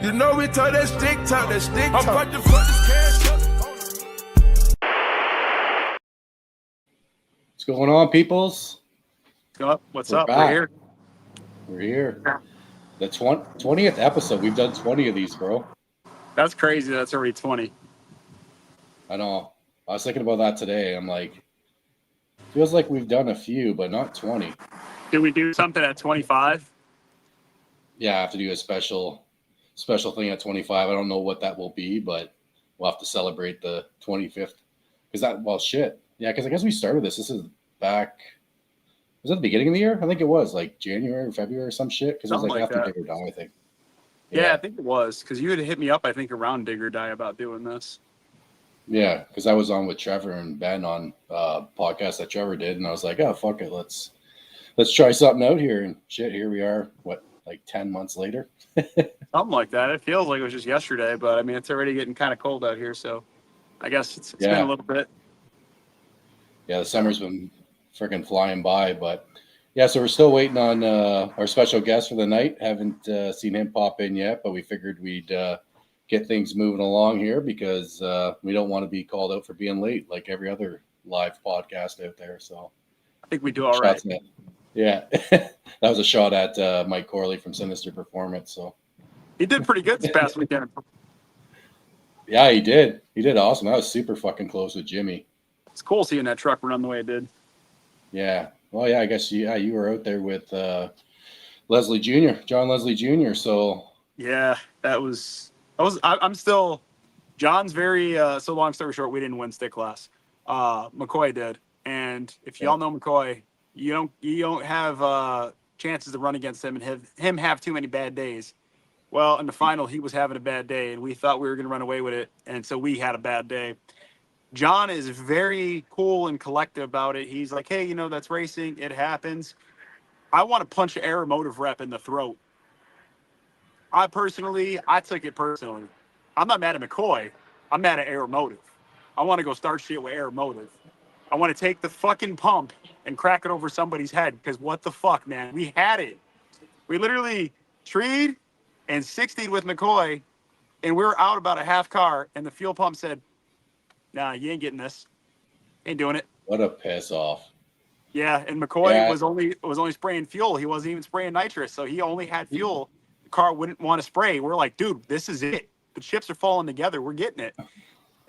You know we talk that stick talk, that stick talk. I'm about to fuck this cash up. What's going on, peoples? What's up? Back. We're here. The 20th episode. We've done 20 of these, bro. That's crazy. That's already 20. I know. I was thinking about that today. I'm like, feels like we've done a few, but not 20. Did we do something at 25? Yeah, I have to do a special thing at 25. I don't know what that will be, but we'll have to celebrate the 25th. Yeah, because I guess we started this. This is back. Was that the beginning of the year? I think it was like January or February or some shit. Because it was like after Dig or Die, I think. Yeah, I think it was. Because you had hit me up, I think, around Dig or Die about doing this. Yeah, because I was on with Trevor and Ben on podcast that Trevor did, and I was like, oh, fuck it. Let's try something out here. And shit, here we are, like 10 months later? Something like that. It feels like it was just yesterday, but I mean, it's already getting kind of cold out here, so I guess it's been a little bit. Yeah, the summer's been freaking flying by, but yeah, so we're still waiting on our special guest for the night. Haven't seen him pop in yet, but we figured we'd get things moving along here because we don't want to be called out for being late like every other live podcast out there. So I think we do all right. Yeah, that was a shot at Mike Corley from Sinister Performance. So he did pretty good this past weekend. Yeah, he did. He did awesome. That was super fucking close with Jimmy. It's cool seeing that truck run the way it did. Yeah. Well, yeah, I guess you were out there with Leslie Jr., John Leslie Jr. So yeah, I'm still. John's very. So long story short, we didn't win stick class. McCoy did, and if y'all know McCoy, you don't have chances to run against him and have too many bad days. Well, in the final, he was having a bad day, and we thought we were going to run away with it, and so we had a bad day. John is very cool and collective about it. He's like, hey, that's racing. It happens. I want to punch an Aeromotive rep in the throat. I took it personally. I'm not mad at McCoy. I'm mad at Aeromotive. I want to go start shit with Aeromotive. I want to take the fucking pump and crack it over somebody's head because what the fuck, man? We had it. We literally treed and 60'd with McCoy, and we were out about a half car, and the fuel pump said, nah, you ain't getting this. Ain't doing it. What a piss off. Yeah, and McCoy was only spraying fuel. He wasn't even spraying nitrous, so he only had fuel. The car wouldn't want to spray. We're like, dude, this is it. The chips are falling together. We're getting it.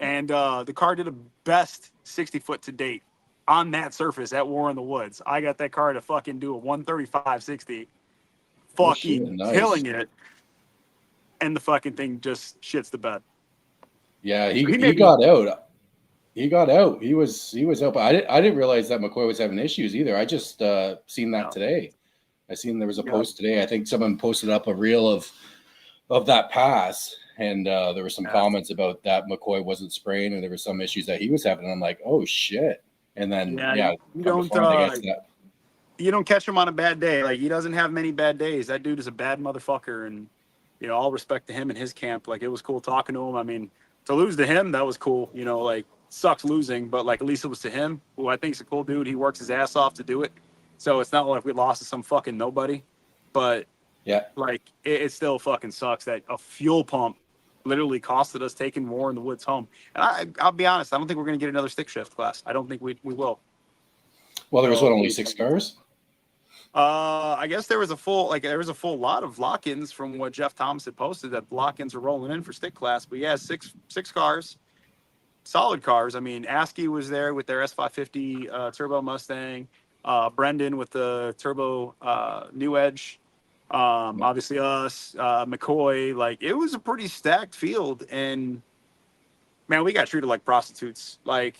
And the car did a best 60-foot to date on that surface at War in the Woods. I got that car to fucking do a 135-60. Fucking killing it. And the fucking thing just shits the bed. Yeah, he got out. He got out. He was out. But I didn't realize that McCoy was having issues either. I just seen that today. I seen there was a post today. I think someone posted up a reel of that pass, and there were some comments about that McCoy wasn't spraying, and there were some issues that he was having. And I'm like, oh shit. And then you don't catch him on a bad day. Like, he doesn't have many bad days. That dude is a bad motherfucker, and all respect to him and his camp. Like, it was cool talking to him. I mean, to lose to him, that was cool. Like, sucks losing, but like at least it was to him, who I think is a cool dude. He works his ass off to do it. So it's not like we lost to some fucking nobody. But yeah, like it still fucking sucks that a fuel pump literally costed us taking War in the Woods home. And I'll be honest, I don't think we're going to get another stick shift class. I don't think we will. Well, there was only 6 cars? I guess there was a full lot of lock-ins from what Jeff Thomas had posted that lock-ins are rolling in for stick class. But yeah, six cars, solid cars. I mean, Askey was there with their S550 turbo Mustang. Brendan with the turbo New Edge. Obviously us, McCoy. Like, it was a pretty stacked field, and man, we got treated like prostitutes. Like,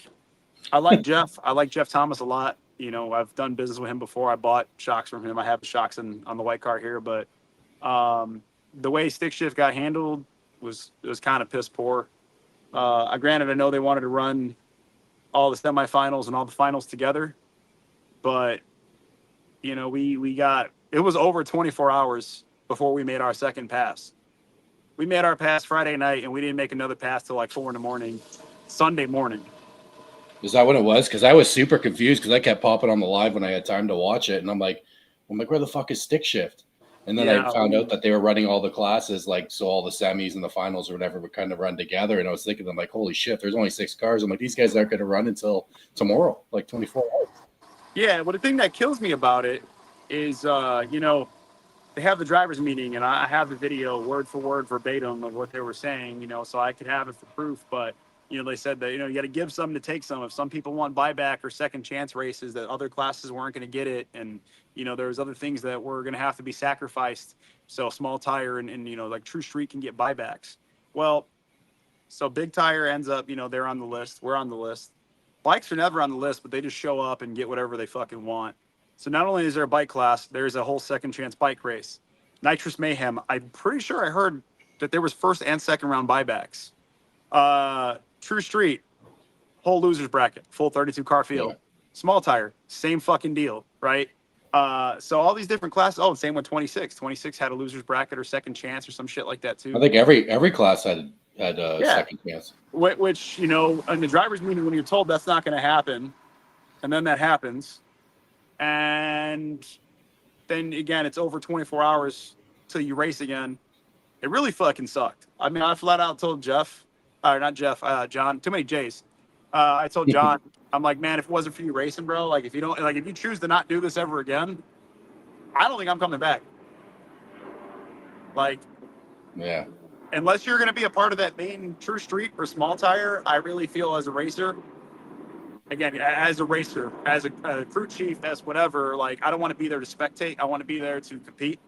I like Jeff. I like Jeff Thomas a lot. I've done business with him before. I bought shocks from him. I have the shocks on the white car here, but the way stick shift got handled was kind of piss poor. Granted, I know they wanted to run all the semifinals and all the finals together, but it was over 24 hours before we made our second pass. We made our pass Friday night, and we didn't make another pass till like 4 a.m. Sunday morning. Is that what it was? Because I was super confused because I kept popping on the live when I had time to watch it, and I'm like, where the fuck is stick shift? And then I found out that they were running all the classes, like, so all the semis and the finals or whatever would kind of run together. And I was thinking, I'm like, holy shit, there's only 6 cars. I'm like, these guys aren't going to run until tomorrow, like 24 hours. Yeah, well, the thing that kills me about it is, you know, they have the drivers meeting, and I have the video word for word verbatim of what they were saying, you know, so I could have it for proof. But, you know, they said that, you know, you got to give some to take some. If some people want buyback or second chance races, that other classes weren't going to get it. And, you know, there's other things that were going to have to be sacrificed. So small tire and, you know, like True Street can get buybacks. Well, so big tire ends up, you know, they're on the list. We're on the list. Bikes are never on the list, but they just show up and get whatever they fucking want. So not only is there a bike class, there's a whole second chance bike race. Nitrous Mayhem. I'm pretty sure I heard that there was first and second round buybacks. True Street, whole losers bracket, full 32 car field. Yeah. Small tire, same fucking deal, right? So all these different classes. Oh, same with 26. 26 had a losers bracket or second chance or some shit like that too. I think every class had a second chance. Which, you know, in the driver's meeting, when you're told that's not going to happen, and then that happens, and then again, it's over 24 hours till you race again. It really fucking sucked. I mean, I flat out told John, too many J's. I told John, I'm like, man, if it wasn't for you racing, bro, like if you choose to not do this ever again, I don't think I'm coming back. Like, yeah. Unless you're going to be a part of that main True Street or small tire, I really feel as a racer, again, as a racer, as a crew chief, as whatever, like, I don't want to be there to spectate. I want to be there to compete.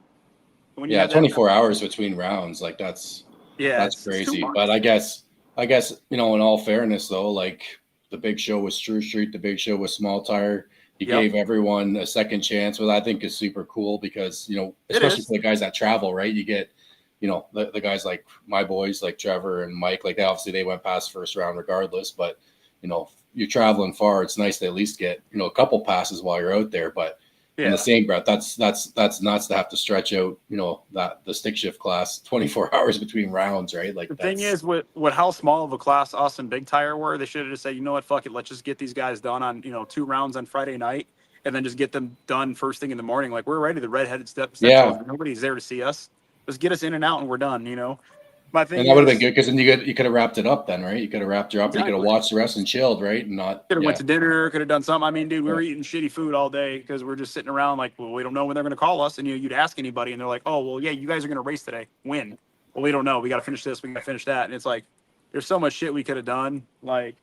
When you 24 hours between rounds, like that's crazy. But I guess, you know, in all fairness though, like the big show was True Street, the big show was small tire. You gave everyone a second chance, which I think is super cool because, you know, especially for the guys that travel, right? You get, you know, the guys like my boys, like Trevor and Mike, like obviously they went past first round regardless, but, you know, you're traveling far. It's nice to at least get, you know, a couple passes while you're out there. But in the same breath, that's nuts to have to stretch out, you know, that the stick shift class 24 hours between rounds, right? Like the thing is with how small of a class us and Big Tire were, they should have just said, you know what, fuck it, let's just get these guys done on, you know, 2 rounds on Friday night and then just get them done first thing in the morning. Like we're ready, the redheaded step. Nobody's there to see us. Just get us in and out and we're done, you know. My thing, and that would have been good because then you could have wrapped it up then, right? You could have wrapped her up. Exactly. You could have watched the rest and chilled, right? And not could have went to dinner, could have done something. I mean, dude, we were eating shitty food all day because we're just sitting around like, well, we don't know when they're going to call us. And you'd ask anybody, and they're like, oh, well, yeah, you guys are going to race today. When? Well, we don't know. We got to finish this. We got to finish that. And it's like, there's so much shit we could have done. Like,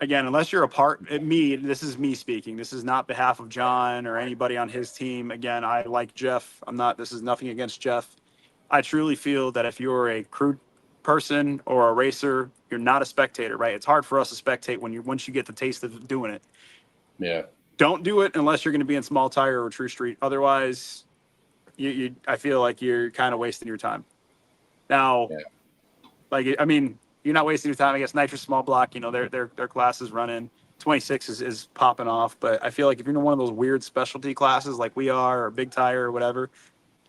again, unless you're a part, this is me speaking. This is not behalf of John or anybody on his team. Again, I like Jeff. This is nothing against Jeff. I truly feel that if you're a crew person or a racer, you're not a spectator, right? It's hard for us to spectate once you get the taste of doing it. Yeah. Don't do it unless you're going to be in small tire or True Street. Otherwise, I feel like you're kind of wasting your time. Now, like, I mean, you're not wasting your time. I guess Nitrous Small Block, you know, their classes running. 26 is popping off, but I feel like if you're in one of those weird specialty classes like we are, or Big Tire or whatever,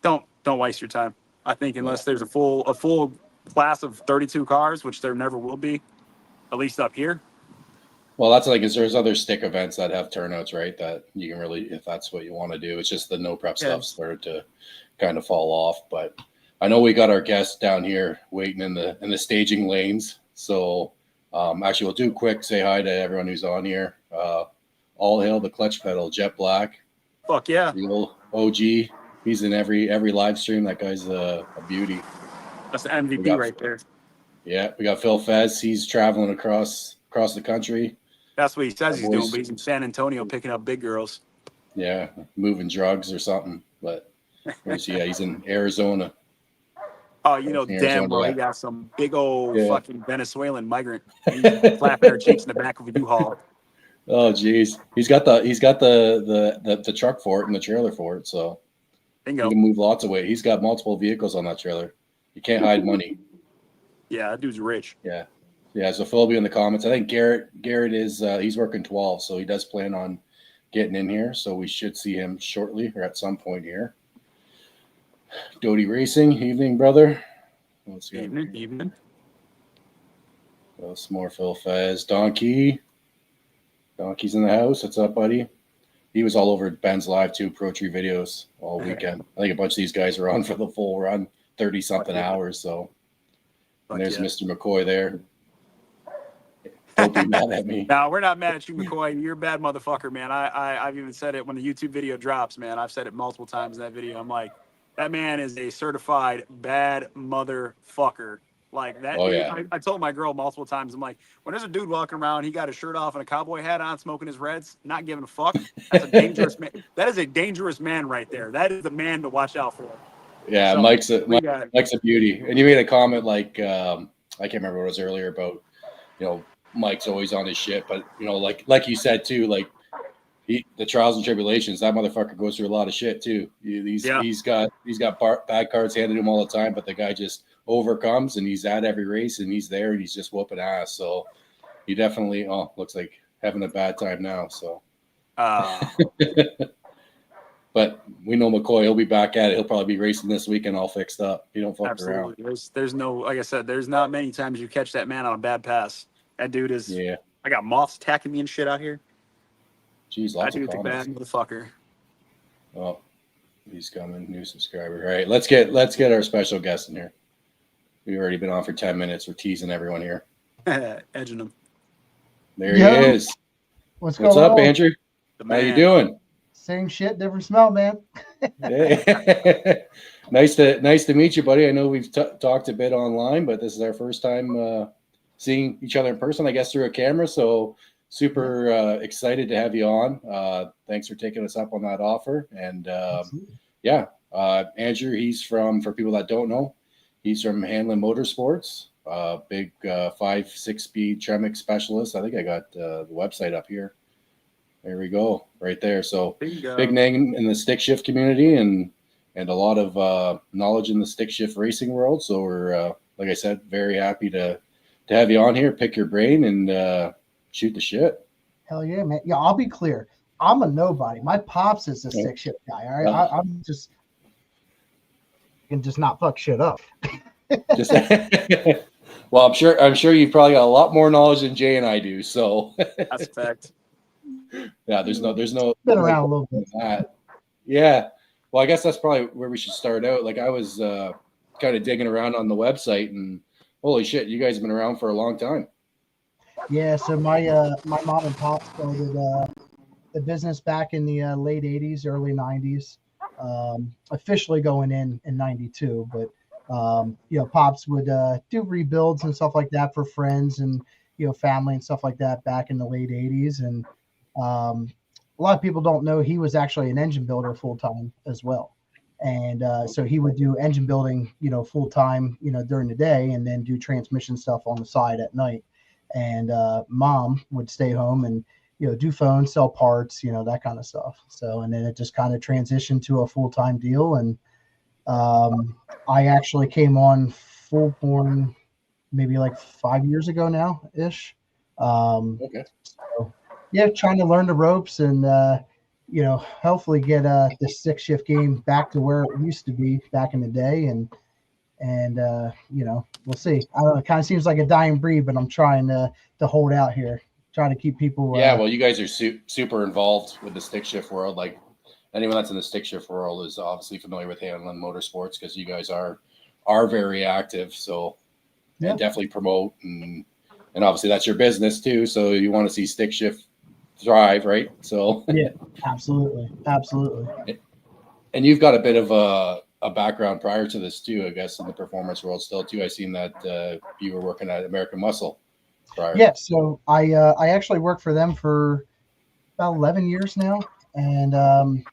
don't waste your time. I think unless there's a full class of 32 cars, which there never will be, at least up here. Well, that's like, is there's other stick events that have turnouts, right? That you can really, if that's what you want to do. It's just the no prep stuff started to kind of fall off. But I know we got our guests down here waiting in the staging lanes. So actually, we'll do a quick say hi to everyone who's on here. All hail the clutch pedal, Jet Black. Fuck yeah. The old OG. He's in every live stream. That guy's a beauty. That's the MVP right there. Yeah, we got Phil Fez. He's traveling across the country. That's what he says he's doing, but he's in San Antonio picking up big girls. Yeah, moving drugs or something. But he's in Arizona. Oh, you know damn well he got some big old fucking Venezuelan migrant flapping her cheeks in the back of a U-Haul. Oh, geez. He's got the truck for it and the trailer for it, so bingo. He can move lots of weight. He's got multiple vehicles on that trailer. You can't hide money. Yeah, that dude's rich. Yeah. So Phil will be in the comments. I think Garrett is he's working 12, so he does plan on getting in here. So we should see him shortly or at some point here. Doty Racing, evening, brother. Let's see. Evening. Some more Phil Fez. Donkey's in the house. What's up, buddy? he was all over Ben's live too, Pro Tree videos all weekend. I think a bunch of these guys are on for the full run, 30 something hours. So and there's Mr. McCoy there. Don't be mad at me. No, we're not mad at you, McCoy. You're a bad motherfucker, man. I've even said it when the YouTube video drops, man. I've said it multiple times in that video. I'm like, that man is a certified bad motherfucker. Like that. Oh, yeah. I told my girl multiple times, I'm like, when there's a dude walking around, he got his shirt off and a cowboy hat on, smoking his Reds, not giving a fuck. That's a dangerous man. That is a dangerous man right there. That is the man to watch out for. Yeah, so Mike's a beauty. And you made a comment like I can't remember what it was earlier about, Mike's always on his shit, but like you said too, like the trials and tribulations, that motherfucker goes through a lot of shit too. He's got bad cards handed to him all the time, but the guy just overcomes, and he's at every race, and he's there, and he's just whooping ass. So he definitely looks like having a bad time now. So, but we know McCoy, he'll be back at it. He'll probably be racing this weekend all fixed up. He don't fuck around. There's no, like I said, there's not many times you catch that man on a bad pass. That dude is. Yeah. I got moths attacking me and shit out here. Jeez, lots that of dude's a bad motherfucker. Oh, he's coming. New subscriber. All right, let's get our special guest in here. We've already been on for 10 minutes. We're teasing everyone here. Edging him. There he is. What's up, on? Andrew? How you doing? Same shit, different smell, man. Hey. Nice to meet you, buddy. I know we've talked a bit online, but this is our first time seeing each other in person, I guess, through a camera. So super excited to have you on. Thanks for taking us up on that offer. And Andrew, he's for people that don't know, he's from Hanlon Motorsports, big 5-6 speed Tremec specialist. I think I got the website up here. There we go, right there. So big name in the stick shift community and a lot of knowledge in the stick shift racing world. So we're, like I said, very happy to have you on here, pick your brain, and shoot the shit. Hell yeah, man. Yeah, I'll be clear. I'm a nobody. My pops is a stick shift guy. All right, I'm just can just not fuck shit up. Well, I'm sure you've probably got a lot more knowledge than Jay and I do. So that's a fact. Yeah, there's no been around a little bit. That. Yeah. Well, I guess that's probably where we should start out. Like I was kind of digging around on the website, and holy shit, you guys have been around for a long time. Yeah, so my mom and pop started the business back in the late 80s, early 90s. Officially going in 92, but pops would do rebuilds and stuff like that for friends and family and stuff like that back in the late 80s. And a lot of people don't know he was actually an engine builder full time as well. And so he would do engine building, full time, during the day, and then do transmission stuff on the side at night. And mom would stay home and do phones, sell parts, that kind of stuff. So, and then it just kind of transitioned to a full-time deal. And I actually came on full born maybe like 5 years ago now ish. Okay. So yeah, trying to learn the ropes and, hopefully get the stick shift game back to where it used to be back in the day. And we'll see. I don't know. It kind of seems like a dying breed, but I'm trying to hold out here. Try to keep people. Well, you guys are super involved with the stick shift world. Like anyone that's in the stick shift world is obviously familiar with Hanlon Motorsports because you guys are very active. So and definitely promote and obviously that's your business too. So you want to see stick shift thrive, right? So yeah, absolutely. And you've got a bit of a background prior to this too, I guess, in the performance world still too. I seen that you were working at American Muscle. Prior. Yeah, so I actually worked for them for about 11 years now, and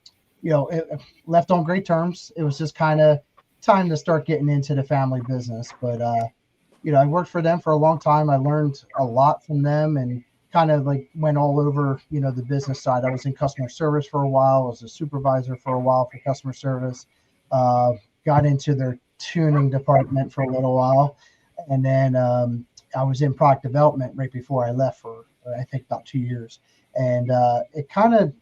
it left on great terms. It was just kind of time to start getting into the family business, but I worked for them for a long time. I learned a lot from them, and kind of like went all over the business side. I was in customer service for a while. I was a supervisor for a while for customer service. Got into their tuning department for a little while, and then I was in product development right before I left for I think about 2 years, and it kind of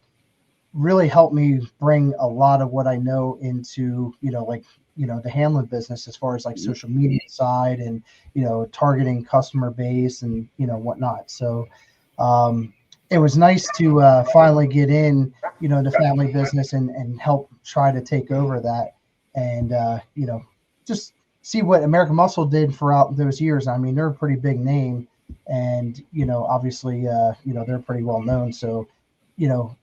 really helped me bring a lot of what I know into the Hanlon business as far as like social media side and targeting customer base and whatnot. So it was nice to finally get in, the family business and help try to take over that, and just see what American Muscle did throughout those years. I mean, they're a pretty big name, and obviously, they're pretty well known. So,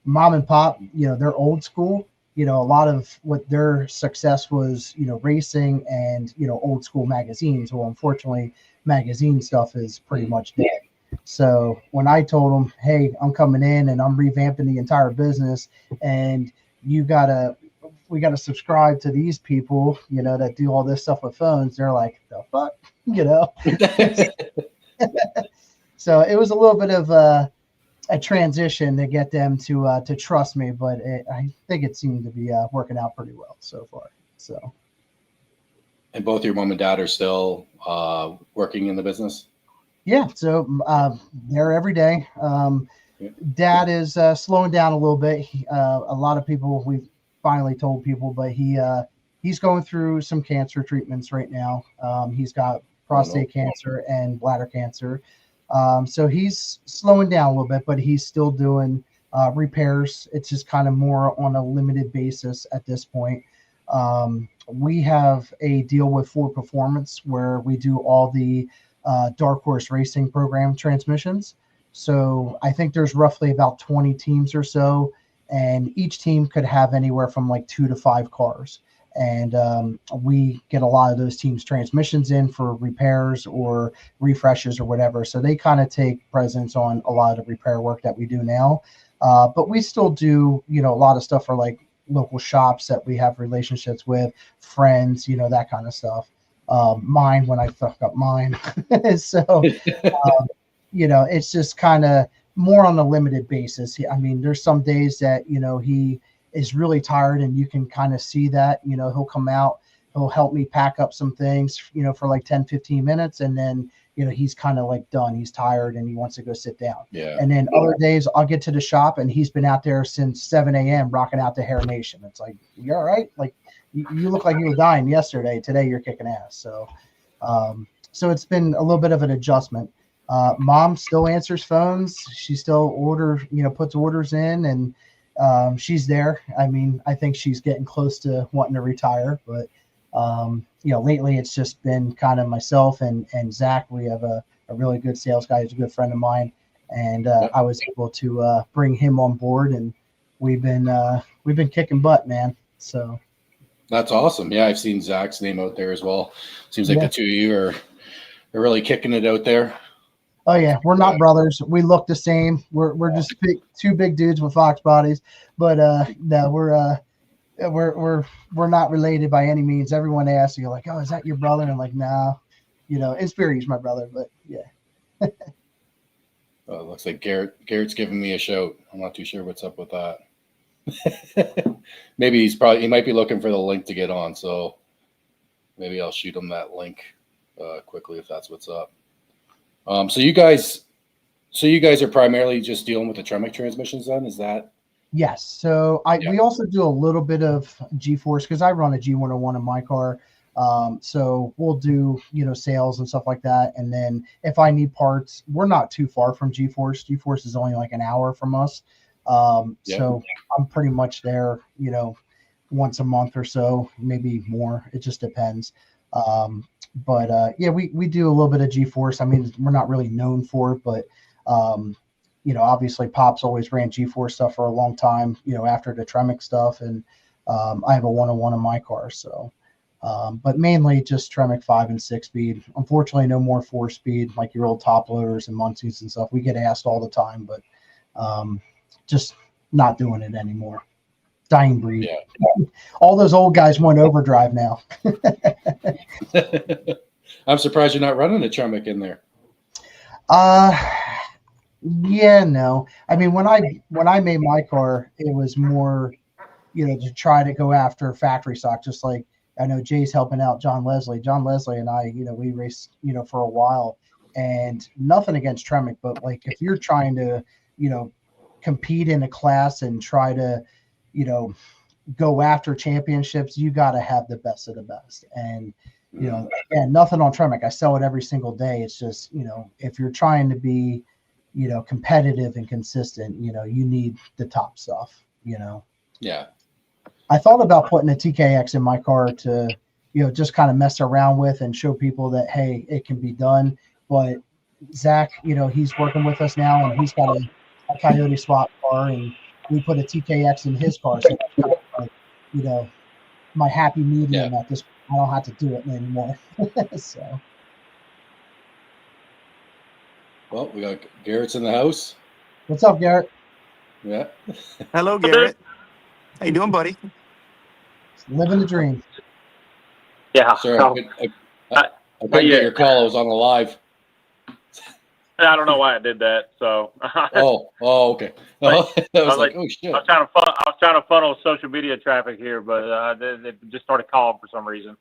mom and pop, they're old school. A lot of what their success was, racing and old school magazines. Well, unfortunately, magazine stuff is pretty much dead. So when I told them, hey, I'm coming in and I'm revamping the entire business, and we gotta subscribe to these people, that do all this stuff with phones, they're like, the fuck, So it was a little bit of a transition to get them to trust me, but I think it seemed to be working out pretty well so far. So. And both your mom and dad are still working in the business? Yeah, so they're every day. Dad is slowing down a little bit. A lot of people, we've finally told people, but he's going through some cancer treatments right now. He's got prostate cancer and bladder cancer. So he's slowing down a little bit, but he's still doing repairs. It's just kind of more on a limited basis at this point. We have a deal with Ford Performance where we do all the Dark Horse Racing program transmissions. So I think there's roughly about 20 teams or so, and each team could have anywhere from like 2 to 5 cars. And we get a lot of those teams' transmissions in for repairs or refreshes or whatever. So they kind of take precedence on a lot of the repair work that we do now. But we still do, a lot of stuff for like local shops that we have relationships with, friends, that kind of stuff. Mine when I fuck up mine. So, it's just kind of more on a limited basis. I mean, there's some days that, he is really tired and you can kind of see that, he'll come out, he'll help me pack up some things, for like 10, 15 minutes. And then, he's kind of like done. He's tired and he wants to go sit down. Yeah. And then other days I'll get to the shop and he's been out there since 7 a.m. rocking out to Hair Nation. It's like, you all right? Like, you look like you were dying yesterday. Today you're kicking ass. So, so it's been a little bit of an adjustment. Mom still answers phones. She still puts orders in, and she's there. I mean, I think she's getting close to wanting to retire, but lately it's just been kind of myself and Zach. We have a really good sales guy. He's a good friend of mine, and I was able to bring him on board, and we've been kicking butt, man. So. That's awesome. Yeah, I've seen Zach's name out there as well. Seems like the two of you are really kicking it out there. Oh yeah, we're not brothers. We look the same. We're just two big dudes with fox bodies, but no, we're not related by any means. Everyone asks you like, "Oh, is that your brother?" And I'm like, "No, in spirit he's my brother." But yeah. It looks like Garrett's giving me a shout. I'm not too sure what's up with that. Maybe he might be looking for the link to get on, so maybe I'll shoot him that link quickly if that's what's up. So you guys are primarily just dealing with the Tremec transmissions then, is that? Yes. So we also do a little bit of G-Force because I run a G101 in my car. So we'll do, sales and stuff like that. And then if I need parts, we're not too far from G-Force. G-Force is only like an hour from us. So I'm pretty much there, once a month or so, maybe more. It just depends. But we do a little bit of G-Force. I mean, we're not really known for it, but, obviously Pop's always ran G-Force stuff for a long time, after the Tremec stuff. And I have a 101 in my car. So, but mainly just Tremec 5 and 6 speed. Unfortunately, no more 4 speed, like your old top loaders and Muncies and stuff. We get asked all the time, but just not doing it anymore. Dying breed. Yeah. All those old guys want overdrive now. I'm surprised you're not running a Tremec in there. Yeah, no. I mean, when I made my car, it was more, to try to go after factory stock. Just like I know Jay's helping out John Leslie. John Leslie and I, we raced, for a while, and nothing against Tremec, but like if you're trying to, compete in a class and try to, go after championships, you got to have the best of the best. And, and nothing on Tremec. I sell it every single day. It's just, if you're trying to be, competitive and consistent, you need the top stuff, Yeah. I thought about putting a TKX in my car to, just kind of mess around with and show people that, hey, it can be done. But Zach, he's working with us now, and he's got a Coyote swap car, and we put a TKX in his car. So that's kind of like, my happy medium at this point. I don't have to do it anymore. So. Well, we got Garrett's in the house. What's up, Garrett? Yeah. Hello, Garrett. How you doing, buddy? Living the dream. Yeah. Sorry, I couldn't get your call. I was on the live. I don't know why I did that. So. Okay. I was like, oh shit. I was trying to funnel social media traffic here, but they just started calling for some reason.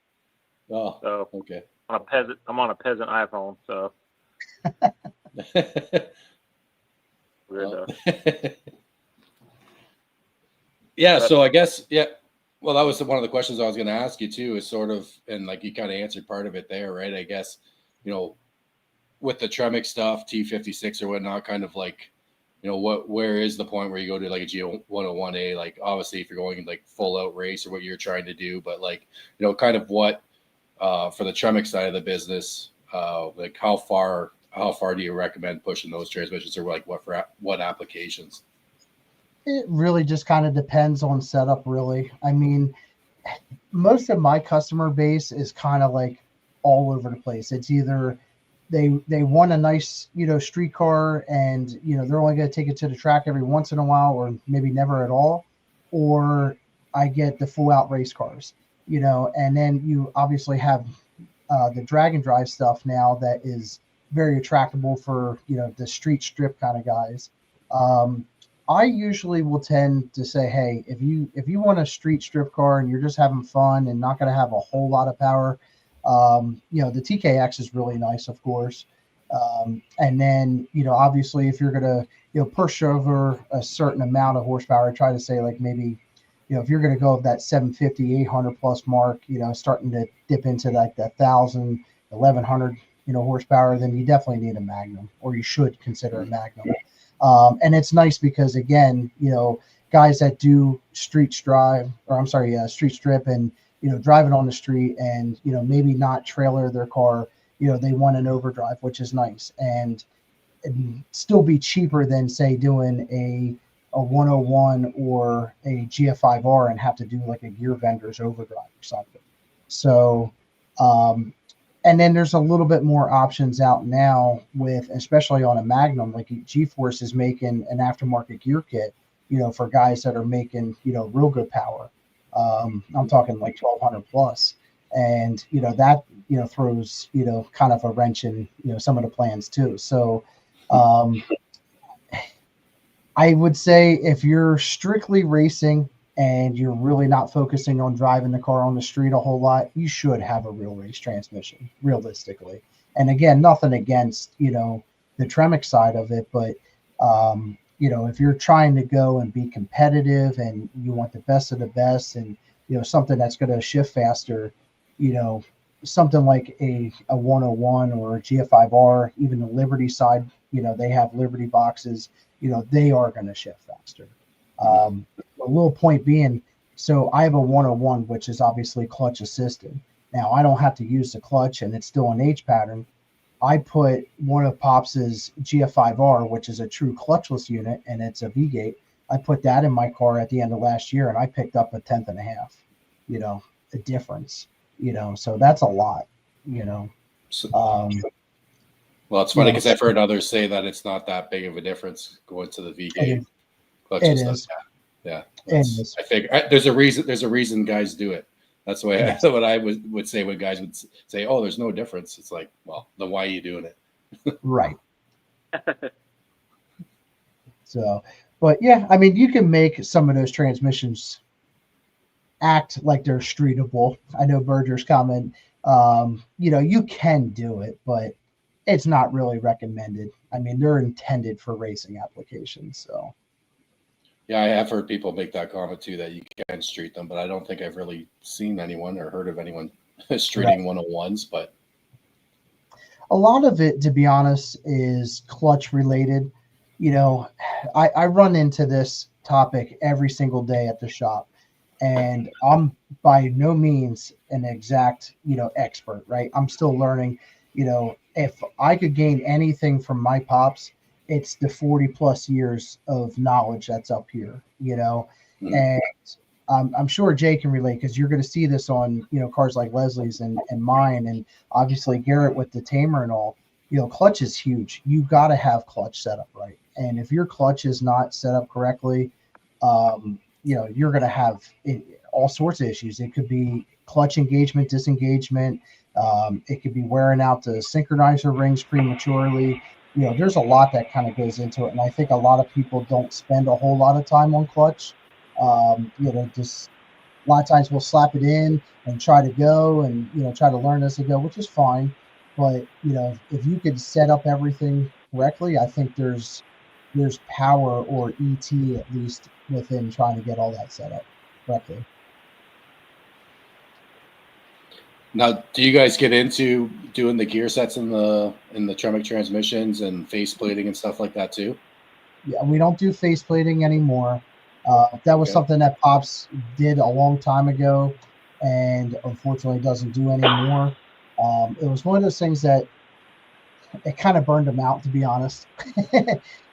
Oh. So Okay. I'm on a peasant iPhone, so. Weird. Yeah. So I guess Well, that was one of the questions I was going to ask you too. Is sort of, and like you kind of answered part of it there, right? I guess with the Tremec stuff, T56 or whatnot, kind of like, where is the point where you go to like a G101A? Like obviously, if you're going like full out race or what you're trying to do, but like kind of what for the Tremec side of the business, like how far do you recommend pushing those transmissions, or like what applications? It really just kind of depends on setup, really. I mean, most of my customer base is kind of like all over the place. It's either they want a nice, street car, and, they're only going to take it to the track every once in a while, or maybe never at all, or I get the full out race cars, and then you obviously have the drag and drive stuff now that is very attractable for, the street strip kind of guys. I usually will tend to say, hey, if you want a street strip car and you're just having fun and not going to have a whole lot of power, the TKX is really nice, of course. And then, obviously if you're going to, push over a certain amount of horsepower, try to say like maybe, if you're going to go of that 750, 800 plus mark, starting to dip into like that 1,000, 1,100, horsepower, then you definitely need a Magnum, or you should consider a Magnum. And it's nice because, again, guys that do street strip and, driving on the street and, maybe not trailer their car, they want an overdrive, which is nice, and still be cheaper than, say, doing a 101 or a GF5R and have to do like a gear vendor's overdrive or something. So, and then there's a little bit more options out now with, especially on a Magnum, like G-Force is making an aftermarket gear kit, for guys that are making, real good power. I'm talking like 1,200 plus. And, that, throws, kind of a wrench in, some of the plans too. So I would say if you're strictly racing and you're really not focusing on driving the car on the street a whole lot, you should have a real race transmission, realistically. And again, nothing against, the Tremec side of it, but, if you're trying to go and be competitive and you want the best of the best and, something that's going to shift faster, something like a 101 or a GF5R, even the Liberty side, they have Liberty boxes, they are going to shift faster. A little point being, so I have a 101, which is obviously clutch assisted. Now I don't have to use the clutch and it's still an H pattern. I put one of Pops's GF5R, which is a true clutchless unit, and it's a V-gate. I put that in my car at the end of last year, and I picked up a 1/10.5, a difference, so that's a lot, Well, it's funny because I've heard others say that it's not that big of a difference going to the V-gate. It is. Yeah. I figure there's a reason guys do it. That's why that's what I would say when guys would say, "Oh, there's no difference." It's like, well, then why are you doing it? Right. So, but yeah, I mean, you can make some of those transmissions act like they're streetable. I know Berger's comment. You can do it, but it's not really recommended. I mean, they're intended for racing applications. So. Yeah, I have heard people make that comment too, that you can street them, but I don't think I've really seen anyone or heard of anyone streeting 101s. But a lot of it, to be honest, is clutch related. you know, I run into this topic every single day at the shop, and I'm by no means an exact, expert, right? I'm still learning. If I could gain anything from my pops, it's the 40 plus years of knowledge that's up here, Mhm. and I'm sure Jay can relate because you're going to see this on, cars like Leslie's and mine, and obviously Garrett with the Tamer and all. Clutch is huge. You got to have clutch set up right. And if your clutch is not set up correctly, you're going to have all sorts of issues. It could be clutch engagement, disengagement. It could be wearing out the synchronizer rings prematurely. There's a lot that kind of goes into it. And I think a lot of people don't spend a whole lot of time on clutch. Just a lot of times we'll slap it in and try to go and, try to learn as to go, which is fine. But, if you could set up everything correctly, I think there's power or ET at least within trying to get all that set up correctly. Now, do you guys get into doing the gear sets in the Tremec transmissions and faceplating and stuff like that too? Yeah, we don't do faceplating anymore. That was something that Pops did a long time ago, and unfortunately doesn't do anymore. It was one of those things that it kind of burned him out, to be honest.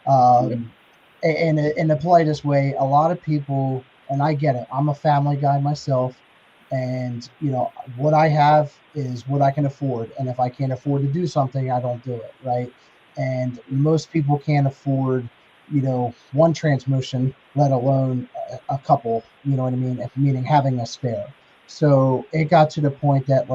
In the politest way, a lot of people, and I get it. I'm a family guy myself, and what I have is what I can afford, and if I can't afford to do something, I don't do it, right? And most people can't afford one transmission, let alone a couple, you know what I mean? Meaning having a spare. So it got to the point that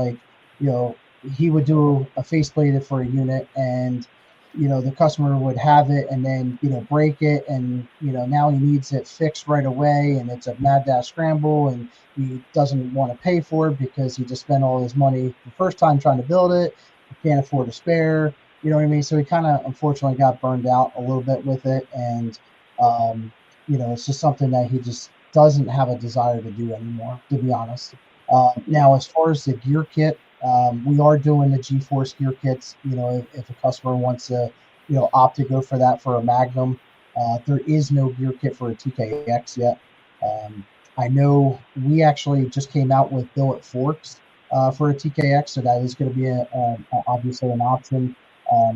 he would do a faceplated for a unit, and the customer would have it and then break it, and now he needs it fixed right away, and it's a mad dash scramble, and he doesn't want to pay for it because he just spent all his money the first time trying to build it. He can't afford a spare. You know what I mean? So he kind of unfortunately got burned out a little bit with it. And, it's just something that he just doesn't have a desire to do anymore, to be honest. Now, as far as the gear kit, we are doing the G-Force gear kits. If a customer wants to, opt to go for that for a Magnum, there is no gear kit for a TKX yet. I know we actually just came out with billet forks for a TKX, so that is going to be obviously an option.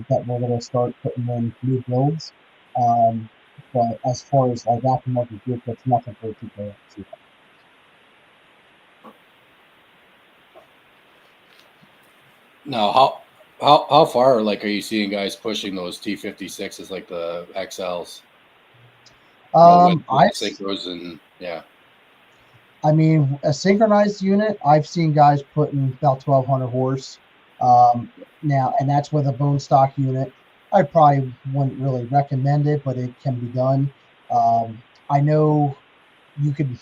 That we're going to start putting in new builds. But as far as like aftermarket gear kits, nothing for TKX. Now, how far are you seeing guys pushing those T56s like the XLs? With synchros and I mean, a synchronized unit, I've seen guys putting about 1,200 horse. Now, and that's with a bone stock unit. I probably wouldn't really recommend it, but it can be done. I know you could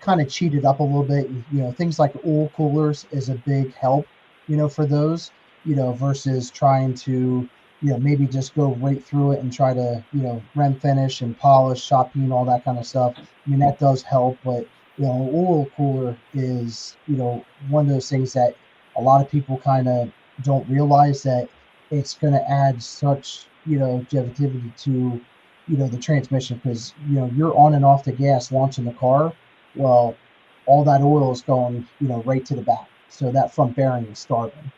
kind of cheat it up a little bit. Things like oil coolers is a big help, for those, versus trying to, maybe just go right through it and try to, rem finish and polish, shop peen, all that kind of stuff. I mean, that does help, but oil cooler is, one of those things that a lot of people kind of don't realize that it's going to add such, longevity to, the transmission, because, you're on and off the gas launching the car. Well, all that oil is going, right to the back. So that front bearing is starving,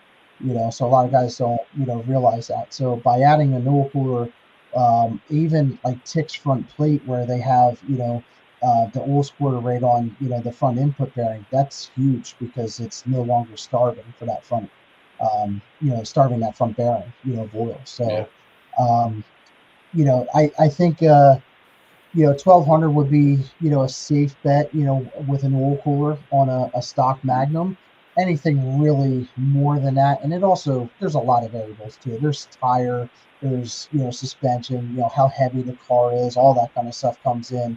so a lot of guys don't, realize that. So by adding an oil cooler, even like Tick's front plate where they have, the oil squirter right on, the front input bearing, that's huge because it's no longer starving for that front, starving that front bearing, of oil. So, I think, 1,200 would be, a safe bet, with an oil cooler on a stock Magnum. Anything really more than that. And it also, there's a lot of variables too. There's tire, there's, suspension, how heavy the car is, all that kind of stuff comes in.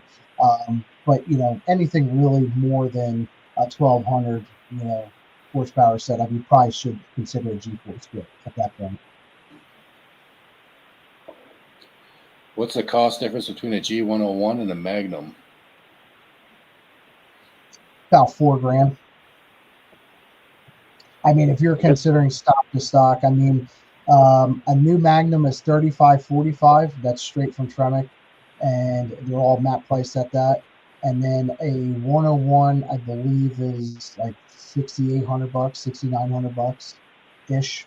But anything really more than a 1,200, horsepower setup, you probably should consider a G-Force kit at that point. What's the cost difference between a G101 and a Magnum? About $4,000. I mean, if you're considering stock to stock, I mean, A new Magnum is $35.45. That's straight from Tremec, and they're all map priced at that. And then a 101, I believe, is like $6,800, $6,900 ish.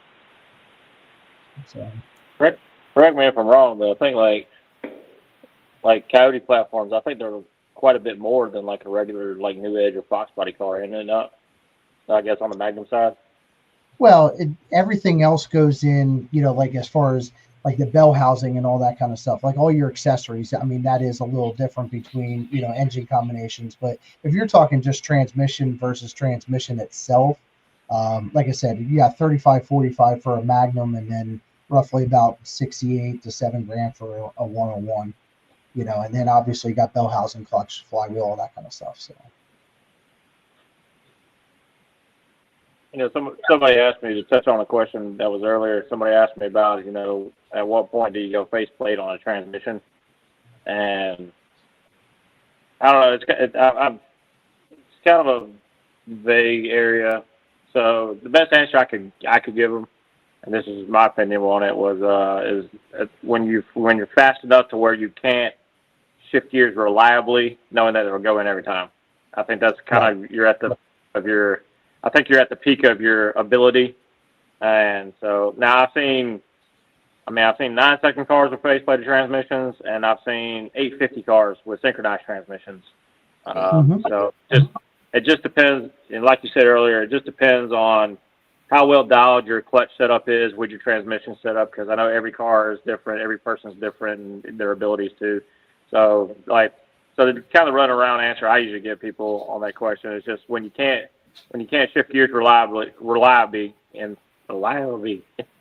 So Correct me if I'm wrong, but I think like Coyote platforms, I think they're quite a bit more than like a regular like New Edge or Fox body car, isn't it not? I guess on the Magnum side. Well, everything else goes in, like as far as like the bell housing and all that kind of stuff, like all your accessories. I mean, that is a little different between, engine combinations. But if you're talking just transmission versus transmission itself, like I said, you got $35.45 for a Magnum, and then roughly about $68 to $7,000 for a 101. And then obviously you got bell housing, clutch, flywheel, all that kind of stuff. So. Somebody asked me to touch on a question that was earlier. Somebody asked me about, at what point do you go faceplate on a transmission? And I don't know. It's kind of a vague area. So the best answer I could give them, and this is my opinion on it, was is when you're fast enough to where you can't shift gears reliably, knowing that it'll go in every time. I think that's kind of you're at the peak of your ability. And so now I've seen 9-second cars with faceplated transmissions, and I've seen 850 cars with synchronized transmissions. So it just depends. And like you said earlier, it just depends on how well dialed your clutch setup is with your transmission setup, because I know every car is different. Every person's different in their abilities too. So the kind of run around answer I usually give people on that question is just when you can't shift gears reliably,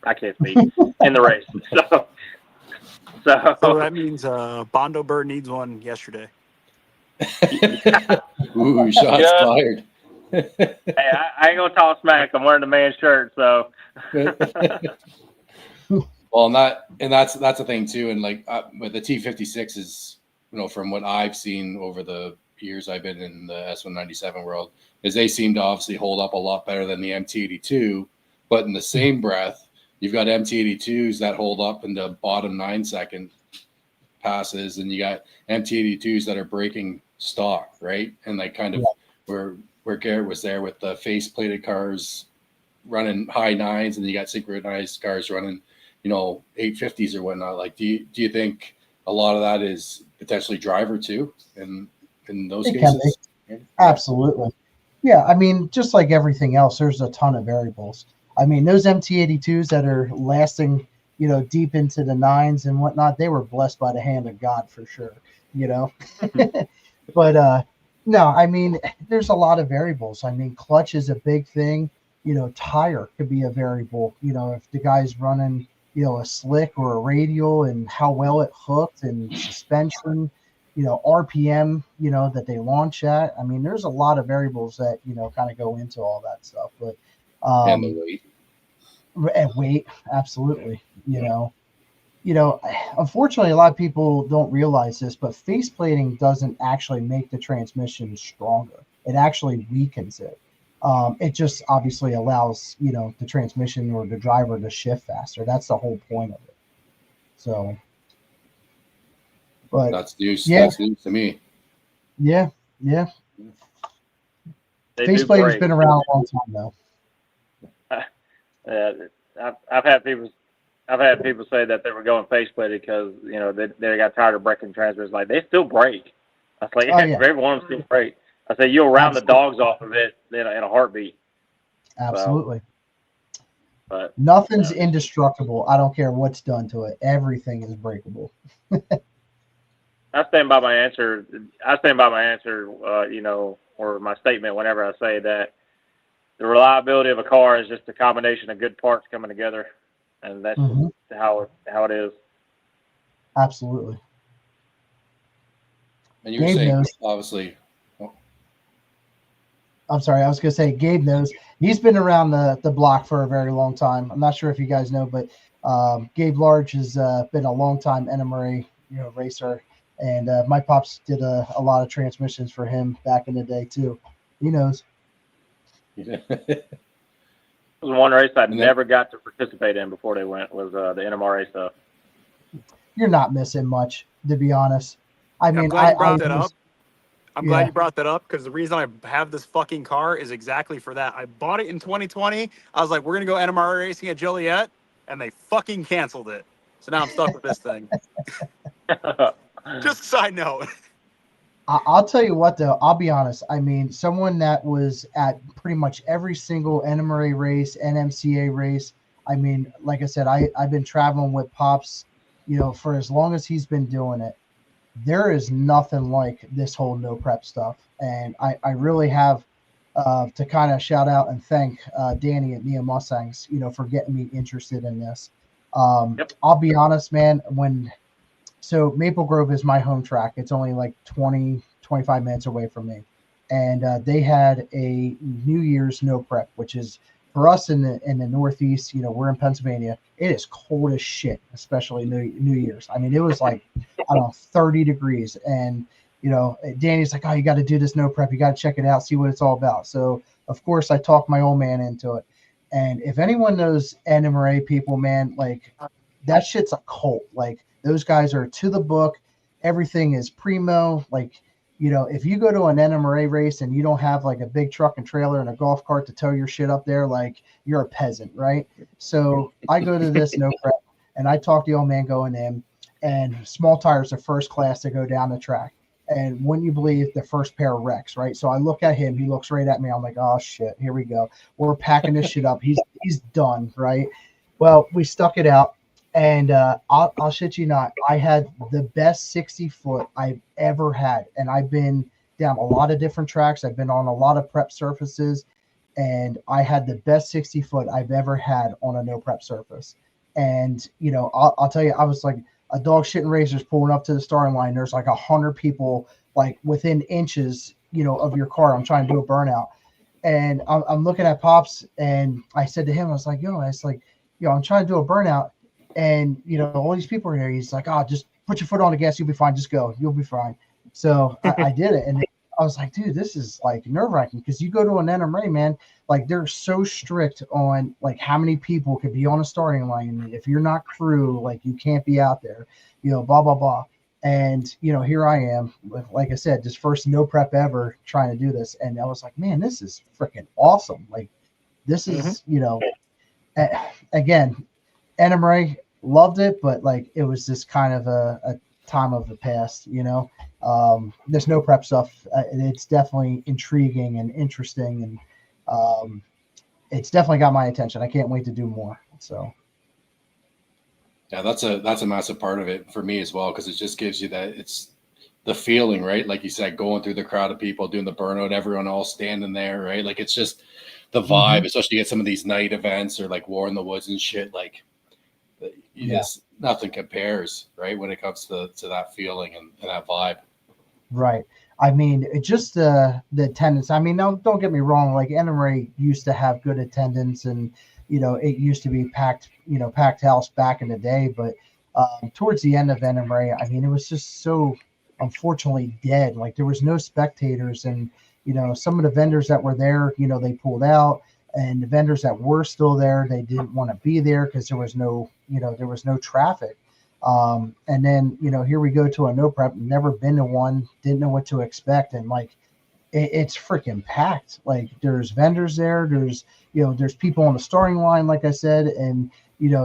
I can't speak in the race. So that means Bondo Bird needs one yesterday. Ooh, shots fired. Hey, I ain't gonna talk smack. I'm wearing the man's shirt, so. Well, that's the thing too, and like with the T56 is, from what I've seen over the years I've been in the S197 world, is they seem to obviously hold up a lot better than the MT82. But in the same breath, you've got MT82s that hold up in the bottom 9-second passes, and you got MT82s that are breaking stock, right? And like kind of where Garrett was there with the face-plated cars running high nines, and you got synchronized cars running, 850s or whatnot. Like, do you think a lot of that is potentially driver too in those cases? Absolutely. Yeah, I mean, just like everything else, there's a ton of variables. I mean, those MT82s that are lasting, deep into the nines and whatnot, they were blessed by the hand of God for sure, But no, I mean, there's a lot of variables. I mean, clutch is a big thing. Tire could be a variable. If the guy's running, a slick or a radial, and how well it hooked, and suspension, RPM, that they launch at. I mean, there's a lot of variables that, kind of go into all that stuff. But and the weight. And weight, absolutely. Unfortunately, a lot of people don't realize this, but faceplating doesn't actually make the transmission stronger. It actually weakens it. It just obviously allows, the transmission or the driver to shift faster. That's the whole point of it. So, but that's news. Yeah. That's news to me. Yeah. Faceplating's been around a long time though. I've had people say that they were going faceplated because they got tired of breaking transmissions. Like, they still break. I was like, every one of them still break. I say you'll round the dogs off of it in a heartbeat. Absolutely. So, but nothing's indestructible. I don't care what's done to it. Everything is breakable. I stand by my answer. Or my statement whenever I say that the reliability of a car is just a combination of good parts coming together, and that's just how it is. Absolutely. And you were saying, obviously. I'm sorry, I was going to say Gabe knows. He's been around the block for a very long time. I'm not sure if you guys know, but Gabe Large has been a long time NMRA racer, and my pops did a lot of transmissions for him back in the day too. He knows. was one race I And then- never got to participate in before they went was the NMRA stuff. You're not missing much, to be honest. I mean, I'm glad you brought that was- up. I'm Yeah. glad you brought that up because the reason I have this fucking car is exactly for that. I bought it in 2020. I was like, we're going to go NMRA racing at Joliet, and they fucking canceled it. So now I'm stuck with this thing. Just a side note. I'll tell you what, though. I'll be honest. I mean, someone that was at pretty much every single NMRA race, NMCA race. I mean, like I said, I've been traveling with Pops, for as long as he's been doing it. There is nothing like this whole no prep stuff. And I really have to kind of shout out and thank Danny at Nia Mustangs, for getting me interested in this. Yep. I'll be honest, man, so Maple Grove is my home track. It's only like 20, 25 minutes away from me. And they had a New Year's no prep, which is for us in the Northeast, we're in Pennsylvania. It is cold as shit, especially New Year's. I mean, it was like, 30 degrees. And, Danny's like, oh, you got to do this no prep. You got to check it out, see what it's all about. So, of course, I talked my old man into it. And if anyone knows NMRA people, man, like that shit's a cult. Like those guys are to the book. Everything is primo. Like, if you go to an NMRA race and you don't have like a big truck and trailer and a golf cart to tow your shit up there, like you're a peasant, right? So I go to this no prep and I talk to the old man going in, and small tires are first class to go down the track. And wouldn't you believe the first pair of wrecks, right? So I look at him, he looks right at me. I'm like, oh shit, here we go. We're packing this shit up. He's done, right? Well, we stuck it out. And I'll shit you not, I had the best 60 foot I've ever had. And I've been down a lot of different tracks. I've been on a lot of prep surfaces. And I had the best 60 foot I've ever had on a no prep surface. And, I'll tell you, I was like a dog shitting racers pulling up to the starting line. There's like 100 people like within inches, of your car. I'm trying to do a burnout. And I'm looking at Pops, and I said to him, I was like, I'm trying to do a burnout. And, all these people are here. He's like, oh, just put your foot on the gas. You'll be fine. Just go. You'll be fine. So I did it. And I was like, dude, this is like nerve wracking because you go to an NMRA, man, like they're so strict on like how many people could be on a starting line. If you're not crew, like you can't be out there, blah, blah, blah. And, here I am, like I said, just first no prep ever trying to do this. And I was like, man, this is freaking awesome. Like this is, again, NMRA loved it, but like it was just kind of a time of the past, There's no prep stuff. It's definitely intriguing and interesting, and it's definitely got my attention. I can't wait to do more. So yeah, that's a massive part of it for me as well, because it just gives you that, it's the feeling, right? Like you said, going through the crowd of people doing the burnout, everyone all standing there, right? Like it's just the vibe, especially at some of these night events or like War in the Woods and shit. Like just nothing compares, right, when it comes to that feeling and that vibe. Right. I mean, just the attendance. I mean, don't get me wrong. Like NMRA used to have good attendance, and it used to be packed house back in the day. But towards the end of NMRA, I mean, it was just so unfortunately dead. Like there was no spectators, and some of the vendors that were there, they pulled out. And the vendors that were still there, they didn't want to be there because there was no traffic. And then, here we go to a no prep, never been to one, didn't know what to expect. And like, it's freaking packed. Like there's vendors there. There's people on the starting line, like I said, and,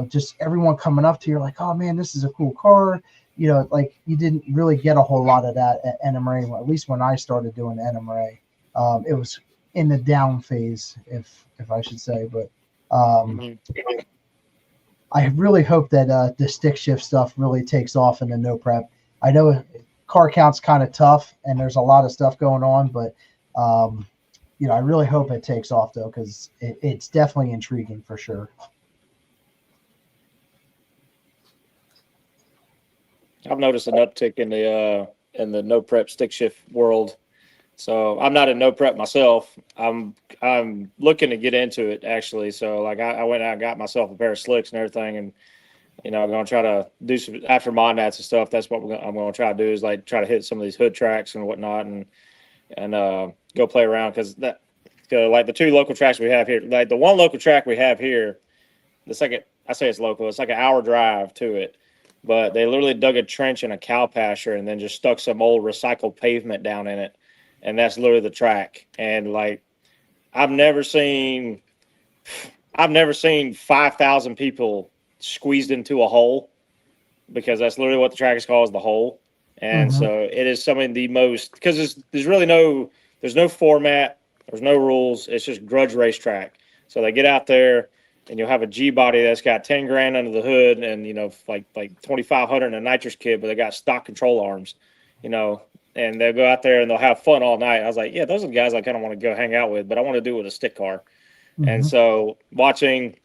just everyone coming up to you like, oh man, this is a cool car. Like you didn't really get a whole lot of that at NMRA, at least when I started doing NMRA. It was in the down phase, if I should say, but I really hope that the stick shift stuff really takes off in the no prep. I know car count's kind of tough and there's a lot of stuff going on, but I really hope it takes off though, because it's definitely intriguing for sure. I've noticed an uptick in the no prep stick shift world. So I'm not in no prep myself. I'm looking to get into it actually. So like I went out and got myself a pair of slicks and everything, and I'm going to try to do some after Mondats and stuff. That's what I'm going to try to do, is like try to hit some of these hood tracks and whatnot, and go play around because like the 2 local tracks we have here, like the one local track we have here, the second, I say it's local, it's like an hour drive to it, but they literally dug a trench in a cow pasture and then just stuck some old recycled pavement down in it. And that's literally the track. And like, I've never seen 5,000 people squeezed into a hole, because that's literally what the track is called, is the hole. And so it is some of the most, because there's no format, there's no rules. It's just grudge racetrack. So they get out there and you'll have a G body that's got 10 grand under the hood and, like 2,500 in a nitrous kit, but they got stock control arms, and they'll go out there and they'll have fun all night. I was like, yeah, those are the guys I kind of want to go hang out with, but I want to do it with a stick car. And so watching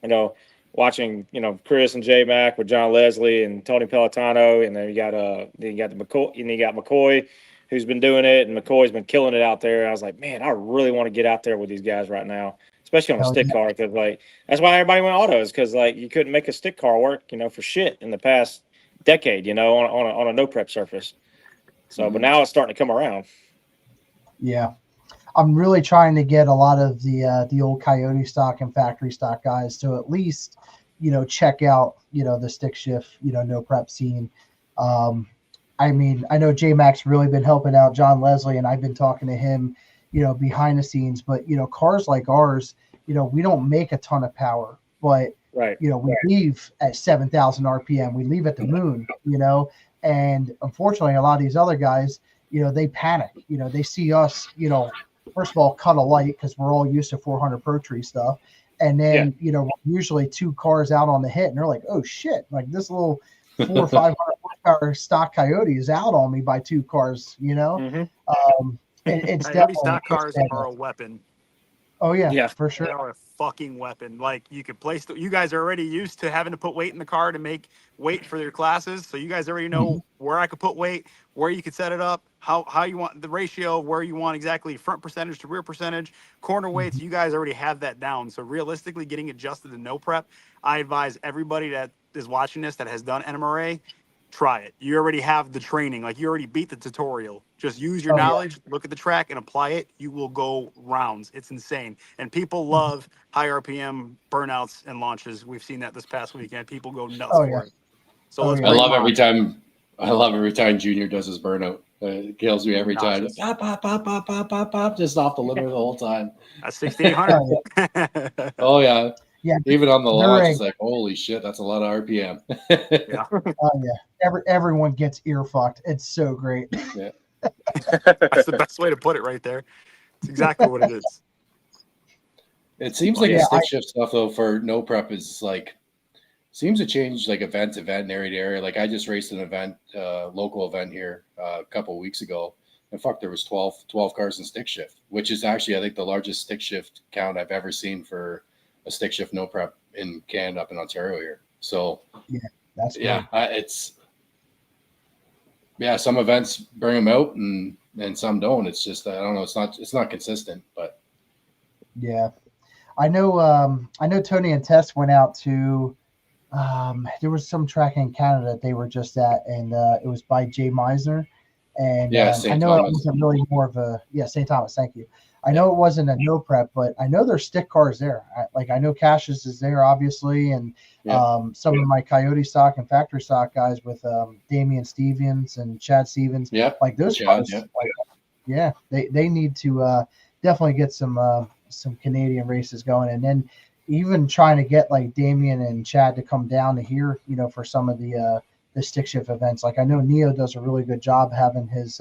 Chris and J Mac with John Leslie and Tony Pelotano, and then you got McCoy, who's been doing it, and McCoy's been killing it out there. I was like, man, I really want to get out there with these guys right now, especially on a stick car, because like that's why everybody went autos, because like you couldn't make a stick car work, for shit in the past decade, on a no prep surface. So, but now it's starting to come around. Yeah. I'm really trying to get a lot of the old Coyote stock and factory stock guys to at least, check out, the stick shift, no prep scene. I mean, I know J-Mac's really been helping out John Leslie, and I've been talking to him, behind the scenes, but, cars like ours, we don't make a ton of power, but, we leave at 7,000 RPM, we leave at the moon, and unfortunately a lot of these other guys, they panic, they see us, first of all, cut a light because we're all used to 400 Pro Tree stuff. And then, usually 2 cars out on the hit and they're like, oh shit, like this little 400 or 500 horsepower stock Coyote is out on me by 2 cars, and it's Coyote stock cars are a weapon. Oh yeah, for sure. They are a fucking weapon. Like you could place, you guys are already used to having to put weight in the car to make weight for your classes. So you guys already know where I could put weight, where you could set it up, how you want the ratio, where you want exactly front percentage to rear percentage, corner weights. You guys already have that down. So realistically, getting adjusted to no prep, I advise everybody that is watching this that has done NMRA, try it. You already have the training. Like you already beat the tutorial. Just use your knowledge, look at the track and apply it. You will go rounds. It's insane. And people love high RPM burnouts and launches. We've seen that this past weekend. People go nuts for it. So I love every time Junior does his burnout. It kills me every time. Pop, pop, pop, pop, pop, pop, pop, just off the limiter the whole time. That's 1,600. Oh yeah. Yeah. Even on the launch, it's like, holy shit, that's a lot of RPM. Yeah. Oh yeah. Everyone gets ear fucked. It's so great. Yeah. That's the best way to put it right there. It's exactly what it is. It seems like the stick shift stuff though for no prep is like seems to change like event to event and area to area. Like I just raced an event, local event here a couple of weeks ago, and there was 12 cars in stick shift, which is actually I think the largest stick shift count I've ever seen for a stick shift no prep in Canada up in Ontario here. So that's some events bring them out and some don't. It's just I don't know. It's not consistent, but yeah, I know Tony and Tess went out to there was some track in Canada that they were just at, and it was by Jay Meisner, and I know it wasn't really more of a St. Thomas. Thank you. I know it wasn't a no prep, but I know there's stick cars there. I know Cassius is there, obviously, and some of my Coyote stock and factory stock guys with Damian Stevens and Chad Stevens. Yeah, like those cars. They need to definitely get some Canadian races going, and then even trying to get like Damian and Chad to come down to here, for some of the stick shift events. Like I know Neo does a really good job having his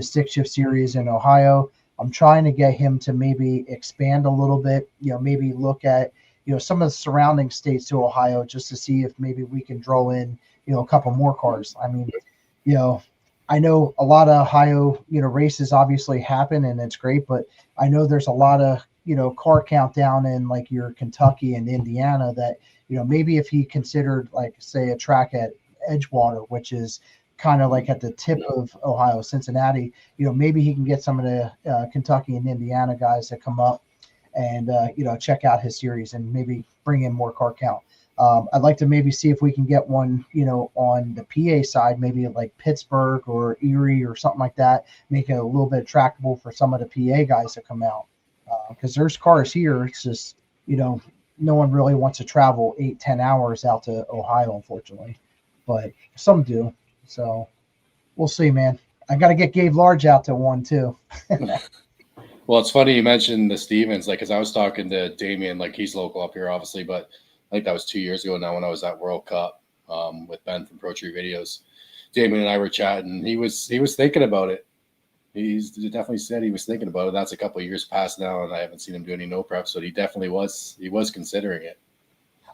stick shift series in Ohio. I'm trying to get him to maybe expand a little bit, maybe look at, some of the surrounding states to Ohio just to see if maybe we can draw in, a couple more cars. I mean, I know a lot of Ohio, races obviously happen and it's great, but I know there's a lot of, car count down in like your Kentucky and Indiana that, maybe if he considered like, say, a track at Edgewater, which is kind of like at the tip of Ohio, Cincinnati, maybe he can get some of the Kentucky and Indiana guys that come up and, check out his series and maybe bring in more car count. I'd like to maybe see if we can get one, on the PA side, maybe like Pittsburgh or Erie or something like that, make it a little bit attractable for some of the PA guys to come out. because there's cars here. It's just, no one really wants to travel 8-10 hours out to Ohio, unfortunately, but some do. So we'll see, man. I got to get Gabe Large out to one too. Well, it's funny you mentioned the Stevens, like, because I was talking to Damien, like he's local up here, obviously, but I think that was 2 years ago now when I was at World Cup with Ben from Pro Tree Videos. Damien and I were chatting. He was thinking about it. He's definitely said he was thinking about it. That's a couple of years past now, and I haven't seen him do any no preps, but he definitely was. He was considering it.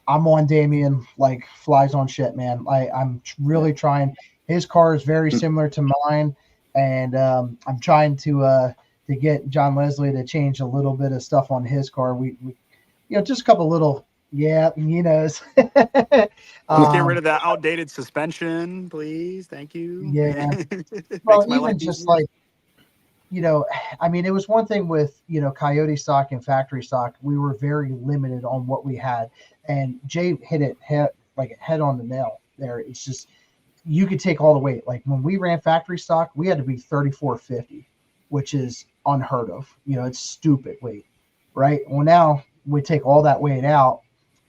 I'm on Damien like flies on shit, man. I'm really trying. His car is very similar to mine, and I'm trying to get John Leslie to change a little bit of stuff on his car. We just a couple little, Let's get rid of that outdated suspension, please. Thank you. Yeah. Makes Well, my even life just easier. like, I mean, it was one thing with, Coyote stock and factory stock. We were very limited on what we had. And Jay hit it head on the nail there. It's just, you could take all the weight. Like when we ran factory stock, we had to be 3450, which is unheard of. It's stupid weight, right? Well, now we take all that weight out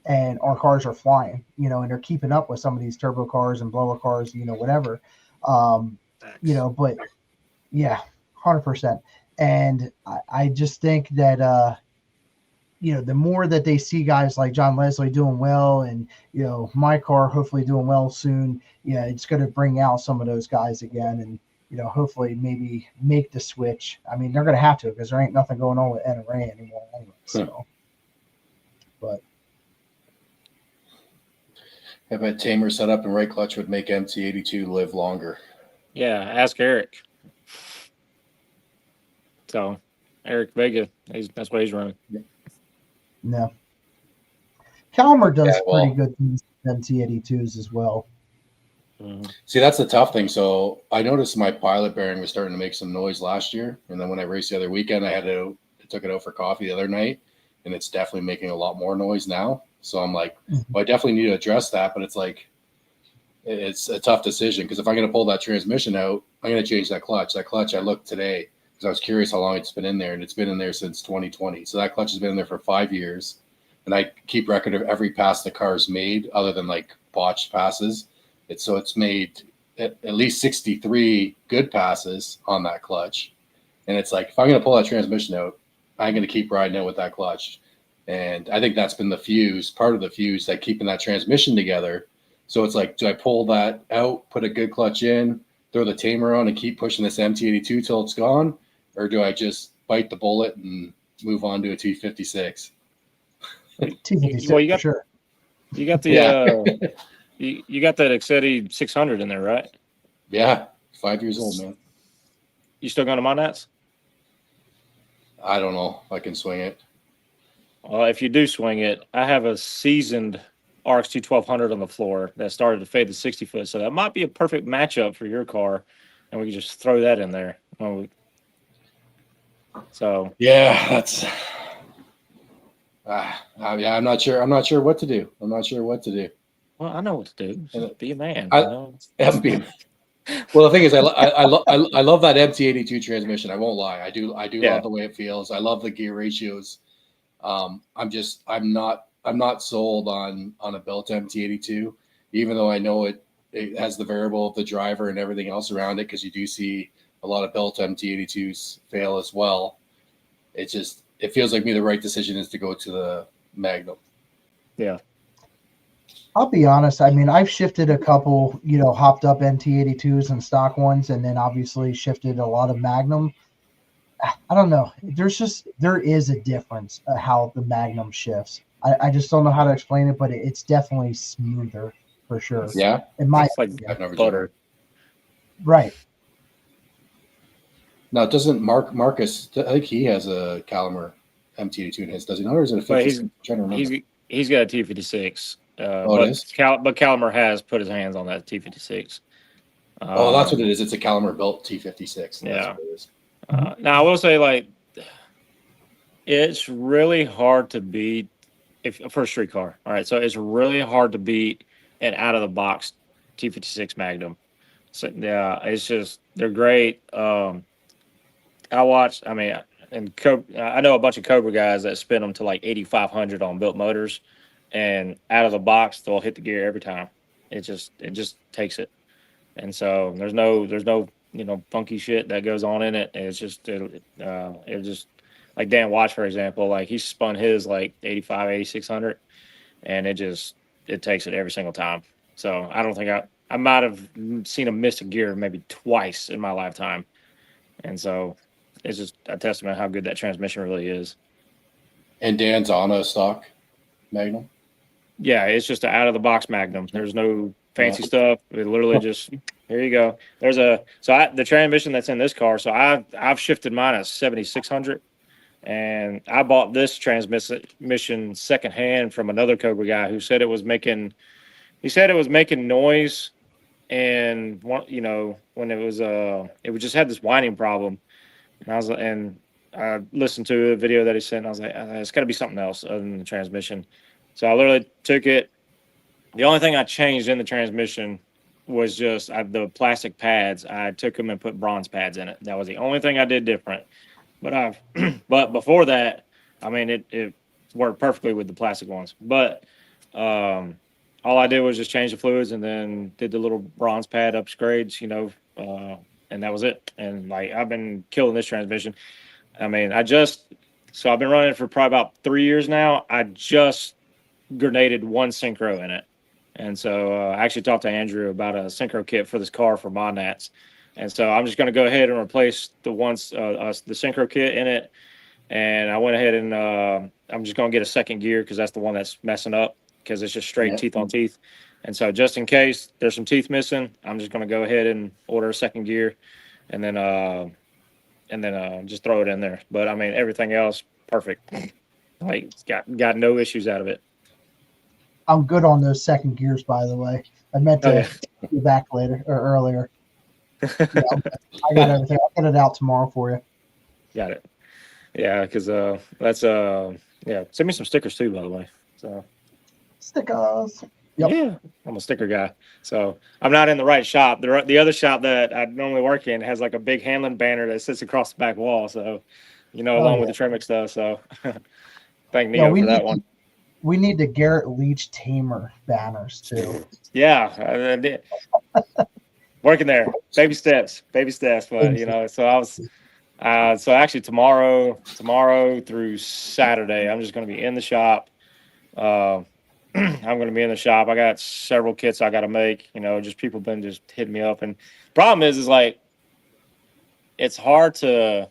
and our cars are flying, and they're keeping up with some of these turbo cars and blower cars, whatever. But yeah, 100%. And I just think that, the more that they see guys like John Leslie doing well and, my car hopefully doing well soon, it's going to bring out some of those guys again and, hopefully maybe make the switch. I mean, they're going to have to because there ain't nothing going on with NRA anymore. Anyway, so, but. I bet Tamer setup and right clutch would make MT82 live longer. Yeah, ask Eric. So, Eric Vega, that's what he's running. No. Calmer does Yeah, pretty good things with MT82s as well. Mm-hmm. See, that's the tough thing. So I noticed my pilot bearing was starting to make some noise last year. And then when I raced the other weekend, I took it out for coffee the other night, and it's definitely making a lot more noise now. So I'm like, well, I definitely need to address that. But it's like, it's a tough decision because if I'm going to pull that transmission out, I'm going to change that clutch. That clutch, I looked today because I was curious how long it's been in there, and it's been in there since 2020. So that clutch has been in there for 5 years. And I keep record of every pass the car's made other than like botched passes. It's made at least 63 good passes on that clutch. And it's like, if I'm going to pull that transmission out, I'm going to keep riding it with that clutch. And I think that's been part of the fuse, like keeping that transmission together. So it's like, do I pull that out, put a good clutch in, throw the tamer on and keep pushing this MT82 till it's gone? Or do I just bite the bullet and move on to a T56? T56 Well, you got, for sure. you got the, you got that Excetti 600 in there, right? Yeah. 5 years old, man. You still going to Monats? I don't know if I can swing it. Well, if you do swing it, I have a seasoned RX-2 1200 on the floor that started to fade the 60-foot. So that might be a perfect matchup for your car. And we can just throw that in there. So yeah, that's I'm not sure. I'm not sure what to do. Well, I know what to do. Just be a man. Well, the thing is, I love that MT82 transmission. I won't lie. I do love the way it feels. I love the gear ratios. I'm not sold on a built MT82, even though I know it has the variable of the driver and everything else around it, because you do see a lot of built MT82s fail as well. It feels like the right decision is to go to the Magnum. Yeah. I'll be honest. I mean, I've shifted a couple, hopped up MT82s and stock ones, and then obviously shifted a lot of Magnum. I don't know. There is a difference how the Magnum shifts. I just don't know how to explain it, but it's definitely smoother for sure. Yeah. It's like butter. Right. Now, doesn't Marcus? I think he has a Calimer MT82 in his. Does he not, or is it a 56? He's got a T56. It is? But Calimer has put his hands on that T56. That's what it is. It's a Calimer built T56. Yeah. What it is. Now I will say, it's really hard to beat for a street car. All right, so it's really hard to beat an out of the box T56 Magnum. So yeah, it's just they're great. I I know a bunch of Cobra guys that spin them to like 8,500 on built motors, and out of the box they'll hit the gear every time. It just takes it, and so there's no funky shit that goes on in it. It's just it just like Dan Watch, for example, like he spun his like 85, 8,600, and it takes it every single time. So I don't think I might have seen him miss a gear maybe twice in my lifetime, and so it's just a testament how good that transmission really is. And Dan's on a stock Magnum? Yeah, it's just an out-of-the-box Magnum. There's no fancy stuff. It literally just, here you go. The transmission that's in this car, so I've shifted mine at 7,600, and I bought this transmission secondhand from another Cobra guy who said it was making noise, and when it just had this whining problem. And I listened to a video that he sent, and I was like, it's got to be something else other than the transmission. So I literally took it. The only thing I changed in the transmission was just the plastic pads. I took them and put bronze pads in it. That was the only thing I did different. But but before that, I mean, it worked perfectly with the plastic ones. But all I did was just change the fluids and then did the little bronze pad upgrades, and that was it. And like I've been killing this transmission. I mean, I've been running it for probably about 3 years now. I just grenaded one synchro in it. And so I actually talked to Andrew about a synchro kit for this car for Modnats. And so I'm just going to go ahead and replace the synchro kit in it. And I went ahead and I'm just going to get a second gear because that's the one that's messing up because it's just straight teeth on teeth. And so just in case there's some teeth missing, I'm just going to go ahead and order a second gear and then just throw it in there. But I mean, everything else, perfect. Like got no issues out of it. I'm good on those second gears, by the way. I meant to be back later or earlier. Yeah, I got everything. I'll get it out tomorrow for you. Got it. Yeah, because that's send me some stickers too, by the way. So stickers. Yep. Yeah, I'm a sticker guy. So I'm not in the right shop. The other shop that I normally work in has like a big Hanlon banner that sits across the back wall. So, along with the Tremec stuff. So thank Neo for that one. We need the Garrett Leach Tamer banners too. Yeah, I did. Working there, baby steps. But so I was. So actually tomorrow through Saturday, I'm just going to be in the shop. I'm going to be in the shop. I got several kits I got to make. Just people been just hitting me up, and problem is like it's hard to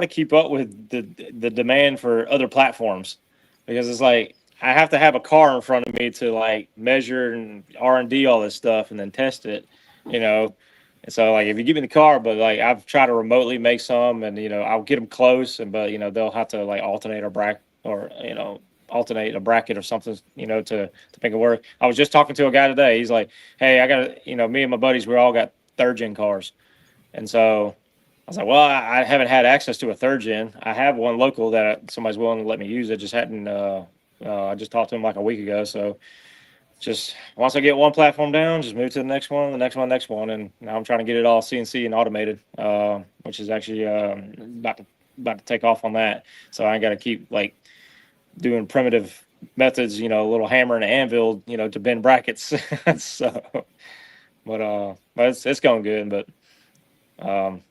keep up with the demand for other platforms because it's like I have to have a car in front of me to like measure and R&D all this stuff and then test it. And so like if you give me the car, but like I've tried to remotely make some, and I'll get them close, but they'll have to like alternate a bracket or something, to make it work. I was just talking to a guy today. He's like, hey, I got me and my buddies, we all got third gen cars. And so I was like, well, I haven't had access to a third gen. I have one local that somebody's willing to let me use. I just hadn't, I just talked to him like a week ago. So just once I get one platform down, just move to the next one. And now I'm trying to get it all CNC and automated, which is actually about to take off on that. So I got to keep like doing primitive methods, a little hammer and anvil, to bend brackets. So, but it's going good. But on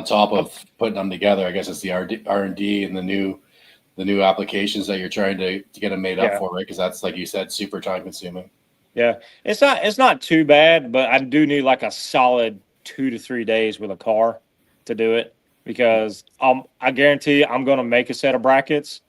top of putting them together, I guess it's the R&D and the new applications that you're trying to get them made up for, right? Because that's, like you said, super time consuming. Yeah, it's not too bad, but I do need like a solid 2 to 3 days with a car to do it because I guarantee you I'm going to make a set of brackets.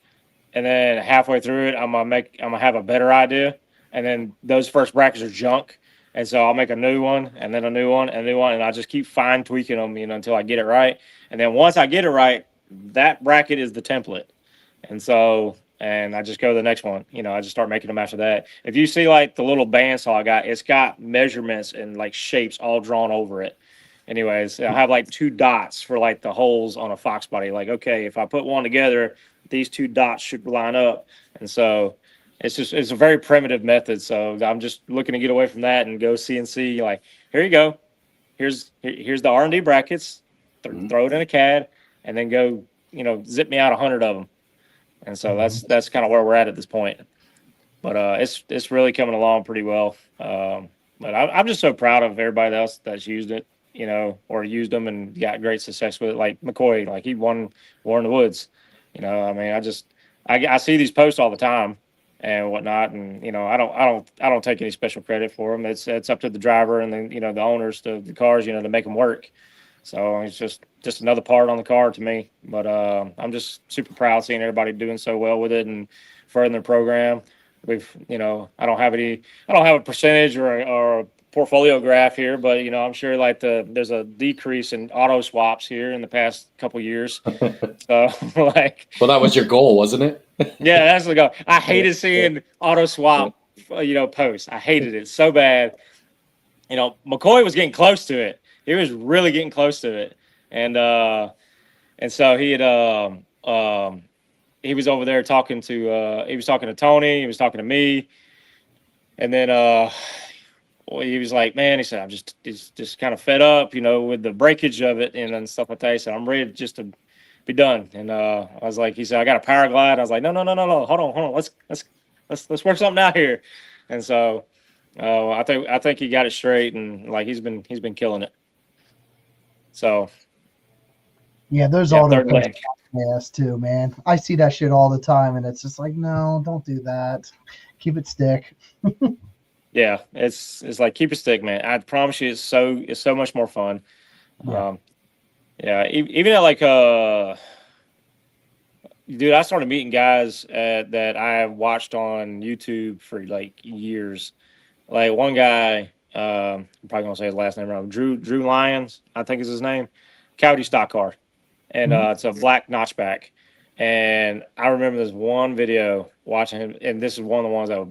And then halfway through it, I'm gonna have a better idea. And then those first brackets are junk, and so I'll make a new one, and then a new one, and a new one, and I just keep fine tweaking them, until I get it right. And then once I get it right, that bracket is the template. And so, and I just go to the next one. I just start making them after that. If you see like the little bandsaw I got, it's got measurements and like shapes all drawn over it. Anyways, I have like 2 dots for like the holes on a Fox body. Like, okay, if I put one together, these 2 dots should line up. And so it's a very primitive method. So I'm just looking to get away from that and go CNC. Like, here you go. Here's the R&D brackets. Throw it in a CAD and then go zip me out 100 of them. And so that's kind of where we're at this point. But it's really coming along pretty well. But I'm just so proud of everybody else that's used it, or used them and got great success with it. Like McCoy, like he won War in the Woods. I mean, I see these posts all the time and whatnot, and I don't take any special credit for them. It's up to the driver and then the owners of the cars, to make them work. So it's just another part on the car to me. But I'm just super proud seeing everybody doing so well with it and furthering the program. We've, I don't have a percentage or a portfolio graph here, but I'm sure there's a decrease in auto swaps here in the past couple years. So well, that was your goal, wasn't it? Yeah, that's the goal. I hated seeing auto swap, posts. I hated it so bad. McCoy was getting close to it. He was really getting close to it, and so he had he was over there talking to he was talking to Tony, he was talking to me, and then he was like, man, he said, I'm just kind of fed up, with the breakage of it and stuff like that. He said, I'm ready just to be done. And I was like, he said, I got a power glide. I was like, no, hold on, let's work something out here. And so I think he got it straight, and he's been killing it. So yeah, those auto posts yes too, man. I see that shit all the time, and it's just like, no, don't do that. Keep it stick. Yeah, it's like keep it stick, man. I promise you, it's so much more fun. Yeah, even at dude, I started meeting guys that I watched on YouTube for years. Like one guy, I'm probably gonna say his last name wrong. Drew Lyons, I think is his name. Coyote stock car, and it's a black notchback. And I remember this one video watching him, and this is one of the ones that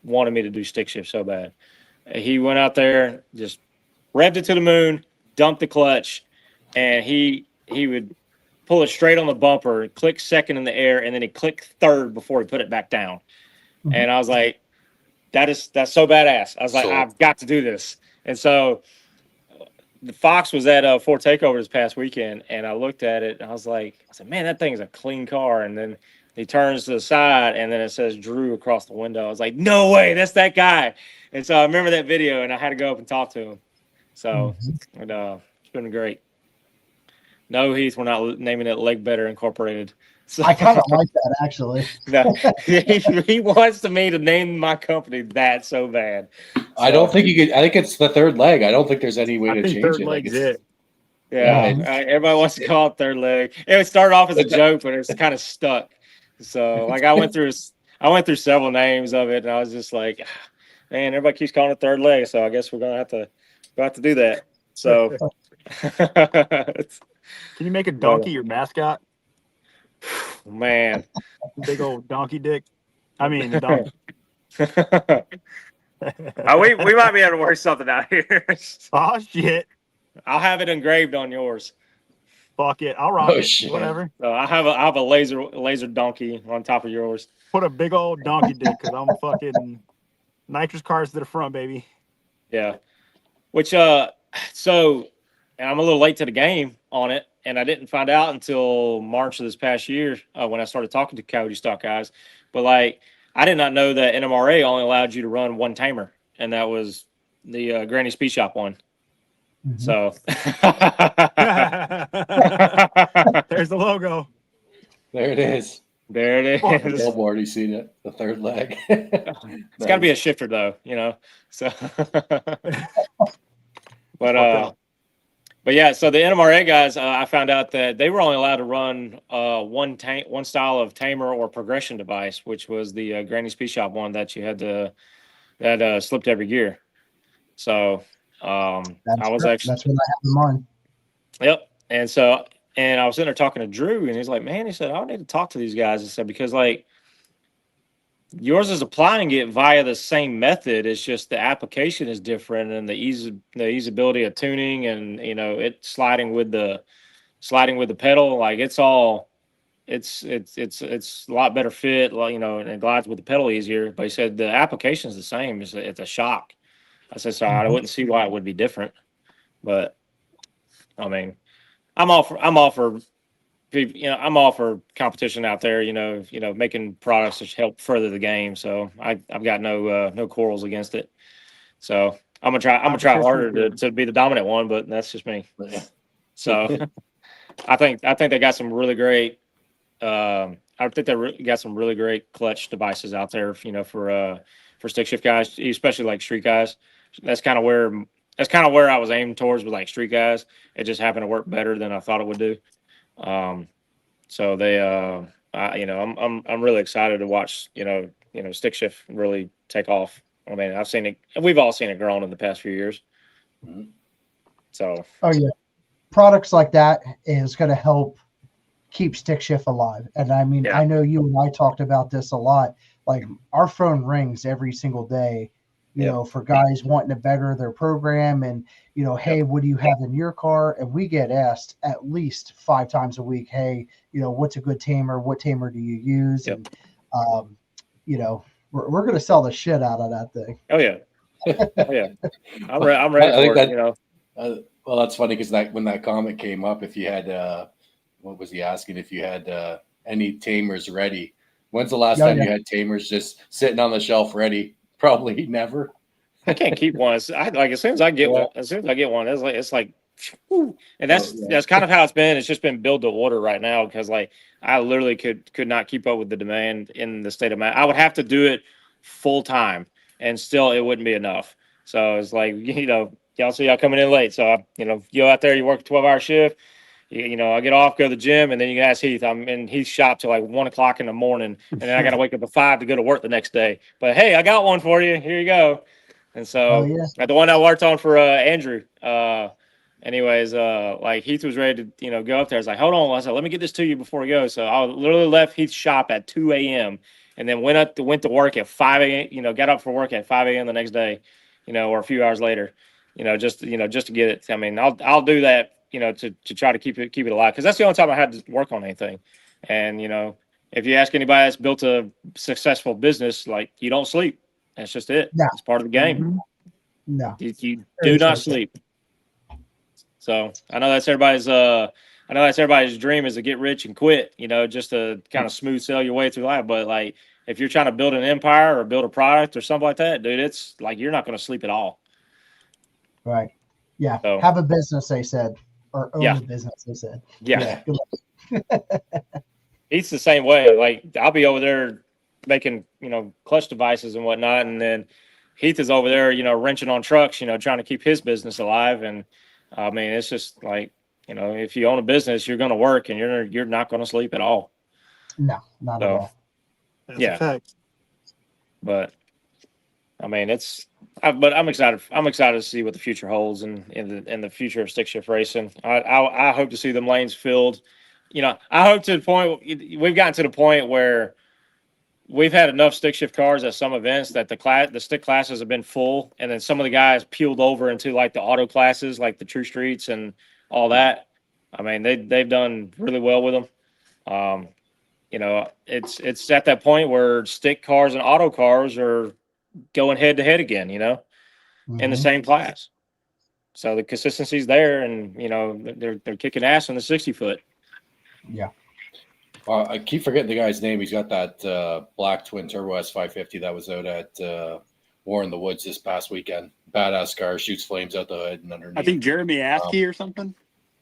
wanted me to do stick shift so bad. He went out there, just revved it to the moon, dumped the clutch, and he would pull it straight on the bumper, click second in the air, and then he clicked third before he put it back down. Mm-hmm. And I was like, that's so badass. I was like, I've got to do this. And so the Fox was at Ford Takeover this past weekend, and I looked at it, and I said, man, that thing is a clean car. And then he turns to the side, and then it says Drew across the window. I was like, no way, that's that guy. And so I remember that video, and I had to go up and talk to him. So it's been great. No, Heath, we're not naming it Leg Better Incorporated. So, I kind of like that, actually. No, he wants me to name my company that so bad. So, I don't think you could. I think it's the third leg. I don't think there's any way to change third it. Leg's it. Yeah, everybody wants to call it third leg. It started off as a joke, but it's kind of stuck. So I went through several names of it, and I was just like, man, everybody keeps calling it third leg, so I guess we're gonna have to do that. So can you make a donkey your mascot? Man, big old donkey dick. I mean, donkey. We might be able to work something out here. Oh shit! I'll have it engraved on yours. Fuck it, I'll rock it. Shit. Whatever. I have a laser donkey on top of yours. Put a big old donkey dick because I'm fucking nitrous cars to the front, baby. Yeah. Which so, and I'm a little late to the game on it, and I didn't find out until March of this past year when I started talking to Coyote stock guys. But I did not know that NMRA only allowed you to run one tamer, and that was the Granny Speed Shop one. Mm-hmm. So there's the logo. There it is. There it is. The billboard, you seen it? The third leg. It's got to be a shifter, though, So, but yeah. So the NMRA guys, I found out that they were only allowed to run one style of tamer or progression device, which was the Granny Speed Shop one that you had that slipped every gear. So. That's what I have in mind. Yep. And so, and I was sitting there talking to Drew, and he's like, man, he said, I need to talk to these guys. He said, because yours is applying it via the same method. It's just the application is different, and the easeability of tuning, and it sliding with the pedal. It's a lot better fit, and it glides with the pedal easier. But he said the application is the same. It's a shock. I said, so I wouldn't see why it would be different, but I mean, I'm all for I'm all for competition out there. Making products to help further the game. So I've got no quarrels against it. So I'm gonna try harder to be the dominant one, but that's just me. So I think they got some really great. I think they got some really great clutch devices out there. For stick shift guys, especially like street guys. That's kind of where I was aiming towards with like street guys. It just happened to work better than I thought it would do. So they, I'm really excited to watch, stick shift really take off. I mean, I've seen it. We've all seen it growing in the past few years. So. Oh yeah, products like that is going to help keep stick shift alive. And I mean, I know you and I talked about this a lot. Like our phone rings every single day, you know, for guys wanting to better their program and, hey, what do you have in your car? And we get asked at least 5 times a week, hey, what's a good tamer? What tamer do you use? Yep. And, we're going to sell the shit out of that thing. Oh yeah. Oh yeah. I'm ready for it, well, that's funny because when that comment came up, if you had, what was he asking? If you had any tamers ready? When's the last time you had tamers just sitting on the shelf ready? Probably never. I can't keep one. As soon as I get one, it's like, whew. And that's kind of how it's been. It's just been build to order right now because I literally could not keep up with the demand in the state of Mass. I would have to do it full time, and still it wouldn't be enough. So it's like y'all see y'all coming in late. So you go out there, you work a 12-hour shift. I get off, go to the gym, and then you can ask Heath. I'm in Heath's shop till like 1 o'clock in the morning, and then I got to wake up at 5 to go to work the next day. But hey, I got one for you. Here you go. And so the one I worked on for Andrew. Like Heath was ready to go up there. I was like, hold on. I said, let me get this to you before we go. So I literally left Heath's shop at 2 a.m. and then went to work at 5 a.m. Got up for work at 5 a.m. the next day, or a few hours later, just to get it. I mean, I'll do that. To try to keep it alive. Because that's the only time I had to work on anything. And, if you ask anybody that's built a successful business, you don't sleep. That's just it. No. It's part of the game. No. You do not sleep. So I know that's everybody's dream is to get rich and quit, just to kind of smooth sail your way through life. But if you're trying to build an empire or build a product or something like that, dude, it's you're not going to sleep at all. Right. Yeah. So, have a business, they said. Or own a business, they said. Yeah. He's the same way. I'll be over there making, clutch devices and whatnot. And then Heath is over there, wrenching on trucks, trying to keep his business alive. And I mean, it's just if you own a business, you're going to work and you're not going to sleep at all. No, not at all. That's a fact. But I mean, but I'm excited. I'm excited to see what the future holds in the future of stick shift racing. I hope to see them lanes filled. I hope to the point we've gotten to the point where we've had enough stick shift cars at some events that the stick classes have been full, and then some of the guys peeled over into the auto classes, like the True Streets and all that. I mean, they've done really well with them. It's at that point where stick cars and auto cars are going head to head again, in the same class. So the consistency's there, and they're kicking ass on the 60-foot. Yeah. I keep forgetting the guy's name. He's got that black twin turbo S550 that was out at War in the Woods this past weekend. Badass car, shoots flames out the hood and underneath. I think Jeremy Askey or something.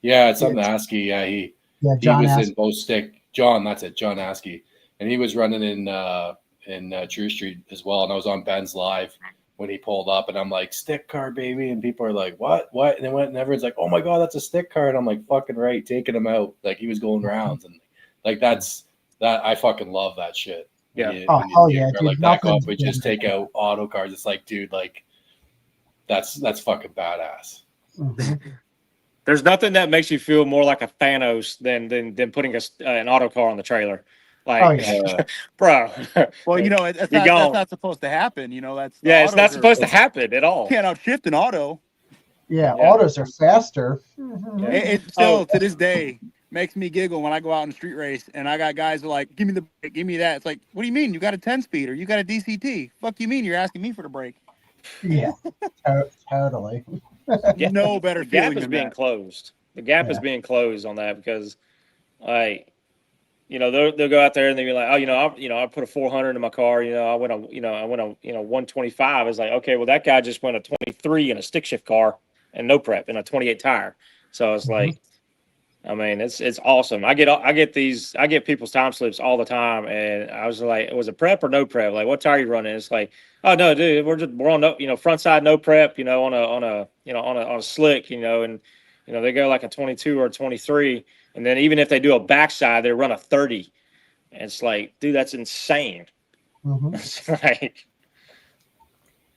Yeah, it's something Askey. Yeah, he John was Askey. in both stick. John, that's it, John Askey, and he was running in True Street as well. And I was on Ben's live when he pulled up, and I'm like, stick car, baby. And people are like, what? And they went, and everyone's like, oh my God, that's a stick car. And I'm like, fucking right, taking him out. He was going rounds. And that's that. I fucking love that shit. Yeah. Dude, back up, we just take out auto cars. It's dude, that's fucking badass. Mm-hmm. There's nothing that makes you feel more like a Thanos than putting an auto car on the trailer. Bro. Well, that's not supposed to happen. It's not supposed to happen at all. You can't outshift an auto. Yeah, autos are faster. Mm-hmm. It still to this day makes me giggle when I go out in the street race and I got guys who are like, give me the brake, give me that. It's like, what do you mean? You got a 10-speed or you got a DCT? Fuck you mean you're asking me for the brake? Yeah, totally. No better the gap feeling is than being that. closed. The gap is being closed on that because Like, they'll go out there and they'll be like, oh, I put a 400 in my car. I went a 125. It's like, okay, well, that guy just went a 23 in a stick shift car and no prep in a 28 tire. So it's like, I mean, it's awesome. I get people's time slips all the time, and I was like, was it prep or no prep? Like, what tire are you running? It's like, oh no, dude, we're on no, front side no prep, on a slick, and they go like a 22 or a 23, and then even if they do a backside, they run a 30. And it's like, dude, that's insane. It's like,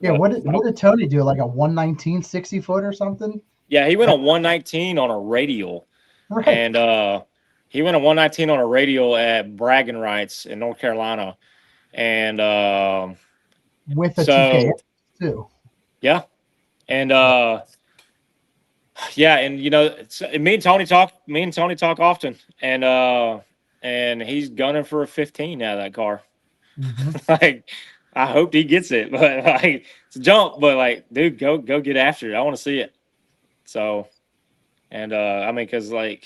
yeah. What did Tony do? Like a 119 60 foot or something? Yeah, he went a 119 on a radial. Right. And he went a 119 on a radial at Bragging Rights in North Carolina. And with a 2K too. Yeah. And me and Tony talk often. And he's gunning for a 15 out of that car. Like, I hope he gets it, but like, it's a jump, but like, dude, go get after it. I want to see it. So, and I mean, because like,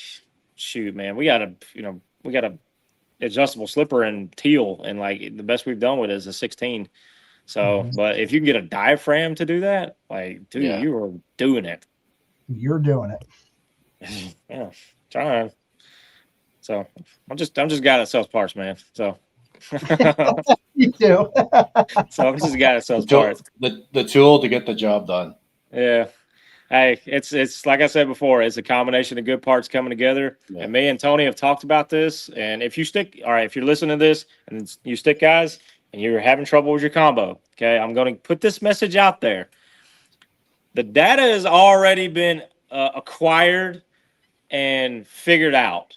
shoot, man, we got a adjustable slipper in teal, and like the best we've done with it is a 16. So, but if you can get a diaphragm to do that, like, dude, you are doing it. You're doing it. Yeah, trying. So I'm just a guy that sells parts, man. So. You do. So I'm just a guy that sells parts. The tool to get the job done. Yeah. Hey, it's like I said before, it's a combination of good parts coming together. Yeah. And me and Tony have talked about this. And if you're listening to this and you stick guys and you're having trouble with your combo, okay, I'm going to put this message out there. The data has already been acquired and figured out.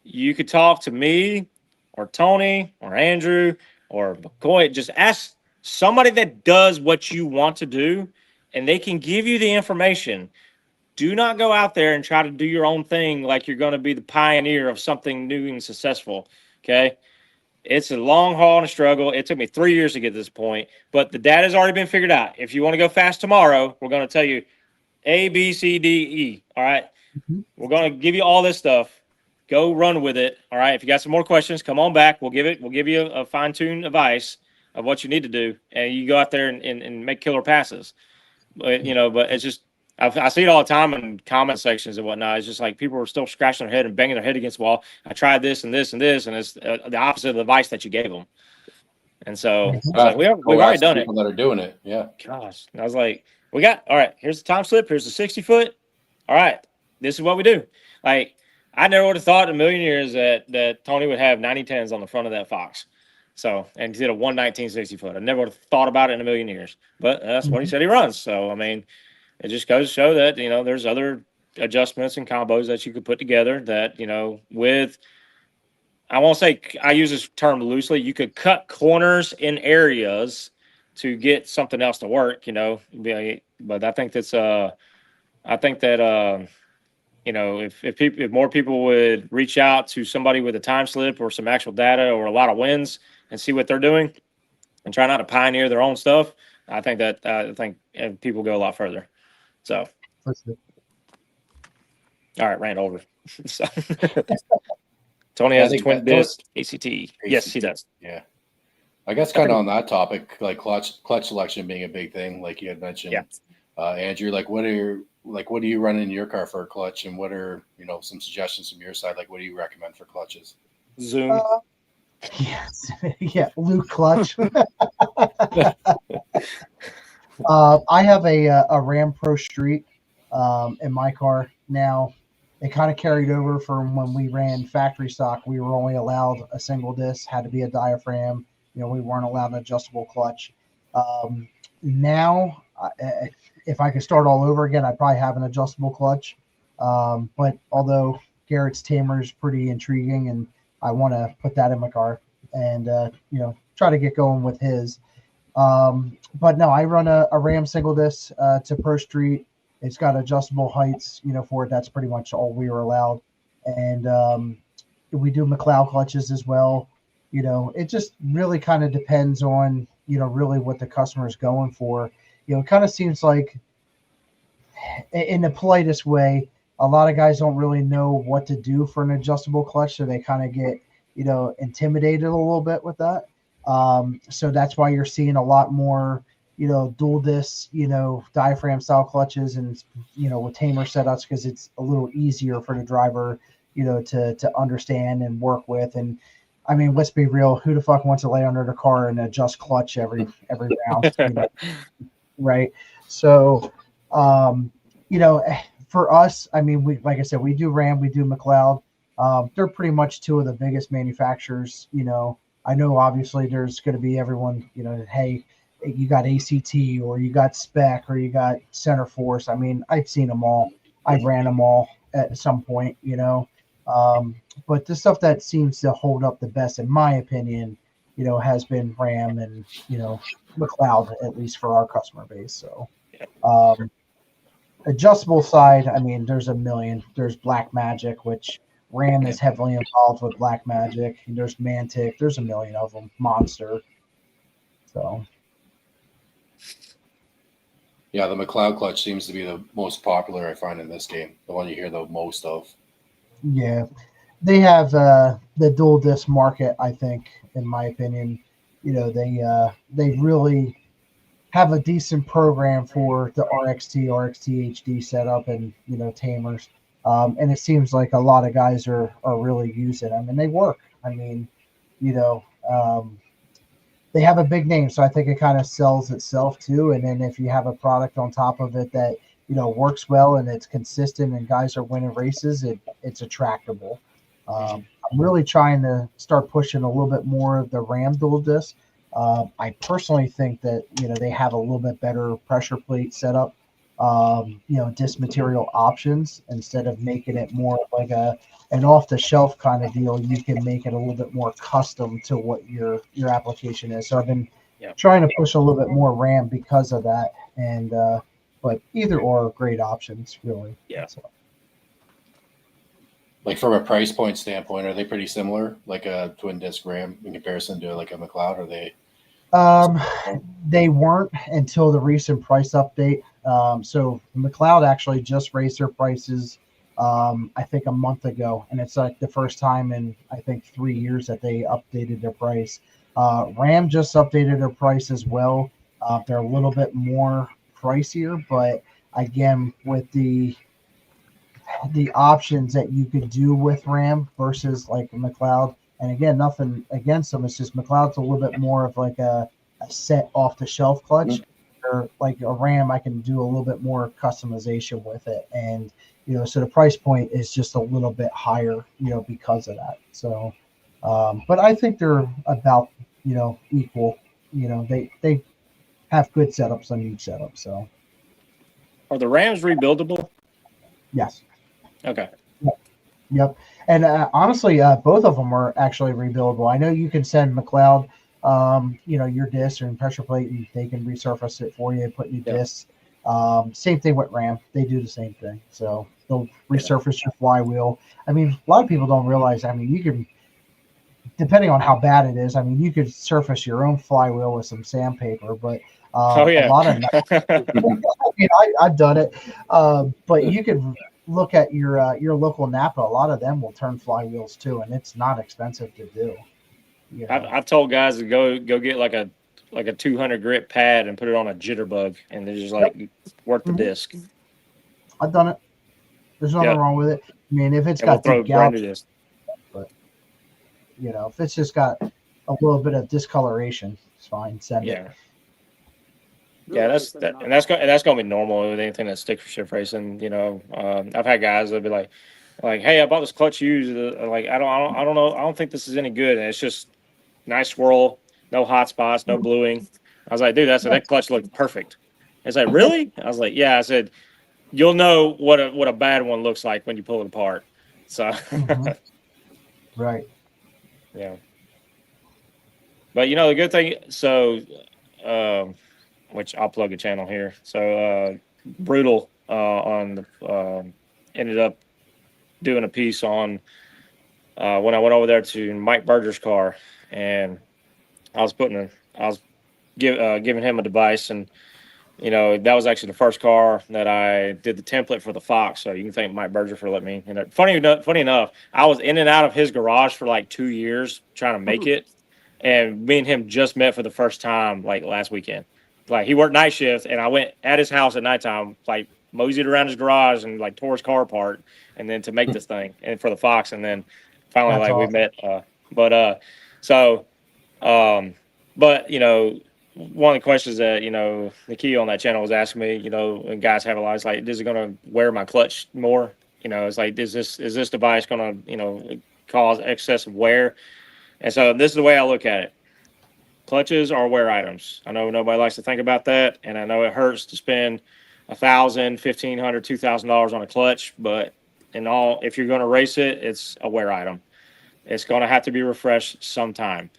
You could talk to me or Tony or Andrew or McCoy. Just ask somebody that does what you want to do, and they can give you the information. Do not go out there and try to do your own thing like you're going to be the pioneer of something new and successful, okay? It's a long haul and a struggle. It took me 3 years to get to this point, but the data has already been figured out. If you want to go fast tomorrow, we're going to tell you A, B, C, D, E, all right? We're going to give you all this stuff. Go run with it, all right? If you got some more questions, come on back. We'll give you a fine-tuned advice of what you need to do, and you go out there and make killer passes. But it's just I see it all the time in comment sections and whatnot. It's just like people are still scratching their head and banging their head against the wall. I tried this and this and this, and it's the opposite of the advice that you gave them. And so like, we've already done it. People that are doing it, yeah. Gosh, and I was like, all right. Here's the time slip. Here's the 60-foot. All right, this is what we do. Like, I never would have thought in a million years that Tony would have 90-10s on the front of that Fox. So, and he did a 119 60-foot. I never would have thought about it in a million years. But that's what he said he runs. So, I mean, it just goes to show that, there's other adjustments and combos that you could put together that, with, I won't say, I use this term loosely, you could cut corners in areas to get something else to work, But I think that's, if more people would reach out to somebody with a time slip or some actual data or a lot of wins and see what they're doing and try not to pioneer their own stuff, I think people go a lot further. So, all right, ran over. So, Tony has a twin disc ACT. Yes, he does. Yeah. I guess kind of on that topic, like clutch selection being a big thing, like you had mentioned. Yeah. Andrew, like what do you run in your car for a clutch, and what are some suggestions from your side? Like, what do you recommend for clutches? Zoom. Yes, yeah, Luke clutch. I have a Ram Pro Street in my car now. It kind of carried over from when we ran factory stock. We were only allowed a single disc, had to be a diaphragm. We weren't allowed an adjustable clutch. Now, if I could start all over again, I'd probably have an adjustable clutch. But although Garrett's Tamer is pretty intriguing, and I want to put that in my car and, try to get going with his. But no, I run a Ram single disc to Pro Street. It's got adjustable heights, for it. That's pretty much all we were allowed. And we do McLeod clutches as well. It just really kind of depends on, really what the customer is going for. It kind of seems like, in the politest way, a lot of guys don't really know what to do for an adjustable clutch, so they kind of get, intimidated a little bit with that. So that's why you're seeing a lot more, dual disc, diaphragm style clutches and, with tamer setups, because it's a little easier for the driver, to understand and work with. And I mean, let's be real, who the fuck wants to lay under the car and adjust clutch every round, right? So, for us, I mean, like I said, we do Ram, we do McLeod. They're pretty much two of the biggest manufacturers. I know obviously there's going to be everyone, hey, you got ACT or you got Spec or you got Center Force. I mean, I've seen them all. I've ran them all at some point, but the stuff that seems to hold up the best, in my opinion, has been Ram and, McLeod, at least for our customer base. So, adjustable side, I mean, there's a million. There's Black Magic, which Ram is heavily involved with Black Magic. There's Mantic. There's a million of them. Monster. So. Yeah, the McLeod clutch seems to be the most popular I find in this game. The one you hear the most of. Yeah. They have the dual disc market, I think, in my opinion. They really have a decent program for the RXT HD setup and, tamers. And it seems like a lot of guys are really using them, and they work. I mean, they have a big name, so I think it kind of sells itself too. And then if you have a product on top of it that, works well and it's consistent and guys are winning races, it's attractable. I'm really trying to start pushing a little bit more of the Ram dual disc. I personally think that, they have a little bit better pressure plate setup, disc material options. Instead of making it more like an off-the-shelf kind of deal, you can make it a little bit more custom to what your application is. So I've been trying to push a little bit more Ram because of that. And but either or, great options, really. Yeah. So. Like from a price point standpoint, are they pretty similar, like a twin disc Ram in comparison to like a McLeod? Are they? They weren't until the recent price update. So McLeod actually just raised their prices, I think a month ago, and it's like the first time in I think 3 years that they updated their price. Ram just updated their price as well. They're a little bit more pricier, but again, with the options that you could do with Ram versus like McLeod. And again, nothing against them. It's just McLeod's a little bit more of like a set off-the-shelf clutch. Or like a Ram, I can do a little bit more customization with it. And, so the price point is just a little bit higher, because of that. So, but I think they're about, equal. They have good setups on each setup. So. Are the Rams rebuildable? Yes. Okay. Yep. And honestly, both of them are actually rebuildable. I know you can send McLeod, your disc and pressure plate, and they can resurface it for you and put new discs. Same thing with Ram. They do the same thing. So they'll resurface your flywheel. I mean, a lot of people don't realize, I mean, you can, depending on how bad it is, I mean, you could surface your own flywheel with some sandpaper, but a lot of, I mean, I've done it, but you can look at your local Napa. A lot of them will turn flywheels too, and it's not expensive to do. I've told guys to go get like a 200 grit pad and put it on a jitterbug and then just work the disc. I've done it. There's nothing wrong with it. I mean, if it's got deep gouge, but if it's just got a little bit of discoloration, it's fine. Send it. Yeah, that's gonna be normal with anything that's stick shift racing. I've had guys that be like, hey, I bought this clutch used. Like, I don't know. I don't think this is any good. And it's just nice swirl, no hot spots, no bluing. I was like, dude, that clutch looked perfect. It's like, really? I was like, yeah. I said, you'll know what a bad one looks like when you pull it apart. So, right. Yeah. But the good thing, so, which I'll plug a channel here. So, Brutal on the ended up doing a piece on when I went over there to Mike Berger's car, and I was giving him a device, and that was actually the first car that I did the template for the Fox. So you can thank Mike Berger for letting me. Funny enough, I was in and out of his garage for like 2 years trying to make it, and me and him just met for the first time like last weekend. Like he worked night shift, and I went at his house at nighttime, like moseyed around his garage and like tore his car apart, and then to make this thing and for the Fox, and then finally That's we awesome. met. But one of the questions that the key on that channel was asking me, and guys have a lot. It's like, is it going to wear my clutch more? It's like, is this device going to cause excessive wear? And so this is the way I look at it. Clutches are wear items. I know nobody likes to think about that, and I know it hurts to spend $1,000, $1,500, $2,000 on a clutch, but if you're going to race it, it's a wear item. It's going to have to be refreshed sometime.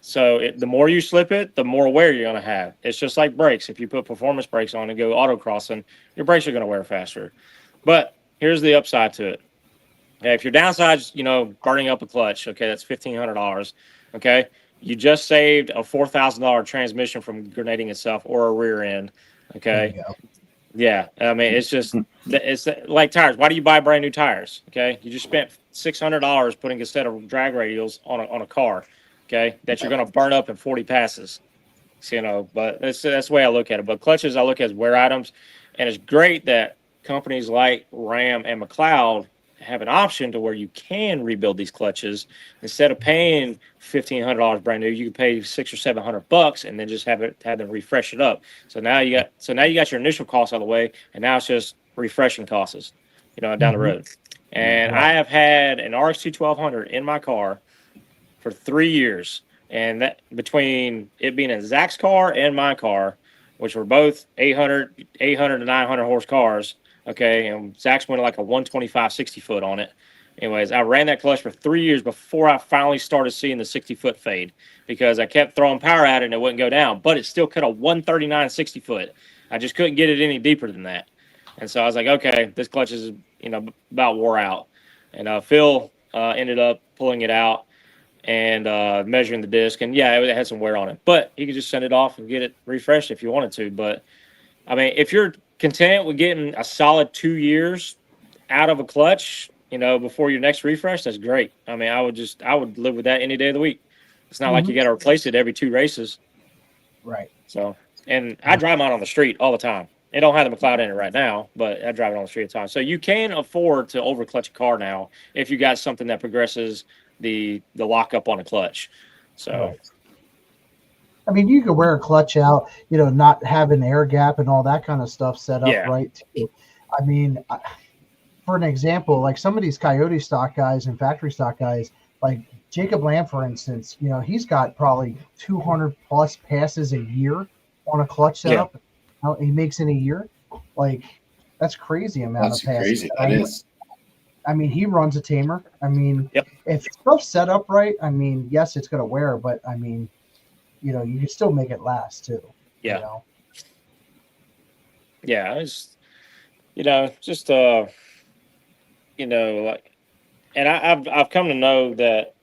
So the more you slip it, the more wear you're going to have. It's just like brakes. If you put performance brakes on and go autocrossing, your brakes are going to wear faster. But here's the upside to it. Okay, if your downside's, burning up a clutch, okay, that's $1,500. Okay, you just saved a $4,000 transmission from grenading itself or a rear end. Okay. Yeah, I mean, it's like tires. Why do you buy brand new tires? Okay, you just spent $600 putting a set of drag radials on a car, okay, that you're going to burn up in 40 passes. So, but that's the way I look at it. But clutches, I look at as wear items, and it's great that companies like Ram and McLeod have an option to where you can rebuild these clutches instead of paying $1,500 brand new. You can pay $600 or $700 and then just have them refresh it up. So now you got your initial costs out of the way, and now it's just refreshing costs, down the road. And I have had an RXT 1200 in my car for 3 years, and that between it being a Zach's car and my car, which were both 800 to 900 horse cars. Okay, and Zach's went like a 125 60 foot on it. Anyways, I ran that clutch for 3 years before I finally started seeing the 60 foot fade, because I kept throwing power at it and it wouldn't go down, but it still cut a 139 60 foot. I just couldn't get it any deeper than that. And so I was like, okay, this clutch is about wore out. And Phil ended up pulling it out and measuring the disc, and yeah, it had some wear on it, but you could just send it off and get it refreshed if you wanted to. But I mean, if you're content with getting a solid 2 years out of a clutch, before your next refresh, that's great. I mean, I would live with that any day of the week. It's not like you got to replace it every 2 races. Right. So, and I drive mine on the street all the time. It don't have the McLeod in it right now, but I drive it on the street all the time. So you can afford to overclutch a car now if you got something that progresses the lockup on a clutch. So. Right. I mean, you could wear a clutch out, not have an air gap and all that kind of stuff set up right too. I mean, for an example, like some of these Coyote stock guys and factory stock guys, like Jacob Lamb, for instance, he's got probably 200 plus passes a year on a clutch setup. He makes in a year. Like, that's crazy amount of passes. Crazy. That is. I mean, he runs a tamer. I mean, if stuff's set up right, I mean, yes, it's going to wear, but I mean, you can still make it last too. Yeah. Yeah. It's, like, and I've come to know that,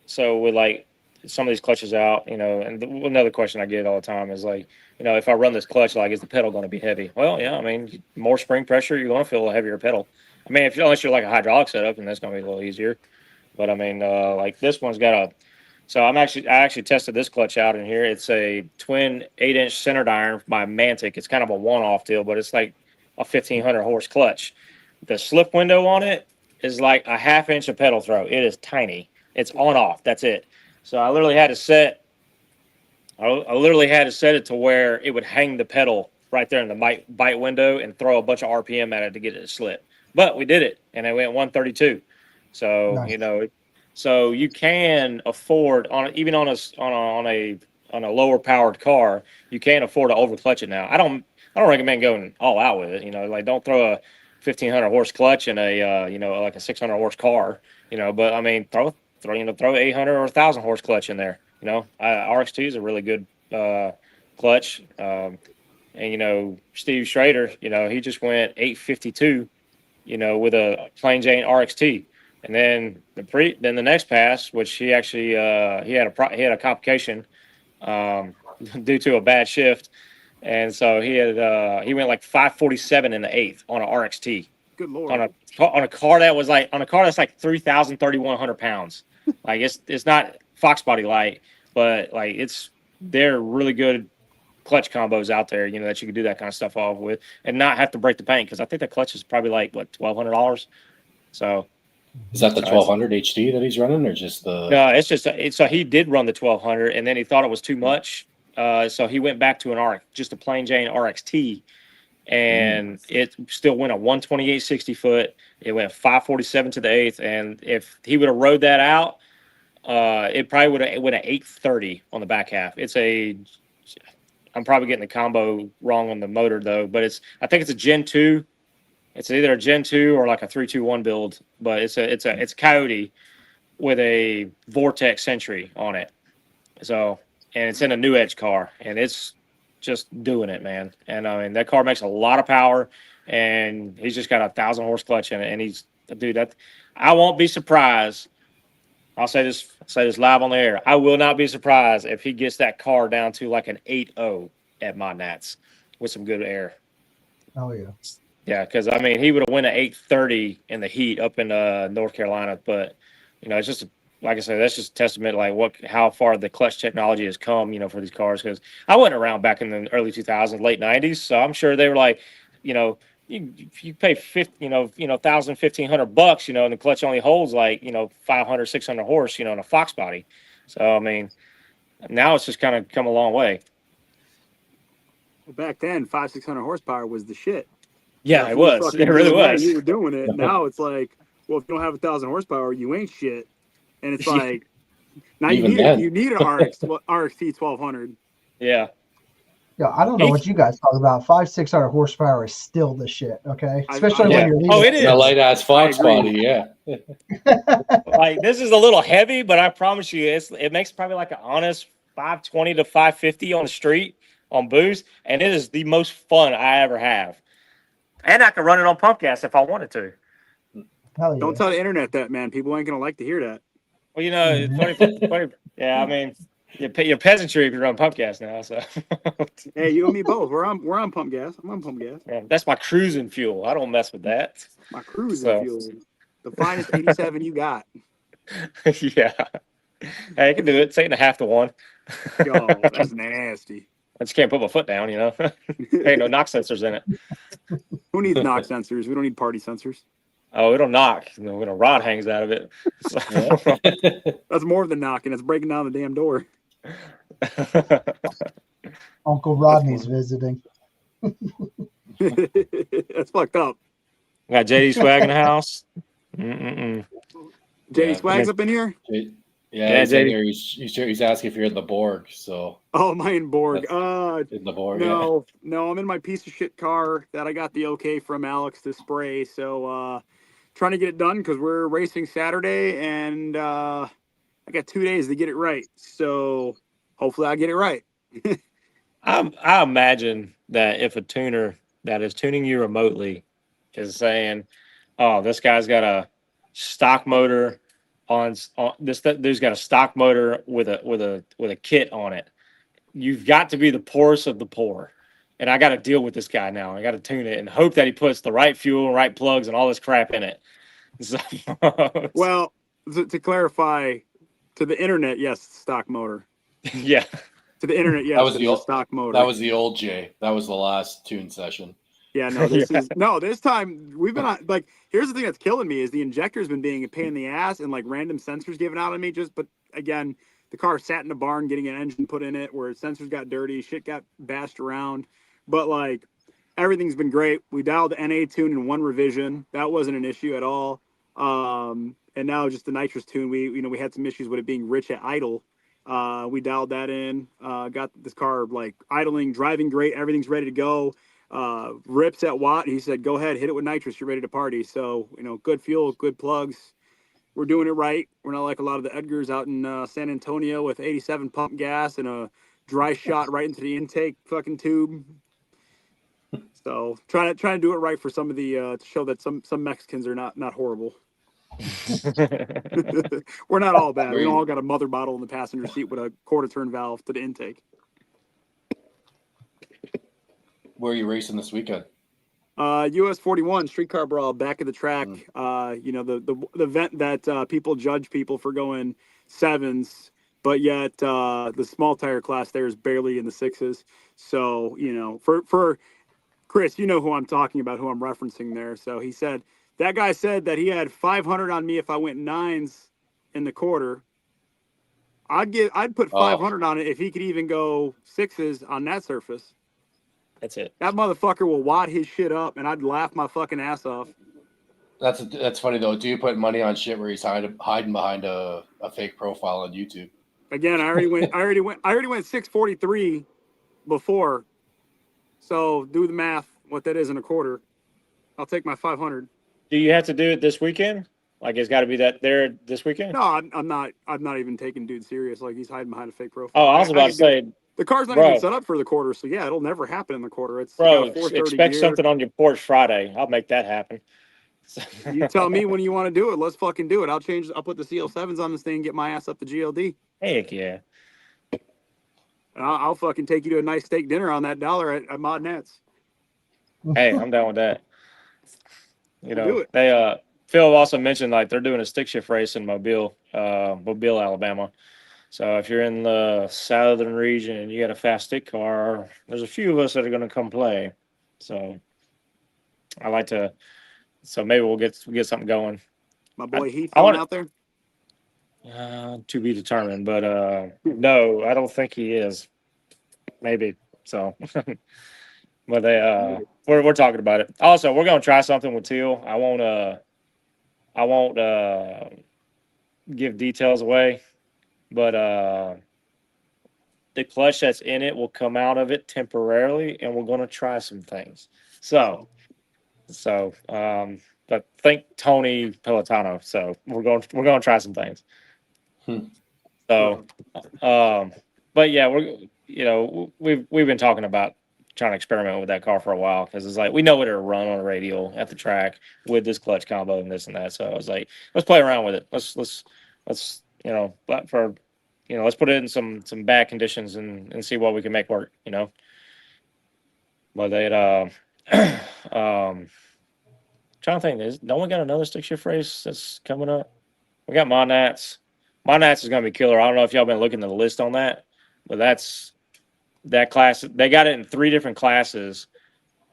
so with like some of these clutches out, and another question I get all the time is like, if I run this clutch, like, is the pedal going to be heavy? Well, yeah, I mean, more spring pressure, you're going to feel a heavier pedal. I mean, unless you're like a hydraulic setup, and that's going to be a little easier. But I mean, like this one's got so I actually tested this clutch out in here. It's a twin 8-inch centered iron by Mantic. It's kind of a one-off deal, but it's like a 1,500 horse clutch. The slip window on it is like a 1/2 inch of pedal throw. It is tiny. It's on off. That's it. So I literally had to set it to where it would hang the pedal right there in the bite window and throw a bunch of RPM at it to get it to slip. But we did it, and it went 132. So nice. So you can afford even on a lower powered car, you can afford to overclutch it now. I don't recommend going all out with it. Like don't throw a 1,500 horse clutch in a like a 600 horse car. But I mean throw 800 or 1,000 horse clutch in there. RX2 is a really good clutch. And Steve Schrader, he just went 852. With a plain Jane RXT. And then the next pass, which he actually he had a complication due to a bad shift. And so he went like 547 in the eighth on an RXT. Good lord. On a car that's like 3,100 pounds. Like it's not Fox body light, but like they're really good clutch combos out there, that you can do that kind of stuff off with and not have to break the paint, because I think the clutch is probably like what, $1,200. So is that the 1200 HD that he's running, or just the? No, it's just so he did run the 1200, and then he thought it was too much, so he went back to just a plain Jane RXT, and it still went a 128 60 foot. It went 547 to the eighth, and if he would have rode that out, it probably would have went at 830 on the back half. I'm probably getting the combo wrong on the motor though, but I think it's a Gen 2. It's either a Gen 2 or like a 321 build, but it's a Coyote with a Vortex Sentry on it. So, and it's in a new edge car, and it's just doing it, man. And I mean, that car makes a lot of power, and he's just got 1,000 horse clutch in it. And I won't be surprised. I'll say this live on the air. I will not be surprised if he gets that car down to like an 8.0 at my Nats with some good air. Oh yeah. Yeah, because I mean, he would have went at 830 in the heat up in North Carolina, but it's just like I said, that's just a testament like how far the clutch technology has come, for these cars. Because I went around back in the early 2000s, late 90s, so I'm sure they were like, you pay $1,000, $1,500, and the clutch only holds like 500, 600 horse, in a Fox body. So I mean, now it's just kind of come a long way. Back then, 500-600 horsepower was the shit. Yeah, it was. It really was. You were doing it. Now it's like, well, if you don't have 1,000 horsepower, you ain't shit. And it's like, now you need an RXT 1200. Yeah. Yeah, I don't know what you guys talk about. 500-600 horsepower is still the shit. Okay, especially when you're leaving. Oh, it is a light ass Fox body. Yeah. Like this is a little heavy, but I promise you, it makes probably like an honest 520 to 550 on the street on boost, and it is the most fun I ever have. And I can run it on pump gas if I wanted to. Hell yeah. Don't tell the internet that, man. People ain't gonna like to hear that. Well, it's funny. Yeah, I mean, you're peasantry if you run pump gas now. So hey, you and me both. We're on pump gas. I'm on pump gas. Yeah, that's my cruising fuel. I don't mess with that. My cruising fuel. The finest 87 you got. Yeah. Hey, I can do it. It's 8.5 to 1. Yo, that's nasty. I just can't put my foot down, Ain't no knock sensors in it. Who needs knock sensors? We don't need party sensors. Oh, it'll knock when a rod hangs out of it. So. That's more than knocking. It's breaking down the damn door. Uncle Rodney's visiting. That's fucked up. Got JD Swag in the house. Mm-mm-mm. JD Swag's up in here? Yeah, he's in here. He's asking if you're in the Borg. So. Oh, my in Borg. In the Borg. No, I'm in my piece of shit car that I got the okay from Alex to spray. So, trying to get it done because we're racing Saturday, and I got 2 days to get it right. So hopefully I get it right. I imagine that if a tuner that is tuning you remotely is saying, "Oh, this guy's got a stock motor on this. There's got a stock motor with a kit on it. You've got to be the poorest of the poor, and I got to deal with this guy now. I got to tune it and hope that he puts the right fuel, right plugs, and all this crap in it." So, well, to clarify, to the internet, yes, stock motor. Yeah. To the internet, yes, that was the old stock motor. That was the old Jay. That was the last tune session. Yeah, no, this time we've been on, like, here's the thing that's killing me is the injector's been being a pain in the ass and like random sensors given out on me. But again, the car sat in the barn getting an engine put in it where sensors got dirty, shit got bashed around. But like everything's been great. We dialed the NA tune in one revision. That wasn't an issue at all. And now just the nitrous tune, we had some issues with it being rich at idle. We dialed that in, got this car like idling, driving great. Everything's ready to go. Rips at Watt. He said, "Go ahead, hit it with nitrous. You're ready to party." So, good fuel, good plugs. We're doing it right. We're not like a lot of the Edgars out in San Antonio with 87 pump gas and a dry shot right into the intake fucking tube. So trying to do it right for some of the to show that some Mexicans are not horrible. We're not all bad. We all got a mother bottle in the passenger seat with a quarter turn valve to the intake. Where are you racing this weekend? US 41 streetcar brawl back at the track. You know, the event that people judge people for going sevens, but yet the small tire class there is barely in the sixes. So, you know, for Chris, you know who I'm talking about, who I'm referencing there. So he said that guy said that he had 500 on me if I went nines in the quarter. I'd put 500 on it if he could even go sixes on that surface. That's it. That motherfucker will wad his shit up, and I'd laugh my fucking ass off. That's funny though. Do you put money on shit where he's hiding behind a fake profile on YouTube? Again, I already went 643 before. So do the math, what that is in a quarter. I'll take my 500. Do you have to do it this weekend? Like it's got to be that there this weekend? No, I'm not even taking dude serious. Like he's hiding behind a fake profile. Oh, I was about to say. The car's not even set up for the quarter, so yeah, it'll never happen in the quarter. It's expect gear. something on your porch Friday. I'll make that happen. You tell me when you want to do it. Let's fucking do it. I'll put the CL7s on this thing and get my ass up to GLD. Heck yeah. I'll fucking take you to a nice steak dinner on that $1 at Mod Nets. Hey, I'm down with that. You know, they Phil also mentioned like they're doing a stick shift race in Mobile, Alabama. So if you're in the southern region and you got a fast stick car, there's a few of us that are going to come play. So I like to. So maybe we'll get something going. My boy Heath out there. To be determined, but no, I don't think he is. Maybe so. But we're talking about it. Also, we're going to try something with Teal. I won't give details away. But the clutch that's in it will come out of it temporarily, and we're going to try some things. So, but think Tony Pelotano. So we're going to try some things. So, but yeah, we've been talking about trying to experiment with that car for a while because it's like we know what it'll run on a radial at the track with this clutch combo and this and that. So I was like, let's play around with it. Let's. Let's put it in some bad conditions and see what we can make work, But they trying to think, don't we got another stick shift race that's coming up? We got Monats. Monats is gonna be killer. I don't know if y'all been looking at the list on that, but that's that class. They got it in 3 different classes.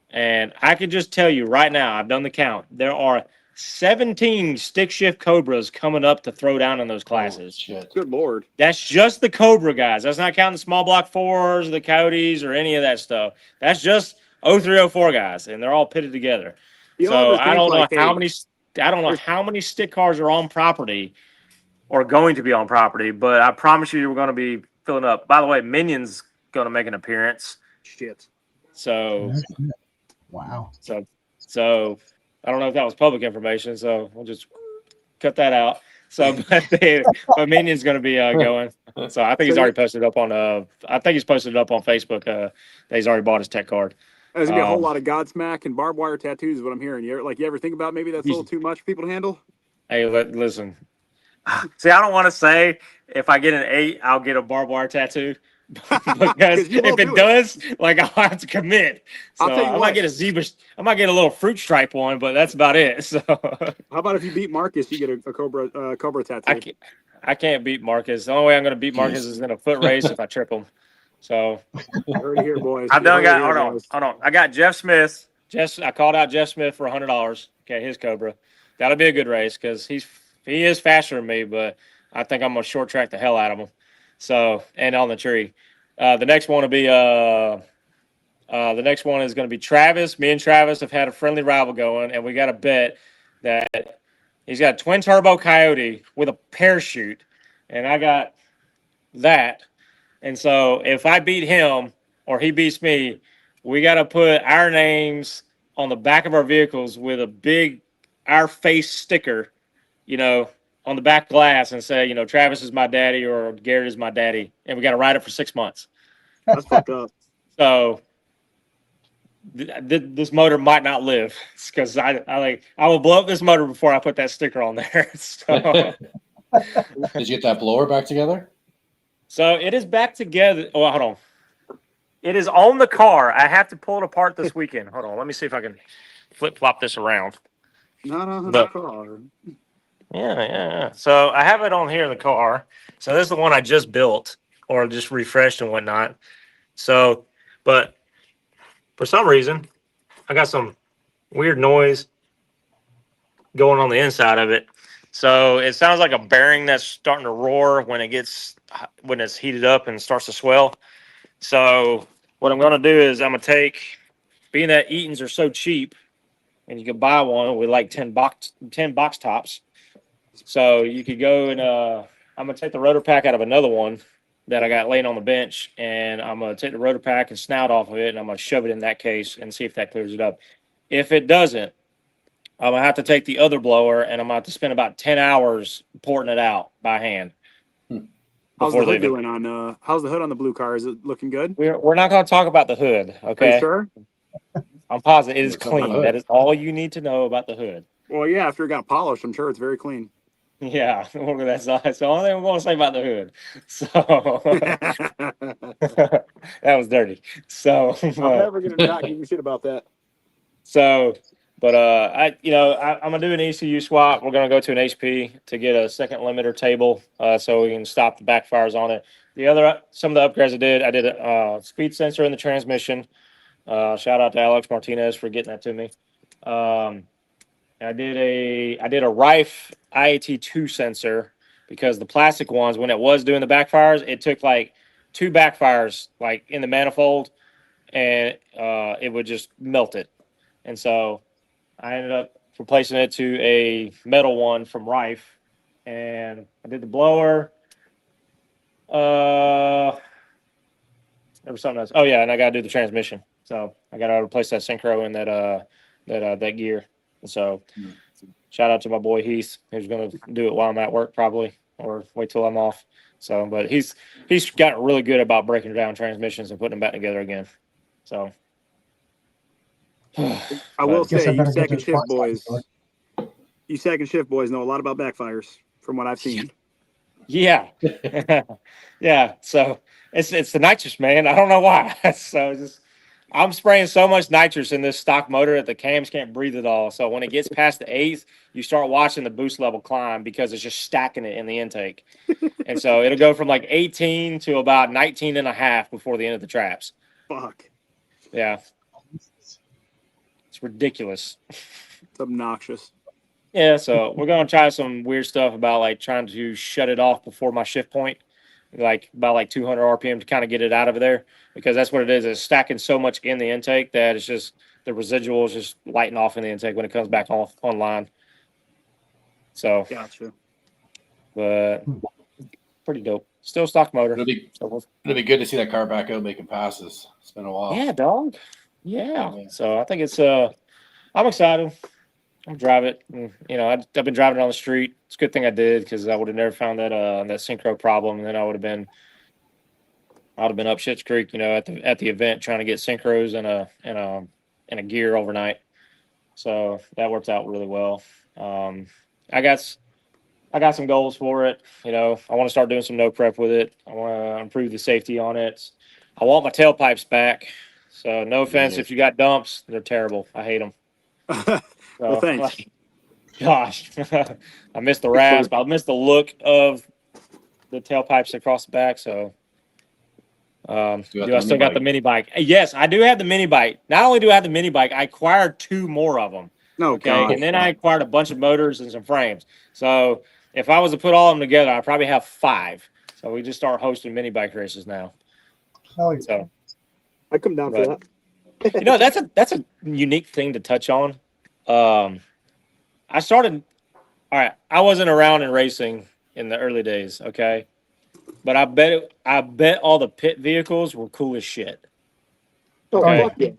And I could just tell you right now, I've done the count. There are 17 stick shift Cobras coming up to throw down in those classes. Oh, shit. Good Lord. That's just the Cobra guys. That's not counting the small block 4s, the Coyotes, or any of that stuff. That's just 0304 guys, and they're all pitted together. So I don't know how many stick cars are on property or going to be on property, but I promise you, we're going to be filling up. By the way, Minion's going to make an appearance. Shit. So, wow. So. I don't know if that was public information, so we'll just cut that out. So, but Minion's going to be going. So I think he's already posted up on. I think he's posted it up on Facebook. That he's already bought his tech card. There's gonna be a whole lot of Godsmack and barbed wire tattoos. Is what I'm hearing. You ever think about maybe that's a little too much for people to handle? Hey, listen. See, I don't want to say if I get an 8, I'll get a barbed wire tattoo. Because if it does, like I'll have to commit. So I might get a zebra. I might get a little fruit stripe one, but that's about it. So how about if you beat Marcus, you get a Cobra tattoo? I can't beat Marcus. The only way I'm going to beat Marcus is in a foot race if I trip him. So heard it here, boys. I've done got. Hold on. I got Jeff Smith. I called out Jeff Smith for $100. Okay, his Cobra. That'll be a good race because he is faster than me, but I think I'm gonna short track the hell out of him. So, and on the tree. The next one will be the next one is going to be Travis. Me and Travis have had a friendly rival going, and we got a bet that he's got a twin turbo Coyote with a parachute, and I got that. And so if I beat him or he beats me, we got to put our names on the back of our vehicles with a big our face sticker, on the back glass and say, Travis is my daddy or Garrett is my daddy. And we got to ride it for 6 months. That's fucked up. So this motor might not live because I will blow up this motor before I put that sticker on there. So. Did you get that blower back together? So it is back together. Oh, hold on. It is on the car. I have to pull it apart this weekend. Hold on. Let me see if I can flip-flop this around. Not on the But- car. Yeah. So I have it on here in the car. So this is the one I just built or just refreshed and whatnot. So, but for some reason, I got some weird noise going on the inside of it. So it sounds like a bearing that's starting to roar when it's heated up and starts to swell. So what I'm going to do is I'm going to take, being that Eaton's are so cheap, and you can buy one with like 10 box tops. So you could go and I'm going to take the rotor pack out of another one that I got laying on the bench, and I'm going to take the rotor pack and snout off of it, and I'm going to shove it in that case and see if that clears it up. If it doesn't, I'm going to have to take the other blower, and I'm going to have to spend about 10 hours porting it out by hand. How's the before hood they- doing on? How's the hood on the blue car? Is it looking good? We're not going to talk about the hood, Are you okay? sure? I'm positive it is What's up with the clean. hood? That is all you need to know about the hood. Well, yeah. After it got polished, I'm sure it's very clean. Yeah, that's the only thing I'm going to say about the hood. So that was dirty. So, I'm never gonna not give you shit about that. but I'm gonna do an ECU swap. We're gonna go to an HP to get a second limiter table, so we can stop the backfires on it. Some of the upgrades I did a speed sensor in the transmission. Shout out to Alex Martinez for getting that to me. I did a Rife IAT2 sensor because the plastic ones, when it was doing the backfires, it took like 2 backfires like in the manifold, and it would just melt it. And so I ended up replacing it to a metal one from Rife, and I did the blower. There was something else. Oh yeah, and I got to do the transmission. So I got to replace that synchro and that gear. And so shout out to my boy Heath, who's going to do it while I'm at work probably, or wait till I'm off. So, but he's gotten really good about breaking down transmissions and putting them back together again. So I will Guess say, I you better get second those shift parts out boys, the door. you second shift boys know a lot about backfires from what I've seen. yeah, yeah. So it's the nitrous, man. I don't know why. So I'm spraying so much nitrous in this stock motor that the cams can't breathe at all. So when it gets past the 8th, you start watching the boost level climb because it's just stacking it in the intake. And so it'll go from like 18 to about 19 and a half before the end of the traps. Fuck, Yeah. It's ridiculous. it's obnoxious. Yeah, so we're going to try some weird stuff about like trying to shut it off before my shift point, like about like 200 RPM to kind of get it out of there, because that's what it is. It's stacking so much in the intake that it's just the residual is just lighting off in the intake when it comes back online. So, Gotcha. but pretty dope. Still stock motor. It'll be So good to see that car back out making passes. It's been a while. yeah, dog. Yeah. So I think it's I'm excited. I'll drive it. And, I've been driving it on the street. It's a good thing I did, because I would have never found that synchro problem, and then I would have been up Schitt's Creek, at the event trying to get synchros and a gear overnight. So that worked out really well. I got some goals for it. I want to start doing some no prep with it. I want to improve the safety on it. I want my tailpipes back. So no offense if you got dumps, they're terrible. I hate them. Well, thanks. Gosh, I missed the rasp. I missed the look of the tailpipes across the back. So, do I still got the mini bike? Yes, I do have the mini bike. Not only do I have the mini bike, I acquired 2 more of them. No, Okay, God. and then I acquired a bunch of motors and some frames. So if I was to put all of them together, I probably have 5. So we just start hosting mini bike races now. Hell yeah. So I come down for that. That's a unique thing to touch on. I started. All right, I wasn't around in racing in the early days. Okay, but I bet all the pit vehicles were cool as shit. Okay. fuck yeah.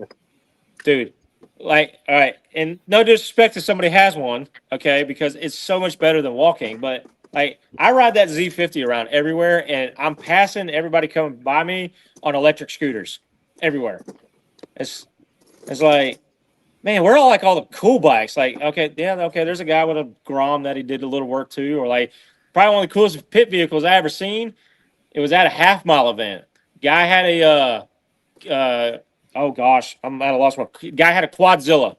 Dude, like, all right, and no disrespect if somebody has one, okay, because it's so much better than walking, but like, I ride that Z50 around everywhere, and I'm passing everybody coming by me on electric scooters everywhere. It's like, man, we're all like all the cool bikes. Like, okay, there's a guy with a Grom that he did a little work to, or like, probably one of the coolest pit vehicles I ever seen. It was at a half-mile event. Guy had oh gosh, I'm at a loss. Guy had a Quadzilla.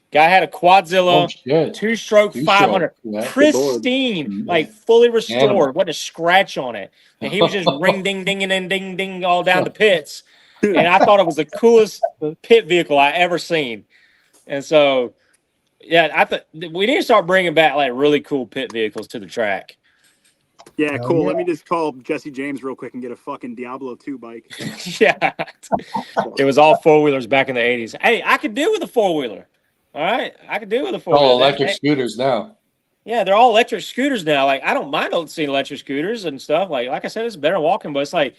Oh shit! Two-stroke 500, Yeah. pristine, like fully restored. What a scratch on it, and he was just ring, ding, ding, and ding, ding, all down the pits. And I thought it was the coolest pit vehicle I ever seen. And so, yeah, I thought we need to start bringing back like really cool pit vehicles to the track. Yeah, Hell cool. yeah. Let me just call Jesse James real quick and get a fucking Diablo 2 bike. Yeah, it was all four-wheelers back in the 80s. Hey, I could do with a four-wheeler. All right, I could do with a four-wheeler. All electric scooters now. Yeah, they're all electric scooters now. Like, I don't mind seeing electric scooters and stuff. Like I said, it's better walking, but it's like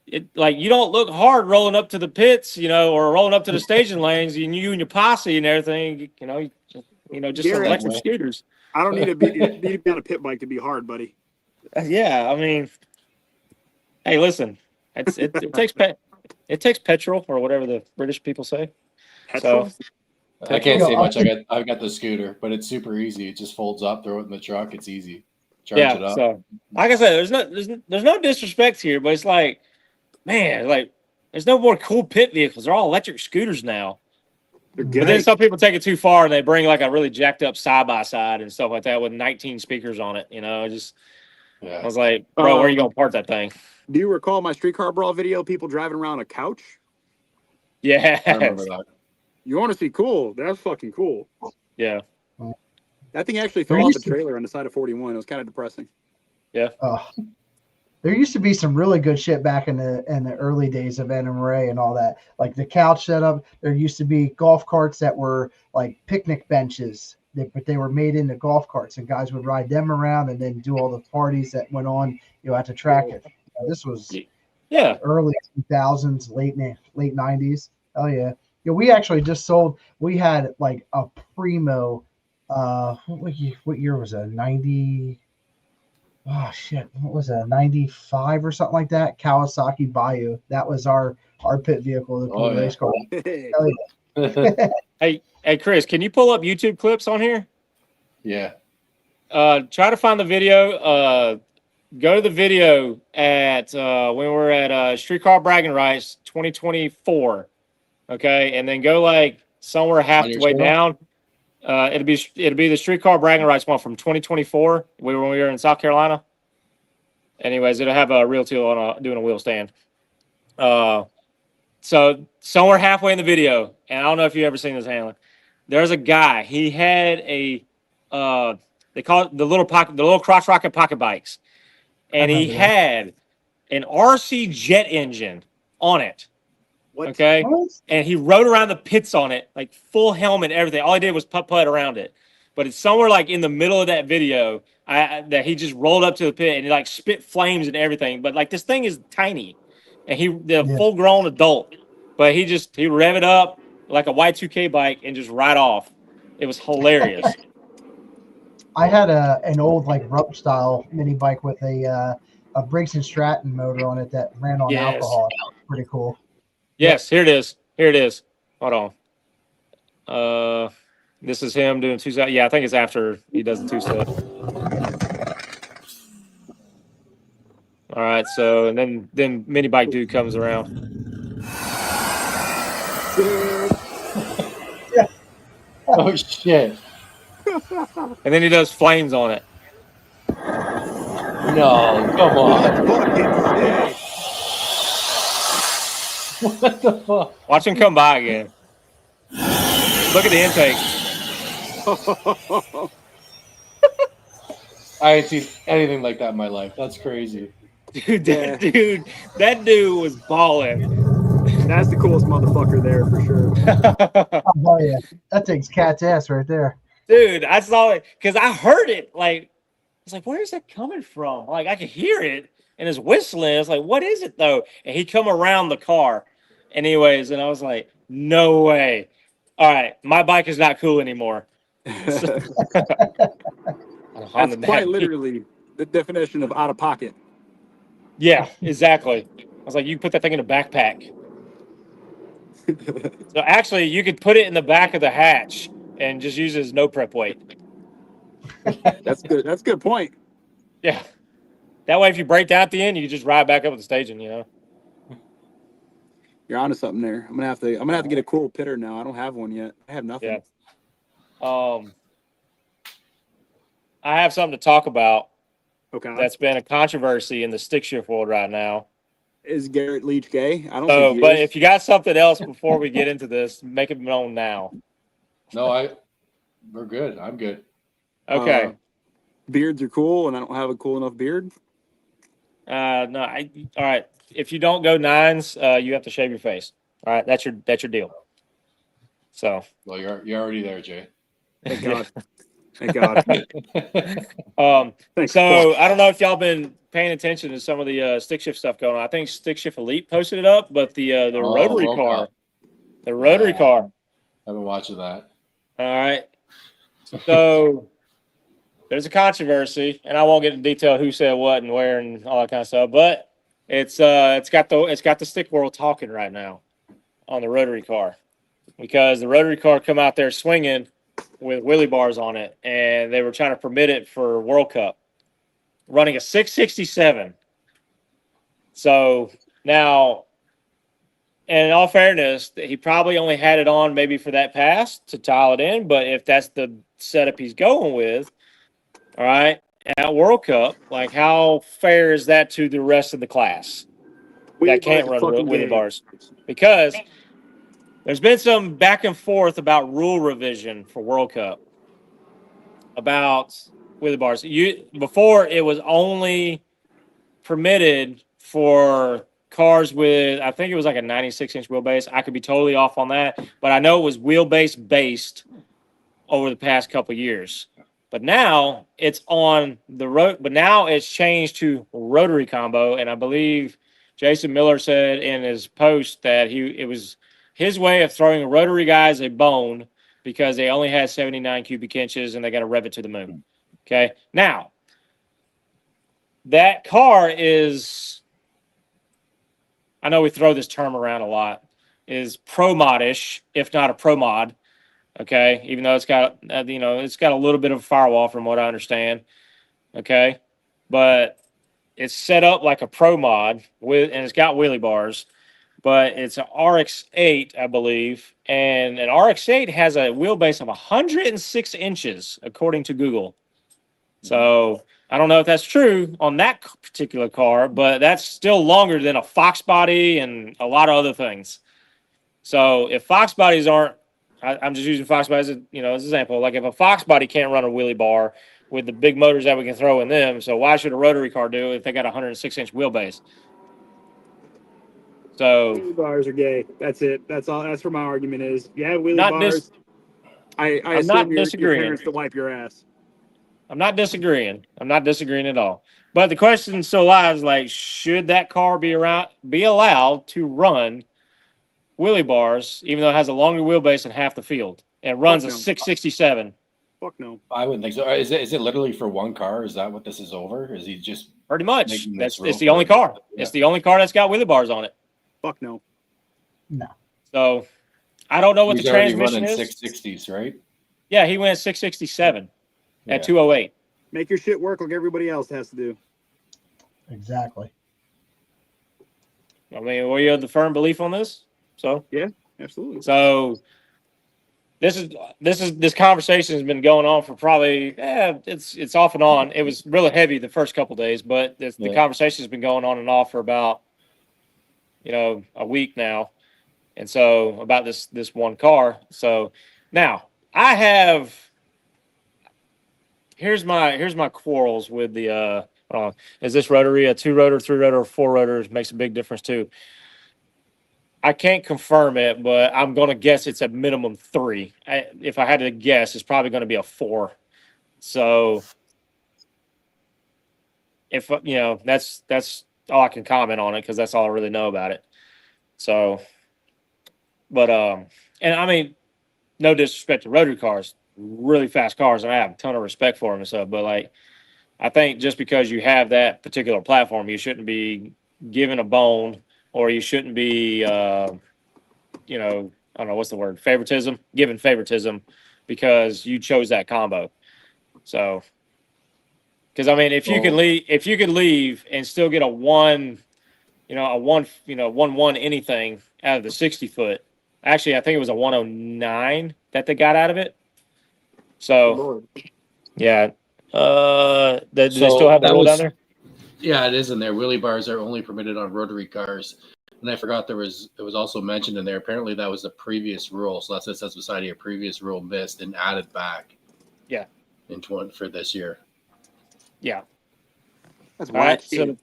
you don't look hard rolling up to the pits, or rolling up to the staging lanes, and you and your posse and everything. Just Garrett, electric scooters. I don't need to be on a pit bike to be hard, buddy. Yeah, I mean, hey, listen, it takes petrol or whatever the British people say. Petrol? So, I can't say much. I've got the scooter, but it's super easy. It just folds up, throw it in the truck. It's easy. Charge it up. So like I said, there's no disrespect here, but it's like, man, like there's no more cool pit vehicles. They're all electric scooters now. But then some people take it too far and they bring like a really jacked up side by side and stuff like that with 19 speakers on it. I was like, bro, where are you gonna park that thing? Do you recall my streetcar brawl video? People driving around a couch. Yeah, I remember that. You want to see cool? That's fucking cool. Yeah. That thing actually fell off the trailer on the side of 41. It was kind of depressing. Yeah. There used to be some really good shit back in the early days of NMRA and all that. Like the couch setup, there used to be golf carts that were like picnic benches, but they were made into golf carts, and guys would ride them around and then do all the parties that went on, at the track. This was early 2000s, late 90s. Oh yeah. We actually just sold. We had like a Primo. What year was it? 90. Oh shit! What was it? 95 or something like that. Kawasaki Bayou. That was our pit vehicle. The race car. Hey, Chris, can you pull up YouTube clips on here? Yeah. Try to find the video. Go to the video at when we were at Streetcar Bragging Rights 2024. Okay, and then go like somewhere halfway down. It'll be the Streetcar Bragging Rights one from 2024. When we were in South Carolina. Anyways, it'll have a real tool doing a wheel stand. So somewhere halfway in the video, and I don't know if you've ever seen this, Hanlon. There's a guy. He had a they call it the little crotch rocket pocket bikes, and he had an RC jet engine on it. What? Okay, and he rode around the pits on it, like full helmet and everything. All he did was putt around it. But it's somewhere like in the middle of that video that he just rolled up to the pit and he like spit flames and everything. But like this thing is tiny, and full grown adult. But he rev it up like a Y2K bike and just ride off. It was hilarious. I had an old like rope style mini bike with a Briggs and Stratton motor on it that ran on alcohol. Pretty cool. Yes, here it is. Hold on. This is him doing two-step. Yeah, I think it's after he does the two-step. All right, so and then mini bike dude comes around. Oh shit! And then he does flames on it. No, come on. What the fuck? Watch him come by again. Look at the intake. I ain't seen anything like that in my life. That's crazy. Dude, that dude was balling. That's the coolest motherfucker there for sure. Oh yeah, that thing's cat's ass right there. Dude, I saw it because I heard it. Like, I was like, where is that coming from? Like, I could hear it and it's whistling. It's like, what is it though? And he come around the car. Anyways, and I was like, no way. All right, my bike is not cool anymore. That's quite literally the definition of out of pocket. Yeah, exactly. I was like, you put that thing in a backpack. So actually, you could put it in the back of the hatch and just use it as no prep weight. That's good. That's a good point. Yeah. That way, if you break down at the end, you can just ride back up with the staging, You're onto something there. I'm gonna have to get a cool pitter now. I don't have one yet. I have nothing. Yeah. I have something to talk about. Okay. That's been a controversy in the stick shift world right now. Is Garrett Leach gay? I don't So, think he but is. if you got something else before we get into this, make it known now. No, we're good. I'm good. Okay. Beards are cool, and I don't have a cool enough beard. No. All right. If you don't go 9s, you have to shave your face. All right. That's your deal. So. Well, you're already there, Jay. Thank God. Thank God. Thanks, so fuck. I don't know if y'all been paying attention to some of the stick shift stuff going on. I think Stick Shift Elite posted it up, but the rotary World car, Cup. the rotary car. I've been watching that. All right. So there's a controversy, and I won't get into detail who said what and where and all that kind of stuff, but it's got the stick world talking right now on the rotary car, because the rotary car come out there swinging with wheelie bars on it, and they were trying to permit it for World Cup, running a 667. So now, and in all fairness, he probably only had it on maybe for that pass to tile it in, but if that's the setup he's going with, all right, at World Cup, like, how fair is that to the rest of the class that can't run wheelie bars? Because there's been some back and forth about rule revision for World Cup about wheelie bars. Before, it was only permitted for cars with, I think it was like a 96-inch wheelbase. I could be totally off on that, but I know it was wheelbase based over the past couple of years. But now it's on the road. But now it's changed to rotary combo, and I believe Jason Miller said in his post that it was his way of throwing rotary guys a bone because they only had 79 cubic inches and they got to rev it to the moon. Okay. Now, that car is, I know we throw this term around a lot, is pro mod-ish, if not a pro mod. Okay. Even though it's got, it's got a little bit of a firewall from what I understand. Okay. But it's set up like a pro mod and it's got wheelie bars. But it's an RX-8, I believe, and an RX-8 has a wheelbase of 106 inches, according to Google. So I don't know if that's true on that particular car, but that's still longer than a Fox body and a lot of other things. So if Fox bodies aren't, I'm just using Fox bodies as an example. Like, if a Fox body can't run a wheelie bar with the big motors that we can throw in them, so why should a rotary car do it if they got a 106-inch wheelbase? So wheelie bars are gay. That's it. That's all. That's where my argument is. Yeah, wheelie bars. I assume your parents to wipe your ass. I'm not disagreeing. I'm not disagreeing at all. But the question still lies: like, should that car be allowed to run wheelie bars, even though it has a longer wheelbase than half the field and runs a 667? Fuck no. I wouldn't think so. Is it literally for one car? Is that what this is over? Is he just pretty much? It's the only car. Yeah. It's the only car that's got wheelie bars on it. Fuck no. No. So I don't know what the transmission is. 660s, right? Yeah, he went 667 at 208. Make your shit work like everybody else has to do. Exactly. I mean, were you of the firm belief on this? So yeah, absolutely. So this conversation has been going on for probably it's off and on. It was really heavy the first couple of days, but the conversation has been going on and off for about a week now, and so about this one car. So now I have here's my quarrels with the is this rotary a 2-rotor, 3-rotor, or 4-rotor makes a big difference too. I can't confirm it, but I'm going to guess it's a minimum 3. If I had to guess, it's probably going to be a 4. So, if that's all I can comment on it, because that's all I really know about it. So, but and I mean, no disrespect to rotary cars, really fast cars, and I have a ton of respect for them and stuff. But like, I think just because you have that particular platform, you shouldn't be given a bone. Or you shouldn't be, I don't know, what's the word? Given favoritism because you chose that combo. So, because I mean, if you could leave and still get a 1, 1-1 anything out of the 60 foot. Actually, I think it was a 109 that they got out of it. So, yeah. Do they still have the rule down there? Yeah, it is in there. Wheelie bars are only permitted on rotary cars. And I forgot it was also mentioned in there. Apparently that was the previous rule. So that's what it says beside a previous rule missed and added back. Yeah. For this year. Yeah. That's All right. wacky.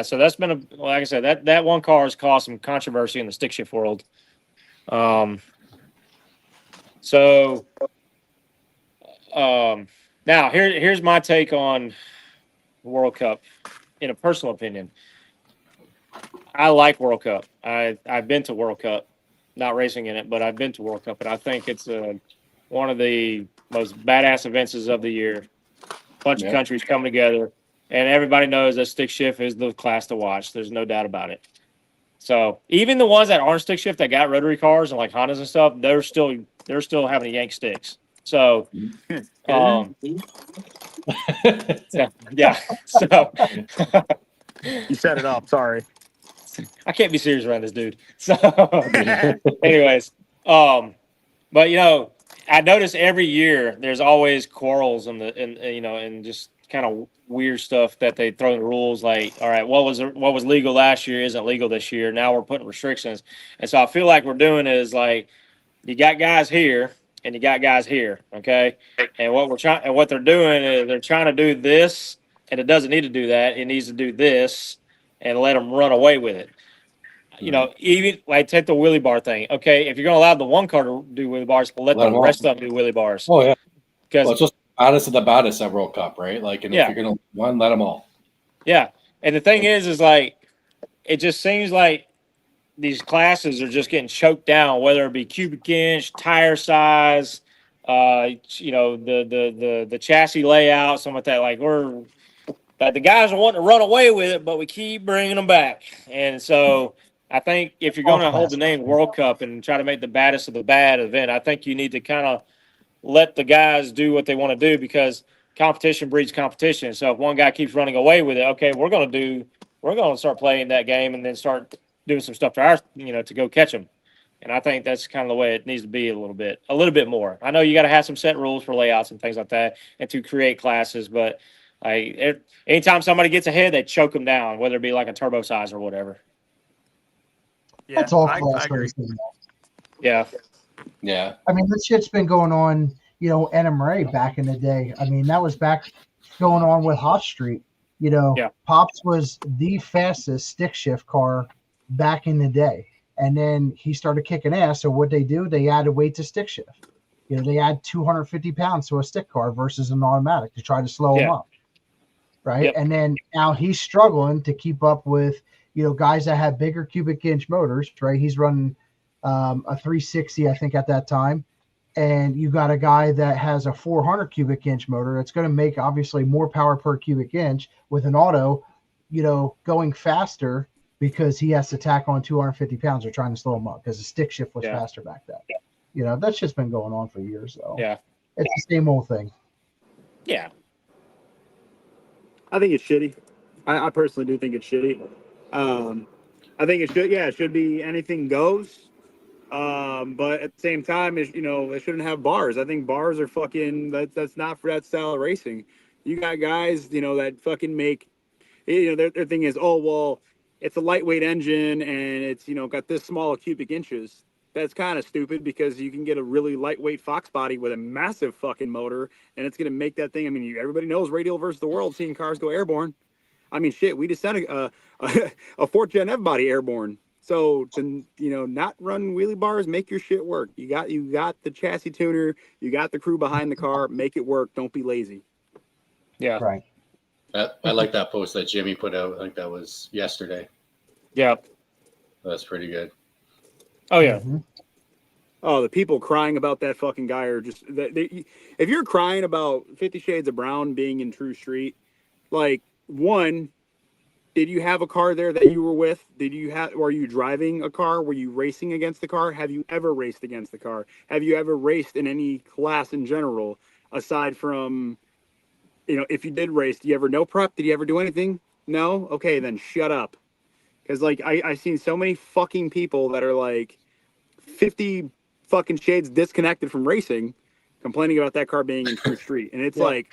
So that's been like I said, that one car has caused some controversy in the stick shift world. Now here's my take on the World Cup in a personal opinion. I like World Cup. I've been to World Cup, not racing in it, but I've been to World Cup, and I think it's one of the most badass events of the year. Bunch of countries coming together, and everybody knows that stick shift is the class to watch. There's no doubt about it. So even the ones that aren't stick shift that got rotary cars and like Hondas and stuff, they're still having to yank sticks. So, yeah. So You set it up. Sorry. I can't be serious around this dude. So, anyways, but I notice every year there's always quarrels and just kind of weird stuff that they throw in the rules. Like, all right, what was legal last year isn't legal this year. Now we're putting restrictions, and so I feel like we're doing is like you got guys here and you got guys here, okay? And what they're doing is they're trying to do this, and it doesn't need to do that. It needs to do this, and let them run away with it. Even like take the wheelie bar thing. Okay, if you're going to allow the one car to do wheelie bars, let the rest of them do wheelie bars. Oh yeah, because it's just baddest of the baddest at World Cup, right? Like, and if you're going to let them all. Yeah, and the thing is like it just seems like these classes are just getting choked down, whether it be cubic inch, tire size, the chassis layout, something like that. Like the guys are wanting to run away with it, but we keep bringing them back. And so I think if you're going to hold the name World Cup and try to make the baddest of the bad event, I think you need to kind of let the guys do what they want to do because competition breeds competition. So if one guy keeps running away with it, okay, we're going to start playing that game and then start doing some stuff to go catch them. And I think that's kind of the way it needs to be a little bit more. I know you got to have some set rules for layouts and things like that and to create classes, but anytime somebody gets ahead, they choke them down, whether it be like a turbo size or whatever. Yeah, That's all I class agree. racing. Yeah. Yeah. I mean, this shit's been going on, NMRA back in the day. I mean, that was back going on with Hot Street. Pops was the fastest stick shift car back in the day. And then he started kicking ass. So what they do, they added weight to stick shift. They add 250 pounds to a stick car versus an automatic to try to slow him up. Right. Yep. And then now he's struggling to keep up with, guys that have bigger cubic inch motors, right? He's running a 360, I think, at that time. And you got a guy that has a 400 cubic inch motor. It's going to make obviously more power per cubic inch with an auto, going faster because he has to tack on 250 pounds or trying to slow him up because the stick shift was faster back then. Yeah. That's just been going on for years, though. Yeah. It's the same old thing. Yeah. I think it's shitty. I personally do think it's shitty. I think it should be anything goes. But at the same time, it shouldn't have bars. I think bars are that's not for that style of racing. You got guys, that fucking make, their thing is, oh, well, it's a lightweight engine and it's, got this small cubic inches. That's kind of stupid because you can get a really lightweight Fox body with a massive fucking motor and it's going to make that thing. I mean, everybody knows Radial versus the World, seeing cars go airborne. I mean, shit, we just sent a 4th Gen F body airborne. So to not run wheelie bars, make your shit work. You got the chassis tuner, you got the crew behind the car, make it work. Don't be lazy. Yeah, right. I like that post that Jimmy put out. I think that was yesterday. Yeah, that's pretty good. Oh yeah. Mm-hmm. Oh, the people crying about that fucking guy are just. If you're crying about 50 Shades of Brown being in True Street, like one. Did you have a car there that you were with? Were you driving a car? Were you racing against the car? Have you ever raced against the car? Have you ever raced in any class in general, aside from, if you did race, do you ever no prep? Did you ever do anything? No? Okay, then shut up. Because like I've seen so many fucking people that are like 50 fucking shades disconnected from racing, complaining about that car being in true street, and it's like,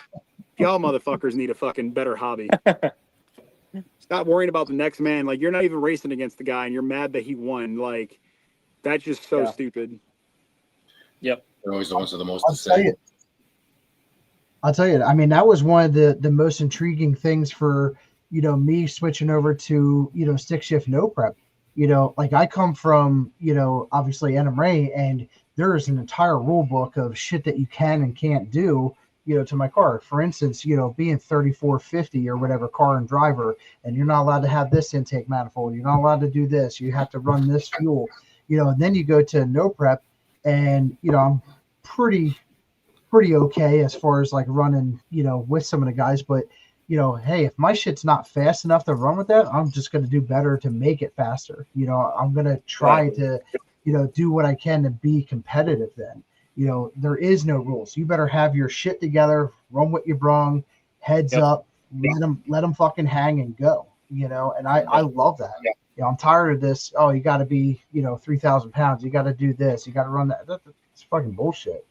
y'all motherfuckers need a fucking better hobby. Stop worrying about the next man. Like, you're not even racing against the guy, and you're mad that he won. Like, that's just so stupid. Yep. They're always the ones with the most I'll to tell say. you. I'll tell you. I mean, that was one of the most intriguing things for me switching over to stick shift no prep. Like I come from obviously NMRA, and there is an entire rule book of shit that you can and can't do to my car. For instance, being 3450 or whatever car and driver, and you're not allowed to have this intake manifold. You're not allowed to do this. You have to run this fuel. And then you go to no prep, and I'm pretty okay as far as like running, with some of the guys. But, hey, if my shit's not fast enough to run with that, I'm just going to do better to make it faster. I'm going to try to, do what I can to be competitive then. There is no rules. You better have your shit together, run what you brung, heads up, let them fucking hang and go, and I love that. I'm tired of this. Oh, you got to be, 3,000 pounds. You got to do this. You got to run that. That's fucking bullshit.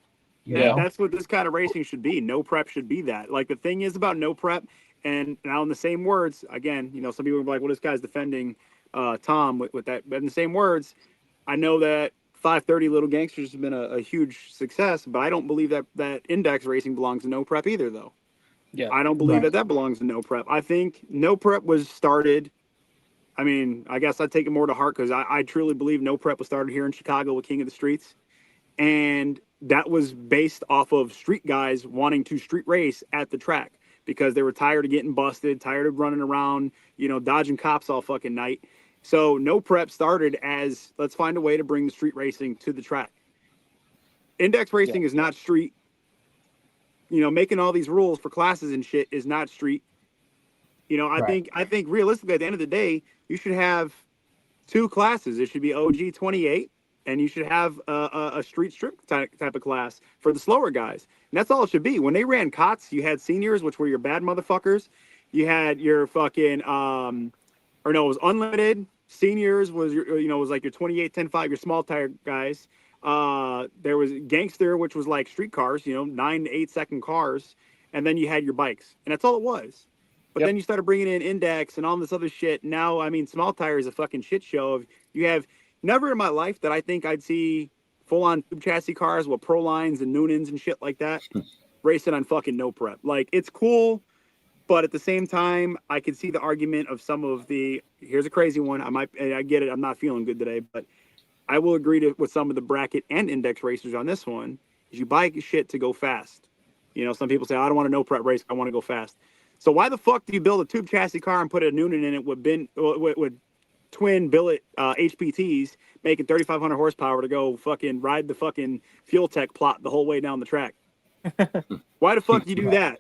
That's what this kind of racing should be. No prep should be that. Like, the thing is about no prep, and now in the same words, again, some people will be like, well, this guy's defending Tom with that. But in the same words, I know that 530 Little Gangsters has been a huge success, but I don't believe that index racing belongs to no prep either, though. Yeah. I don't believe that belongs to no prep. I think no prep was started. I mean, I guess I take it more to heart because I truly believe no prep was started here in Chicago with King of the Streets. And that was based off of street guys wanting to street race at the track because they were tired of getting busted, tired of running around, dodging cops all fucking night. So no prep started as, let's find a way to bring the street racing to the track. Index racing is not street. Making all these rules for classes and shit is not street. I think realistically at the end of the day, you should have two classes. It should be OG 28, and you should have a street strip type of class for the slower guys. And that's all it should be. When they ran COTS, you had seniors, which were your bad motherfuckers. You had your fucking, it was unlimited. Seniors was was like your 28, 10-5, your small tire guys. There was gangster, which was like street cars, 9 to 8 second cars. And then you had your bikes, and that's all it was. But then you started bringing in index and all this other shit. Now, I mean, small tire is a fucking shit show. Of you have never in my life that I think I'd see full-on tube chassis cars with Pro Lines and Noonans and shit like that racing on fucking no prep. Like, it's cool, but at the same time, I could see the argument of some of the. Here's a crazy one. I get it. I'm not feeling good today, but I will agree with some of the bracket and index racers on this one. Is you buy shit to go fast. Some people say, I don't want a no prep race. I want to go fast. So why the fuck do you build a tube chassis car and put a Noonan in it with twin billet HPTs making 3,500 horsepower to go fucking ride the fucking fuel tech plot the whole way down the track? Why the fuck do you do that?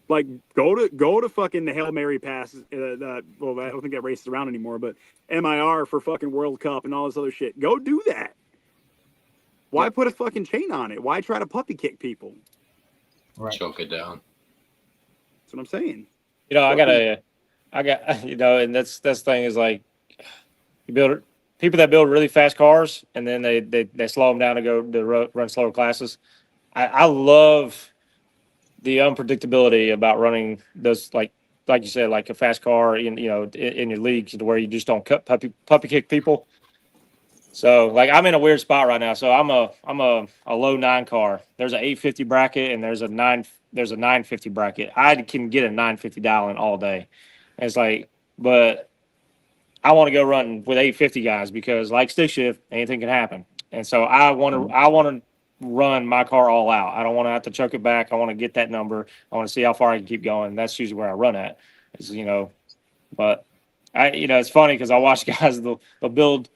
Like, go to fucking the Hail Mary pass. Well, I don't think that races around anymore, but MIR for fucking World Cup and all this other shit. Go do that. Why put a fucking chain on it? Why try to puppy kick people? Right. Choke it down. That's what I'm saying. I got, and that's the thing is like, people that build really fast cars and then they slow them down to go to run slower classes. I love the unpredictability about running those, like you said, like a fast car in your league to where you just don't puppy kick people. So like I'm in a weird spot right now. So I'm a low 9 car. There's an 850 bracket and there's a 950 bracket. I can get a 950 dial in all day. And it's like, but I want to go run with 850 guys because like stick shift, anything can happen. And so I want to run my car all out. I don't want to have to choke it back. I want to get that number. I want to see how far I can keep going. That's usually where I run at. Is but it's funny because I watch guys they'll build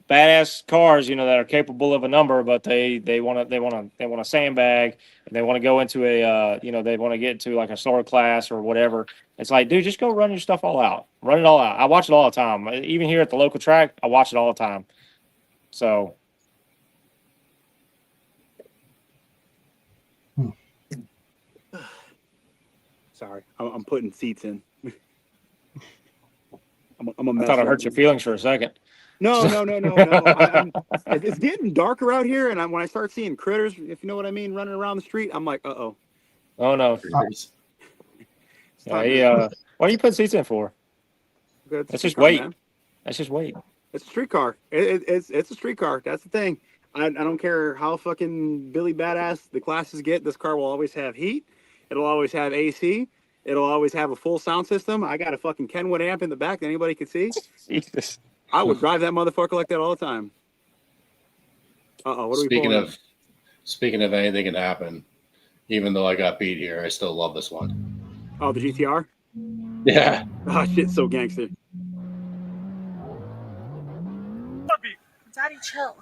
badass cars, that are capable of a number, but they want to sandbag and they want to go into a, they want to get to like a slower class or whatever. It's like, dude, just go run your stuff all out. Run it all out. I watch it all the time. Even here at the local track, I watch it all the time. So. Sorry, I'm putting seats in. I'm a mess. I thought I hurt your feelings for a second. No. It's getting darker out here, and when I start seeing critters, if you know what I mean, running around the street, I'm like, uh-oh. Oh no. Yeah, what are you putting seats in for? That's just weight. Man. That's just weight. It's a streetcar. It's a streetcar. That's the thing. I don't care how fucking Billy Badass the classes get. This car will always have heat. It'll always have AC. It'll always have a full sound system. I got a fucking Kenwood amp in the back that anybody can see. Jesus. I would drive that motherfucker like that all the time. Uh-oh, what are we pulling? Speaking of anything can happen, even though I got beat here, I still love this one. Oh, the GTR? Yeah. Oh, shit, so gangster. Daddy, chill.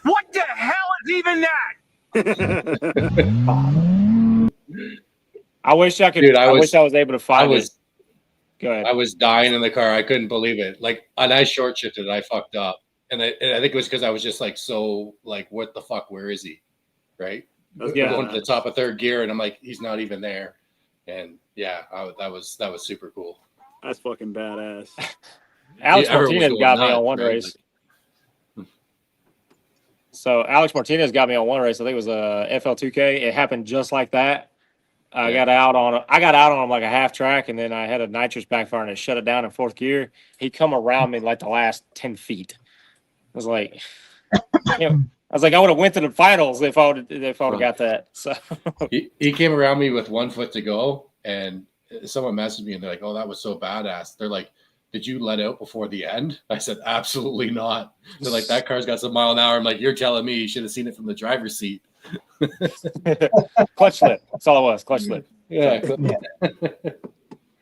What the hell is even that? I wish I could. Dude, I wish I was able to find it. Go ahead. I was dying in the car. I couldn't believe it. Like, and I short shifted. I fucked up, and I think it was because I was just like, so like, what the fuck? Where is he? Right? Yeah. Going to the top of third gear, and I'm like, he's not even there. And yeah, that was super cool. That's fucking badass. Alex Yeah, everyone was Martinez going got me nuts, on one right? race. So Alex Martinez got me on one race. I think it was a FL2K. It happened just like that. I got out on him like a half track, and then I had a nitrous backfire and it shut it down in fourth gear. He come around me like the last 10 feet. I was like, I would have went to the finals if I would have got that. So he came around me with 1 foot to go, and someone messaged me and they're like, "Oh, that was so badass." They're like, "Did you let out before the end?" I said, "Absolutely not." They're like, "That car's got some mile an hour." I'm like, "You're telling me you should have seen it from the driver's seat." Clutch slip. That's all it was. Clutch slip. Yeah.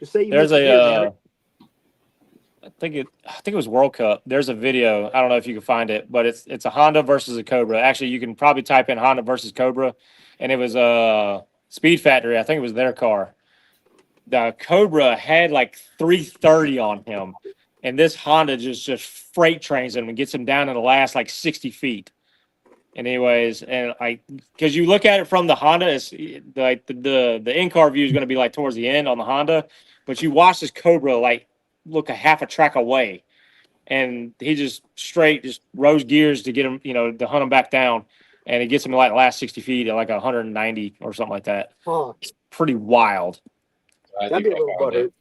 Just say you There's missed the I think it was World Cup. There's a video. I don't know if you can find it, but it's a Honda versus a Cobra. Actually, you can probably type in Honda versus Cobra, and it was Speed Factory. I think it was their car. The Cobra had like 330 on him, and this Honda just freight trains him and gets him down in the last like 60 feet. And anyways, and because you look at it from the Honda, it's like the in-car view is going to be like towards the end on the Honda, but you watch this Cobra like look a half a track away, and he just rose gears to get him, to hunt him back down, and he gets him to like the last 60 feet at like 190 or something like that. Huh. It's pretty wild. That'd be a little butthurt.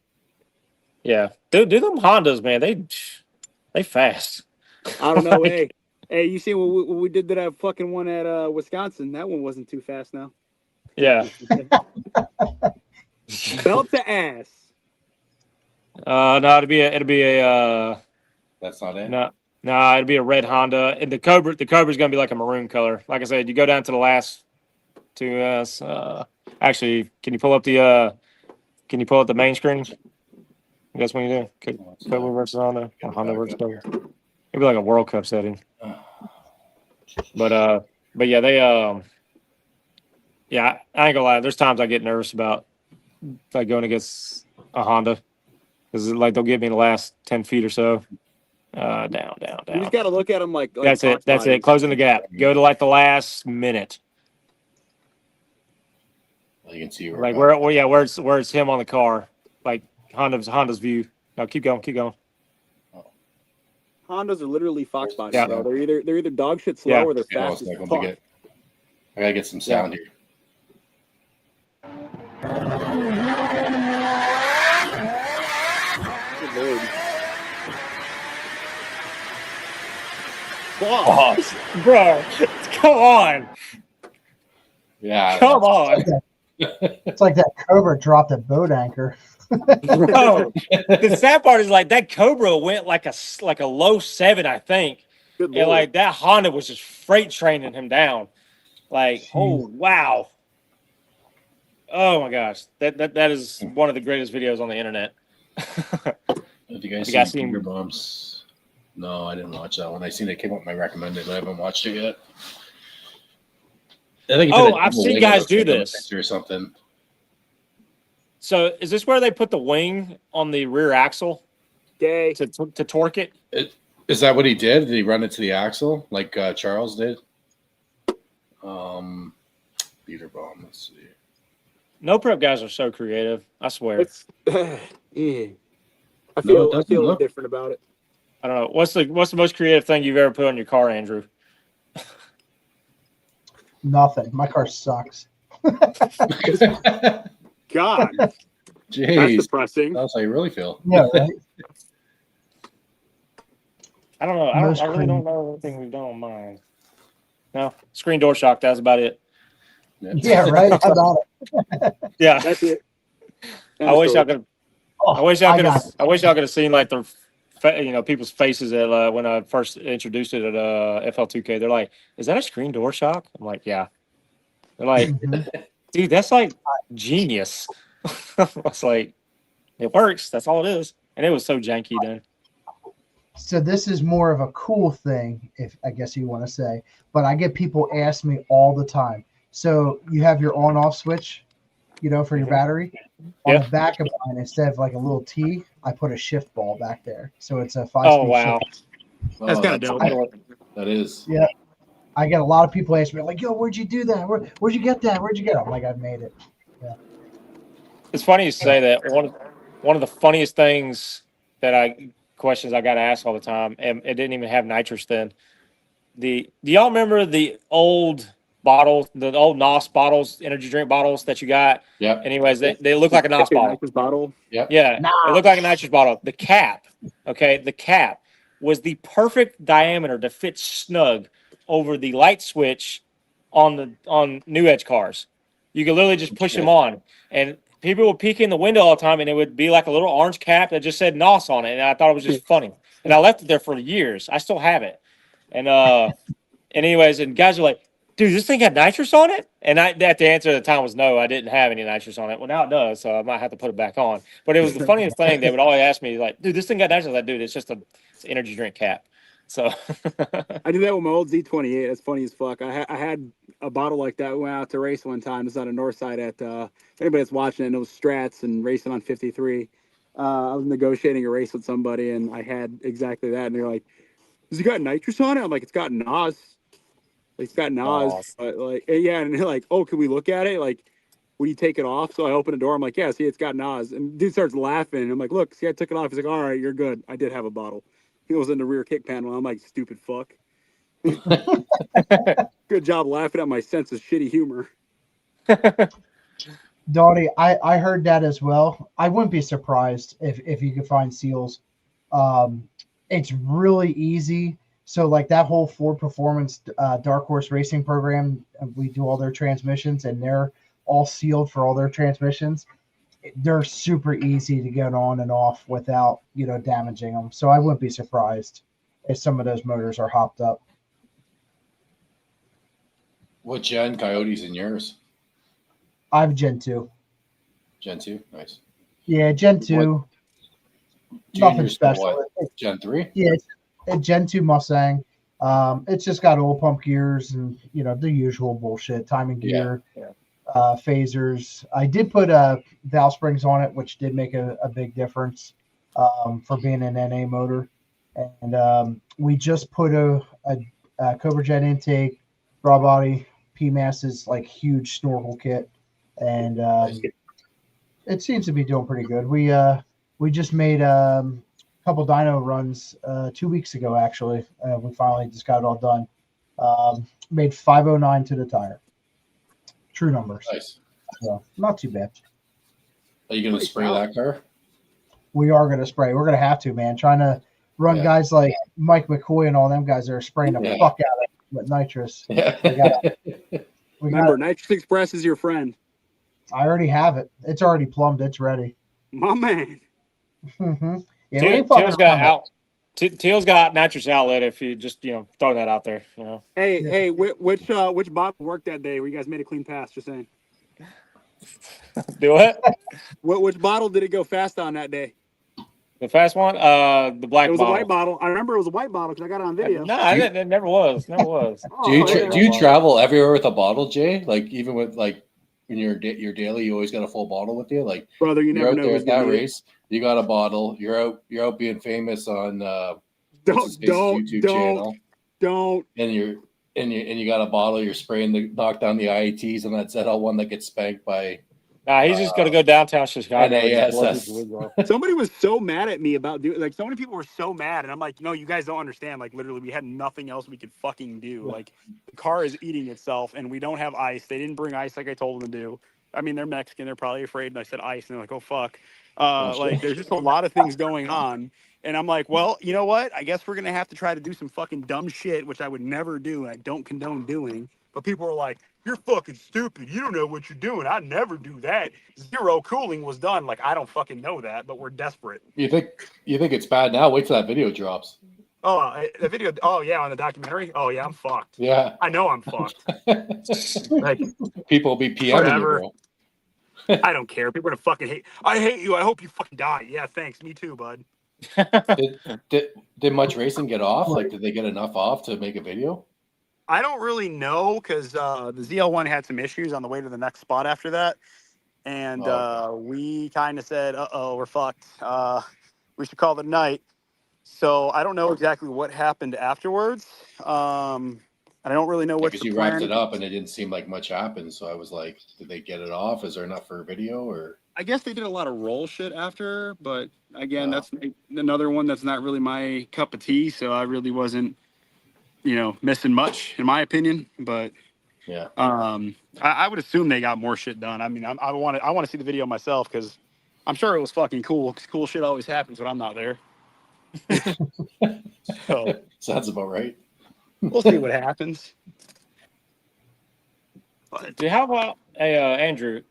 Yeah, do them Hondas, man. They fast. I don't know. Hey, you see what we did to that fucking one at Wisconsin? That one wasn't too fast now. Yeah. Belt to ass. No, it'll be a. That's not it. No, it'll be a red Honda, and the Cobra's gonna be like a maroon color. Like I said, you go down to the last two. Actually, can you pull up the main screen? That's what you do. Cobra versus Honda, or Honda versus Cobra. Maybe like a World Cup setting. But yeah, they yeah, I ain't gonna lie. There's times I get nervous about like going against a Honda because like they'll give me the last 10 feet or so. Down. You just got to look at them like that's it. That's it. Closing the gap. Go to like the last minute. Well, you can see Like where it's him on the car, like Honda's view. No, keep going. Hondas are literally fox bodies, Yeah. bro. They're either dog shit slow or they're fast as fuck. I gotta get some sound here. Good Lord. Wow. Bro, come on. Yeah. Come on. It's like that Cobra dropped a boat anchor. Bro, the sad part is like that Cobra went like a low 7, I think. Good And Lord. like that Honda was just freight training him down. Like, oh wow. Oh my gosh. That is one of the greatest videos on the internet. Have you guys seen Finger Bombs? No, I didn't watch that one. I seen it came up my recommended, but I haven't watched it yet. I think I've seen guys do this or something. So is this where they put the wing on the rear axle Gay. to torque it? Is that what he did? Did he run it to the axle like Charles did? Beater bomb. Let's see. No prep guys are so creative. I swear. It's yeah. I No, it feel doesn't look. different about it. I don't know. What's the most creative thing you've ever put on your car, Andrew? Nothing. My car sucks. God, that's Jeez, depressing. that's how you really feel. Yeah, right. I don't know. I Most really don't know anything we've done on mine. No, screen door shock. That was about it. Yeah, right. How about it? Yeah. That's it. I wish I could. Oh, I wish y'all could got have. I wish y'all could have seen like the, people's faces at when I first introduced it at FL2K. They're like, "Is that a screen door shock?" I'm like, "Yeah." They're like, Mhm. "Dude, that's like genius." I was like, "It works. That's all it is." And it was so janky then. So this is more of a cool thing, if I guess you want to say, but I get people ask me all the time. So you have your on-off switch, for your battery. On Yeah. the back of mine, instead of like a little T, I put a shift ball back there. So it's a 5-speed Oh wow. shift. That's Oh, kinda dope. That is. Yeah. I get a lot of people ask me like, "Yo, where'd you do that? Where'd you get that? Where'd you get it?" I'm like, "I made it." It's funny you say that. One of the funniest questions I got asked all the time, and it didn't even have nitrous then. Do y'all remember the old bottles, the old NOS bottles, energy drink bottles that you got? Yep. Anyways, they look like a NOS bottle. Nitrous bottle. Yep. Yeah, Nah. it looked like a nitrous bottle. The cap, the cap was the perfect diameter to fit snug over the light switch on New Edge cars. You could literally just push them on, and people would peek in the window all the time, and it would be like a little orange cap that just said NOS on it, and I thought it was just funny. And I left it there for years. I still have it, and anyways, and guys are like, "Dude, this thing got nitrous on it?" And the answer at the time was no, I didn't have any nitrous on it. Well, now it does, so I might have to put it back on. But it was the funniest thing. They would always ask me like, "Dude, this thing got nitrous?" I was like, "Dude, it's just it's an energy drink cap." So I did that with my old Z28. That's funny as fuck. I had a bottle like that. We went out to race one time. It's on the north side at if anybody that's watching it knows Strats and racing on 53. I was negotiating a race with somebody and I had exactly that. And they're like, "Has it got nitrous on it?" I'm like, "It's got NOS." Like, it's got NOS. NOS. But like, yeah. And they're like, "Oh, can we look at it? Like, will you take it off?" So I open the door. I'm like, "Yeah, see, it's got NOS." And dude starts laughing. I'm like, "Look, see, I took it off." He's like, "All right, you're good. I did have a bottle." He was in the rear kick panel. I'm like, "Stupid fuck." Good job laughing at my sense of shitty humor. Donnie, I heard that as well. I wouldn't be surprised if you could find seals. It's really easy. So like that whole Ford Performance Dark Horse Racing program, we do all their transmissions and they're all sealed for all their transmissions. They're super easy to get on and off without, damaging them. So I wouldn't be surprised if some of those motors are hopped up. What gen Coyotes in yours? I have Gen 2. Gen 2? Nice. Yeah, Gen 2. Nothing Junior's special. what? Gen 3? Yeah, it's a Gen 2 Mustang. It's just got oil pump gears and, the usual bullshit, timing gear, phasers. I did put valve springs on it, which did make a big difference for being an NA motor. And we just put a Cobra Jet intake, raw body, PMAS's like huge snorkel kit. And it seems to be doing pretty good. We just made a couple dyno runs 2 weeks ago, actually. We finally just got it all done. Made 509 to the tire. True numbers. Nice. So not too bad. Are you going to spray that car? We are going to spray. We're going to have to, man. Trying to run guys like Mike McCoy and all them guys that are spraying the fuck out of it with nitrous. Remember, Nitrous Express is your friend. I already have it. It's already plumbed. It's ready. My man. Mm-hmm. Yeah, Teal's got nitrous outlet. If you just throw that out there, Hey, which bottle worked that day where you guys made a clean pass? Just saying. Do it. Which bottle did it go fast on that day? The fast one, the black. It was bottle. a white bottle. I remember it was a white bottle because I got it on video. No, it never was. Never was. Do you travel everywhere with a bottle, Jay? Like even with like when you're your daily, you always got a full bottle with you. Like brother, you never know. There at that race, you got a bottle. You're out being famous on YouTube channel. Don't. And you got a bottle. You're spraying knock down the IATs, and that's that one that gets spanked by Nah, he's just gonna go downtown Chicago. And just blow NASS. people's wigs off. Somebody was so mad at me about doing, like, so many people were so mad, and I'm like, no, you guys don't understand. Like, literally, we had nothing else we could fucking do. Like, the car is eating itself, and we don't have ice. They didn't bring ice like I told them to do. I mean, they're Mexican. They're probably afraid. And I said ice, and they're like, oh fuck. Like, there's just a lot of things going on, and I'm like, well, you know what? I guess we're gonna have to try to do some fucking dumb shit, which I would never do, and I don't condone doing. But people were like, you're fucking stupid. You don't know what you're doing. I never do that. Zero cooling was done. Like, I don't fucking know that, but we're desperate. You think it's bad now? Wait till that video drops. Oh, the video. Oh, yeah, on the documentary. Oh, yeah, I'm fucked. Yeah. I know I'm fucked. Like, People will be PMing whatever. you, bro. I don't care. People are gonna fucking hate. I hate you. I hope you fucking die. Yeah, thanks. Me too, bud. Did much racing get off? Like, did they get enough off to make a video? I don't really know because the ZL1 had some issues on the way to the next spot after that. And we kind of said, uh-oh, we're fucked. We should call it a night. So I don't know exactly what happened afterwards. I don't really know what's Because the you plan. wrapped it up and it didn't seem like much happened. So I was like, did they get it off? Is there enough for a video? Or I guess they did a lot of roll shit after. But again, that's another one that's not really my cup of tea. So I really wasn't, missing much in my opinion. But yeah, I would assume they got more shit done. I mean, I want to see the video myself because I'm sure it was fucking cool. 'Cause cool shit always happens when I'm not there. So sounds about right. we'll see what happens. Dude, how about Andrew?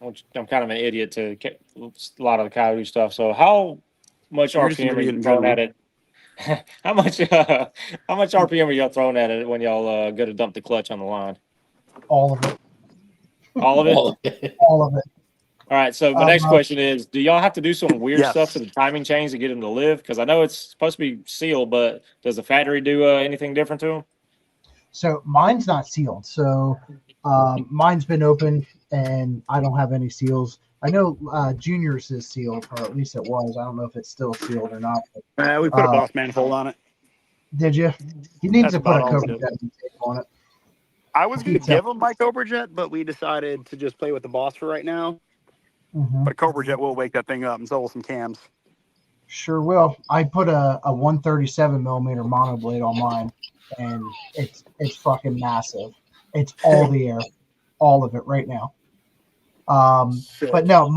I'm kind of an idiot to a lot of the Coyote stuff. So how much You're just RPM are gonna you get in throwing trouble. at it? How much RPM are y'all throwing at it when y'all go to dump the clutch on the line? All of it. All of it? All of it. All right. So my next question is, do y'all have to do some weird Yes. stuff to the timing chains to get them to live? Because I know it's supposed to be sealed, but does the factory do anything different to them? So mine's not sealed. So mine's been open and I don't have any seals. I know Junior's is sealed, or at least it was. I don't know if it's still sealed or not. But, We put a boss manifold on it. did you? He needs That's to put a about all we Cobra do. tape on it. I was going to Pizza. give him my Cobra Jet, but we decided to just play with the boss for right now. Mhm. But Cobra Jet will wake that thing up and so will some cams. Sure will. I put a 137 millimeter monoblade on mine, and it's fucking massive. It's all the air, all of it right now. But no,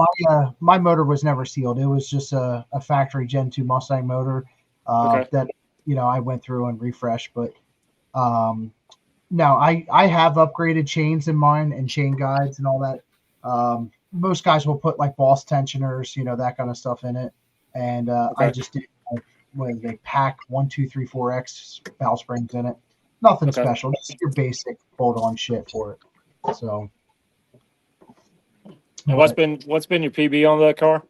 my motor was never sealed. It was just a factory Gen 2 Mustang motor that I went through and refreshed. But no, I have upgraded chains in mine and chain guides and all that. Most guys will put like Boss tensioners, that kind of stuff in it. And I just did they pack 1, 2, 3, 4X valve springs in it. Nothing special, just your basic bolt-on shit for it. So. And what's been your PB on the car?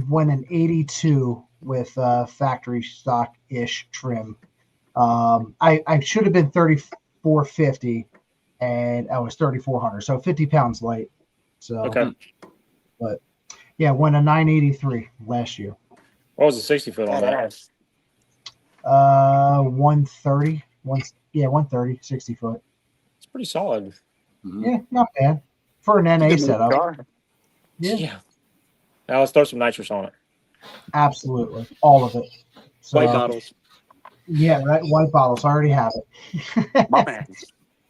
Went an 82 with factory stock-ish trim. I should have been 3450, and I was 3400, so 50 pounds light. So, but yeah, went a 983 last year. What was the 60 foot on that? 130, 130, 60 foot. It's pretty solid. Yeah, not bad for an NA setup. Yeah. Now let's throw some nitrous on it. Absolutely, all of it. So, White bottles. Yeah, right. White bottles. I already have it. My man.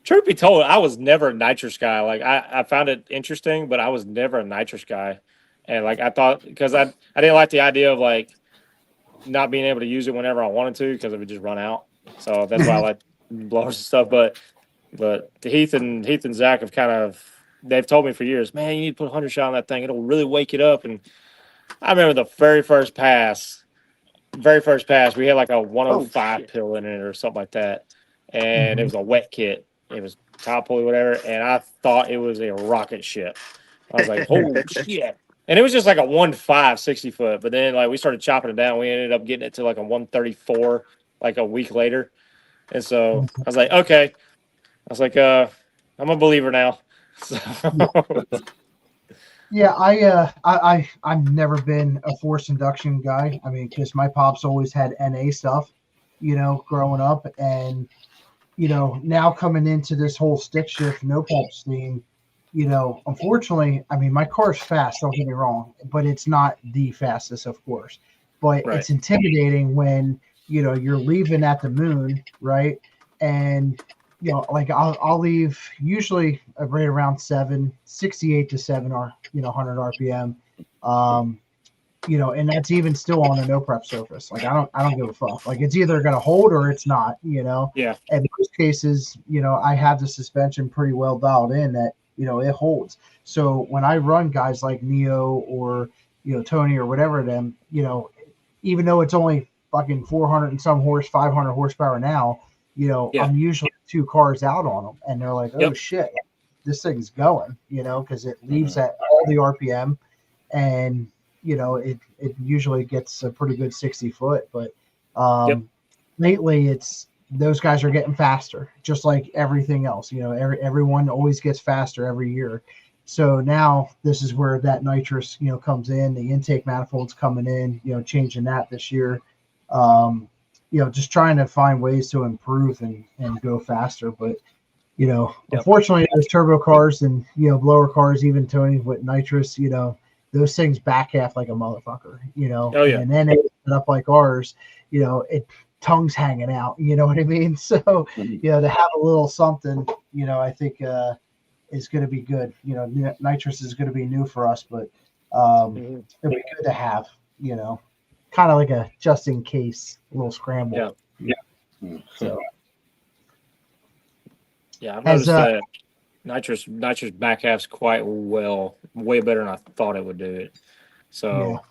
Truth be told, I was never a nitrous guy. Like I found it interesting, but I was never a nitrous guy. And like I thought, because I didn't like the idea of like not being able to use it whenever I wanted to because it would just run out. So that's why I like blowers and stuff. But Heath and Zach have they've told me for years, man, you need to put 100 shot on that thing. It'll really wake it up. And I remember the very first pass, we had like a 105 pill in it or something like that. And it was a wet kit. It was top pulley, whatever. And I thought it was a rocket ship. I was like, holy shit. And it was just like a 1.5 60 foot. But then like we started chopping it down. We ended up getting it to like a 134 like a week later. And so I was like, okay. I was like, I'm a believer now. So yeah, I've never been a forced induction guy. I mean, because my pops always had NA stuff, growing up, and now coming into this whole stick shift no pulp steam, unfortunately, I mean, my car's fast, don't get me wrong, but it's not the fastest, of course. But Right. it's intimidating when, you're leaving at the moon, right? And, like I'll leave usually right around 68 to 7 or, 100 RPM. And that's even still on a no prep surface. Like I don't give a fuck. Like it's either gonna hold or it's not, Yeah. And in most cases, I have the suspension pretty well dialed in that, it holds. So when I run guys like Neo or, Tony or whatever them, even though it's only fucking 400 and some 500 horsepower now, Yeah. I'm usually 2 cars out on them and they're like, oh Yep. shit, this thing's going, because it leaves at all the RPM and, it usually gets a pretty good 60 foot, but lately it's those guys are getting faster, just like everything else. Everyone always gets faster every year. So now this is where that nitrous, comes in. The intake manifold's coming in, changing that this year. Just trying to find ways to improve and go faster. But unfortunately, those turbo cars and blower cars, even Tony with nitrous, those things back half like a motherfucker, Oh, yeah. and then they set up like ours, it tongue's hanging out, you know what I mean? So, to have a little something, I think is going to be good. Nitrous is going to be new for us, but it'll be good to have, kind of like a just in case little scramble. Yeah. So, yeah, I've noticed that nitrous back half's quite well, way better than I thought it would do it. So,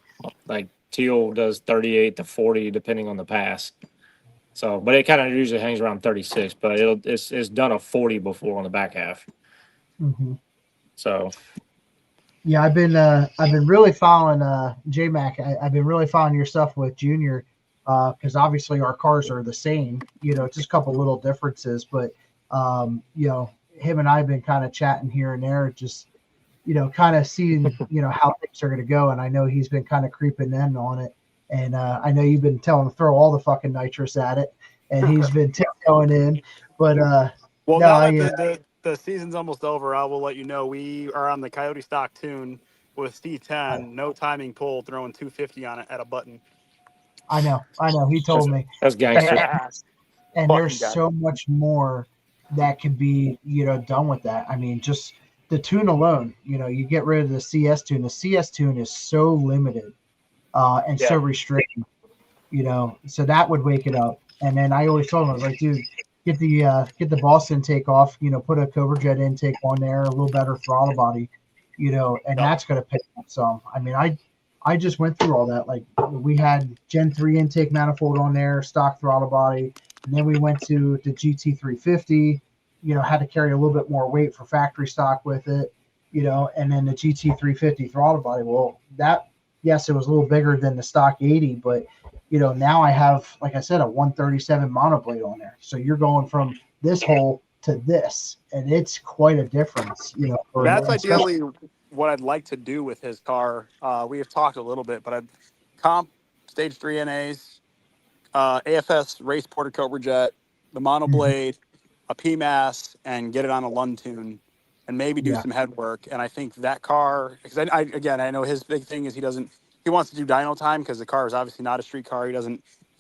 like Teal does 38 to 40 depending on the pass. So, but it kind of usually hangs around 36, but it's done a 40 before on the back half. So, yeah, I've been really following J-Mac. I've been really following your stuff with Junior because obviously our cars are the same. Just a couple little differences, but him and I have been kind of chatting here and there, just kind of seeing how things are going to go. And I know he's been kind of creeping in on it. And I know you've been telling him to throw all the fucking nitrous at it, and he's been tiptoeing in. But well, now that the season's almost over, I will let you know we are on the Coyote stock tune with C10, no timing pull, throwing 250 on it at a button. I know. He told me that's gangster. And there's so much more that can be done with that. I mean, just the tune alone. You get rid of the CS tune. The CS tune is so limited. And so restricted, so that would wake it up. And then I always told him, I was like, dude, get the Boss intake off, put a Cobra Jet intake on there, a little better throttle body, and that's going to pick up some. I mean, I just went through all that. Like we had Gen 3 intake manifold on there, stock throttle body. And then we went to the GT350, had to carry a little bit more weight for factory stock with it, and then the GT350 throttle body. Well, yes, it was a little bigger than the stock 80, but now I have, like I said, a 137 monoblade on there. So you're going from this hole to this, and it's quite a difference. That's ideally what I'd like to do with his car. We have talked a little bit, but I'd comp stage 3 NAs, AFS race Porter Cobra Jet, the monoblade, a PMAS, and get it on a Lund tune. And maybe do some head work. And I think that car, because I know his big thing is he wants to do dyno time because the car is obviously not a street car. He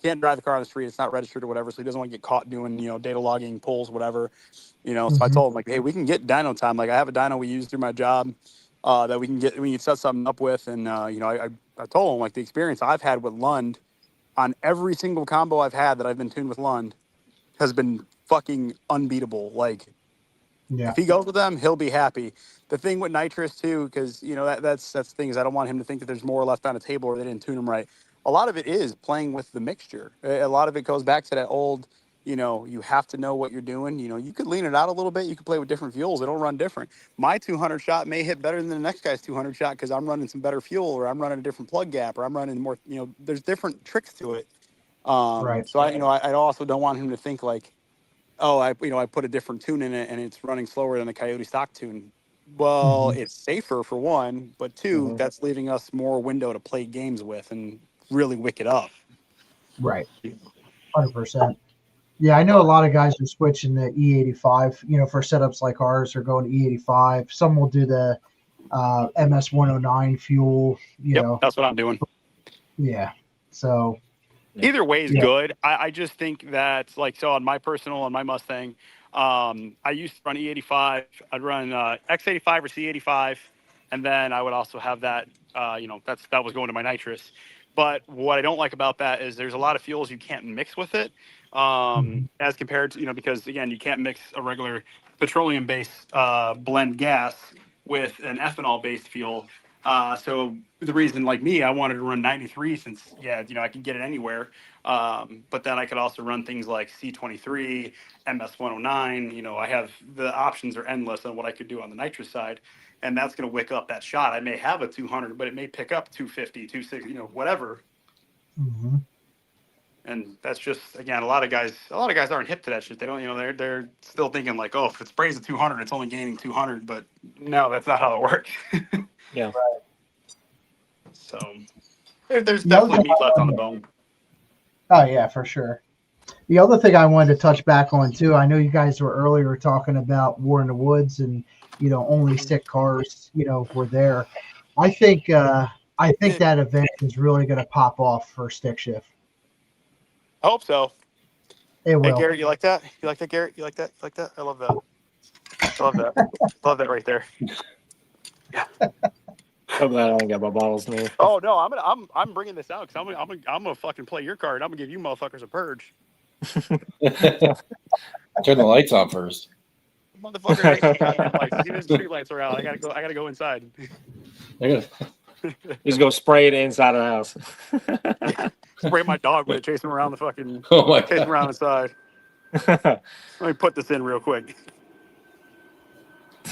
can't drive the car on the street. It's not registered or whatever. So he doesn't want to get caught doing, data logging, pulls, whatever, So I told him like, hey, we can get dyno time. Like I have a dyno we use through my job that we can set something up with. And, I told him like the experience I've had with Lund on every single combo I've had that I've been tuned with Lund has been fucking unbeatable. Like, if he goes with them, he'll be happy. The thing with nitrous too, because that's the thing is I don't want him to think that there's more left on the table or they didn't tune him right. A lot of it is playing with the mixture. A lot of it goes back to that old, you have to know what you're doing. You could lean it out a little bit. You could play with different fuels. It'll run different. My 200 shot may hit better than the next guy's 200 shot because I'm running some better fuel or I'm running a different plug gap or I'm running more. There's different tricks to it. Right. So I also don't want him to think like, oh, I put a different tune in it and it's running slower than the Coyote stock tune. Well, it's safer for one, but two, that's leaving us more window to play games with and really wick it up. Right. 100%. Yeah, I know a lot of guys are switching to E85, for setups like ours are going to E85. Some will do the MS 109 fuel, That's what I'm doing. Yeah. So Either way is Yeah. good. I just think that, on my Mustang, I used to run E85. I'd run X85 or C85, and then I would also have that. That was going to my nitrous. But what I don't like about that is there's a lot of fuels you can't mix with it, as compared to because again you can't mix a regular petroleum-based blend gas with an ethanol-based fuel. So the reason, like me, I wanted to run 93 since, I can get it anywhere. But then I could also run things like C23, MS 109. I have the options are endless on what I could do on the nitrous side. And that's going to wick up that shot. I may have a 200, but it may pick up 250, 260, whatever. Mm-hmm. And that's just, again, a lot of guys aren't hip to that shit. They don't, they're still thinking like, oh, if it sprays at 200, it's only gaining 200. But no, that's not how it works. Yeah. So there's definitely meat left on the bone. Oh yeah, for sure. The other thing I wanted to touch back on too, I know you guys were earlier talking about War in the Woods and only stick cars, were there. I think that event is really going to pop off for stick shift. I hope so. It will. Hey Garrett, you like that? You like that, Garrett? You like that? You like that? I love that. I love that. I love that right there. Yeah. I'm glad I ain't got my bottles near. Oh no, I'm bringing this out because I'm gonna fucking play your card. I'm gonna give you motherfuckers a purge. Turn the lights on first. Motherfucker, even street lights are out. I gotta go inside. He's gonna spray it inside of the house. Spray my dog with it, chase him around the fucking. Oh my chase him God. around inside. Let me put this in real quick.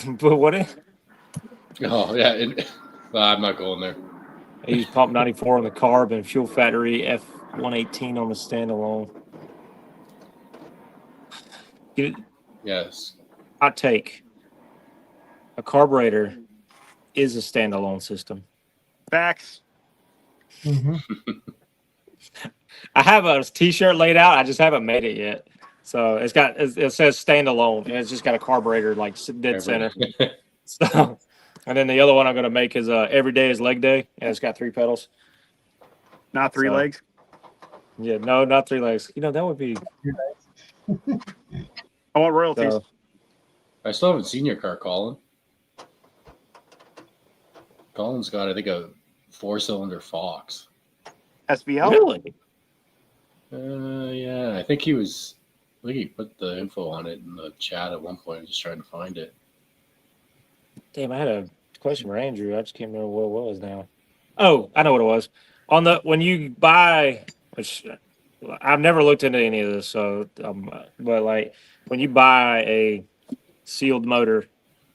But what if Oh yeah. I'm not going there. he's pump 94 on the carb and fuel factory F118 on the standalone? Yes. Hot take. A carburetor is a standalone system. Facts. Mm-hmm. I have a T-shirt laid out. I just haven't made it yet. So it says standalone, and it's just got a carburetor like dead center. So, and then the other one I'm gonna make is every day is leg day, and it's got 3 pedals. Not three legs. Yeah, no, not 3 legs. That would be. I want royalties. So, I still haven't seen your car, Colin. Colin's got, I think, a 4-cylinder Fox. SVL. really? Yeah, I think he put the info on it in the chat at one point. I'm just trying to find it. Damn, I had a question for Andrew. I just can't remember what it was now. Oh, I know what it was. When you buy, which I've never looked into any of this, so but like when you buy a sealed motor,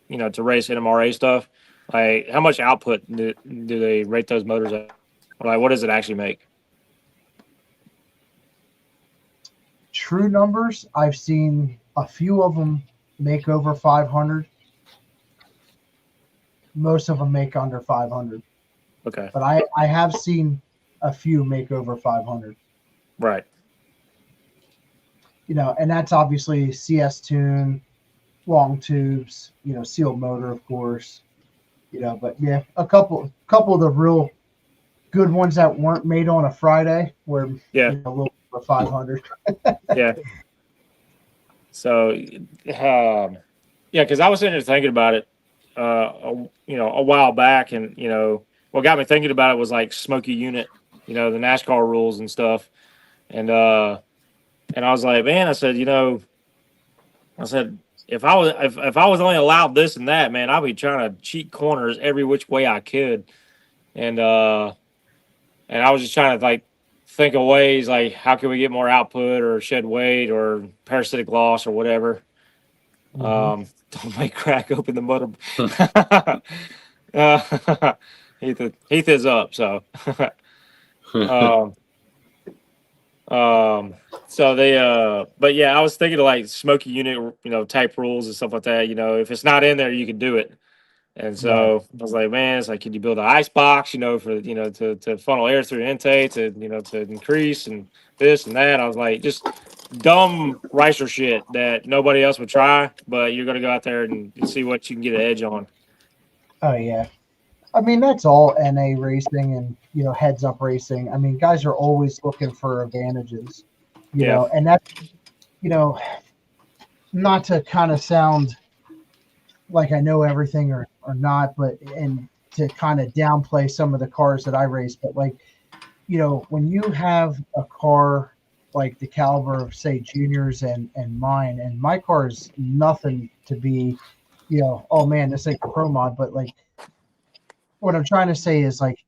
to race NMRA stuff, like how much output do they rate those motors at? Or like what does it actually make? True numbers, I've seen a few of them make over 500. Most of them make under 500. Okay. But I have seen a few make over 500. Right. And that's obviously CS tune, long tubes, sealed motor, of course. But yeah, a couple of the real good ones that weren't made on a Friday were a little over 500. Yeah. So, because I was sitting there thinking about it, a while back, and what got me thinking about it was like smoky unit, the NASCAR rules and stuff, and I was like, man, I said, if I was only allowed this and that, man, I'd be trying to cheat corners every which way I could, and I was just trying to like think of ways like how can we get more output or shed weight or parasitic loss or whatever. Mm-hmm. Don't make crack open the motor. Heath is up, so. So they but yeah, I was thinking of like smoky unit, type rules and stuff like that. If it's not in there, you can do it. And so I was like, man, it's like, can you build an ice box, for to funnel air through the intake to increase and this and that. I was like, just dumb racer shit that nobody else would try, but you're going to go out there and see what you can get an edge on. Oh yeah. I mean, that's all NA racing and, heads up racing. I mean, guys are always looking for advantages, and that's, not to kind of sound like I know everything or not, but, and to kind of downplay some of the cars that I race, but like, when you have a car like the caliber of, say, juniors and mine, and my car is nothing to be, oh man, this ain't a pro mod, but like, what I'm trying to say is, like,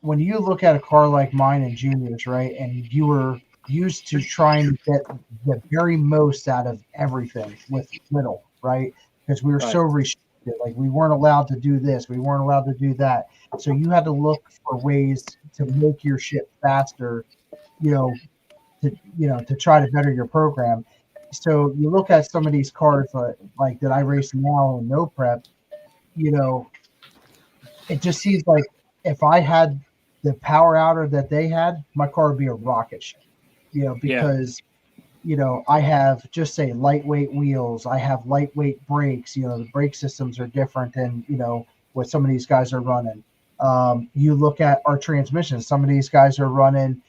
when you look at a car like mine and juniors, right, and you were used to trying to get the very most out of everything with little, right, because we were so restricted, like we weren't allowed to do this, we weren't allowed to do that, so you had to look for ways to make your shit faster, to try to better your program. So you look at some of these cars like that I race now in no prep, it just seems like if I had the power outer that they had, my car would be a rocket ship, because, I have just say lightweight wheels. I have lightweight brakes, the brake systems are different than, what some of these guys are running. You look at our transmissions. Some of these guys are running,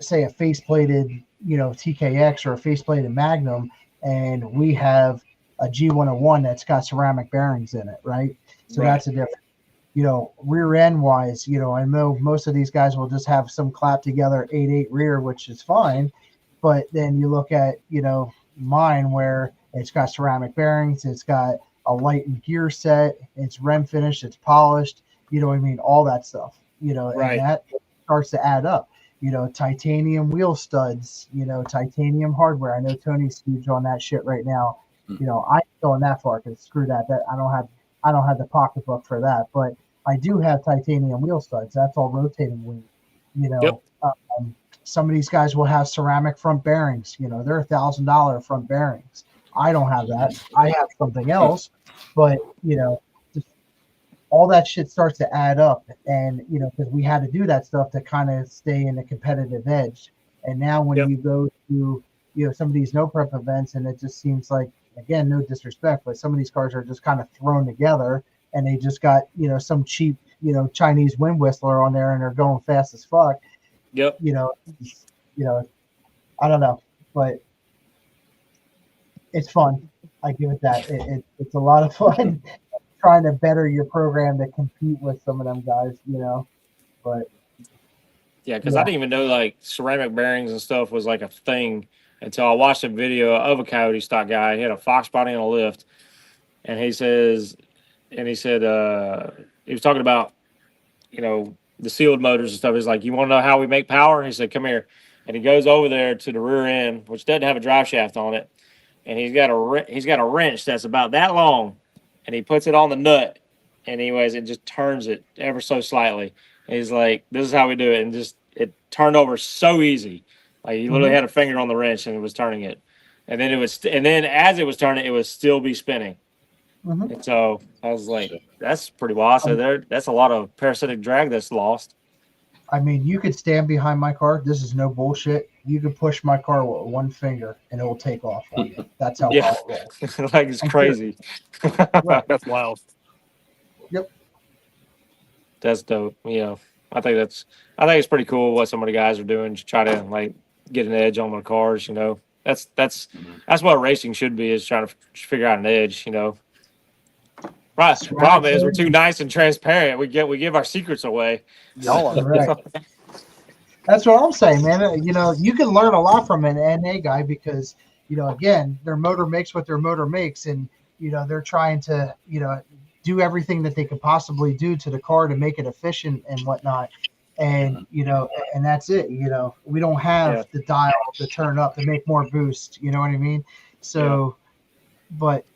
say a faceplated, TKX or a faceplated Magnum, and we have a G101 that's got ceramic bearings in it, right? So that's a difference. Rear end wise, I know most of these guys will just have some clap together 8.8 rear, which is fine. But then you look at, mine where it's got ceramic bearings, it's got a lightened gear set, it's rem finished, it's polished, all that stuff, and that starts to add up. Titanium wheel studs, titanium hardware. I know Tony's huge on that shit right now. I ain't going that far because screw that. I don't have the pocketbook for that, but I do have titanium wheel studs. That's all rotating wheel. Some of these guys will have ceramic front bearings. They're $1,000 front bearings. I don't have that. I have something else, but just all that shit starts to add up, and because we had to do that stuff to kind of stay in a competitive edge. And now when you go to some of these no prep events, and it just seems like, again, no disrespect, but some of these cars are just kind of thrown together, and they just got some cheap Chinese wind whistler on there, and they're going fast as fuck. I don't know, but it's fun. I give it that. It's a lot of fun trying to better your program to compete with some of them guys, but because I didn't even know like ceramic bearings and stuff was like a thing until I watched a video of a Coyote stock guy. He had a Fox body on a lift, and he said he was talking about, the sealed motors and stuff. He's like, you want to know how we make power? He said, come here. And he goes over there to the rear end, which doesn't have a drive shaft on it. And he's got a wrench that's about that long, and he puts it on the nut. And anyways, it just turns it ever so slightly. And he's like, this is how we do it. And just, it turned over so easy. Like he literally had a finger on the wrench and it was turning it. And then as it was turning, it would still be spinning. And so I was like, that's pretty wild. So that's a lot of parasitic drag that's lost. I mean, you could stand behind my car. This is no bullshit. You could push my car with one finger and it will take off on you. That's how far it rolls. Like it's crazy. That's wild. Yep. That's dope. I think it's pretty cool what some of the guys are doing to try to like get an edge on the cars. That's what racing should be, is trying to figure out an edge. Right. The problem is we're too nice and transparent. We give our secrets away. Y'all are right. That's what I'm saying, man. You can learn a lot from an NA guy because, again, their motor makes what their motor makes, and they're trying to, do everything that they could possibly do to the car to make it efficient and whatnot. And, and that's it. We don't have the dial to turn up to make more boost. You know what I mean? So, but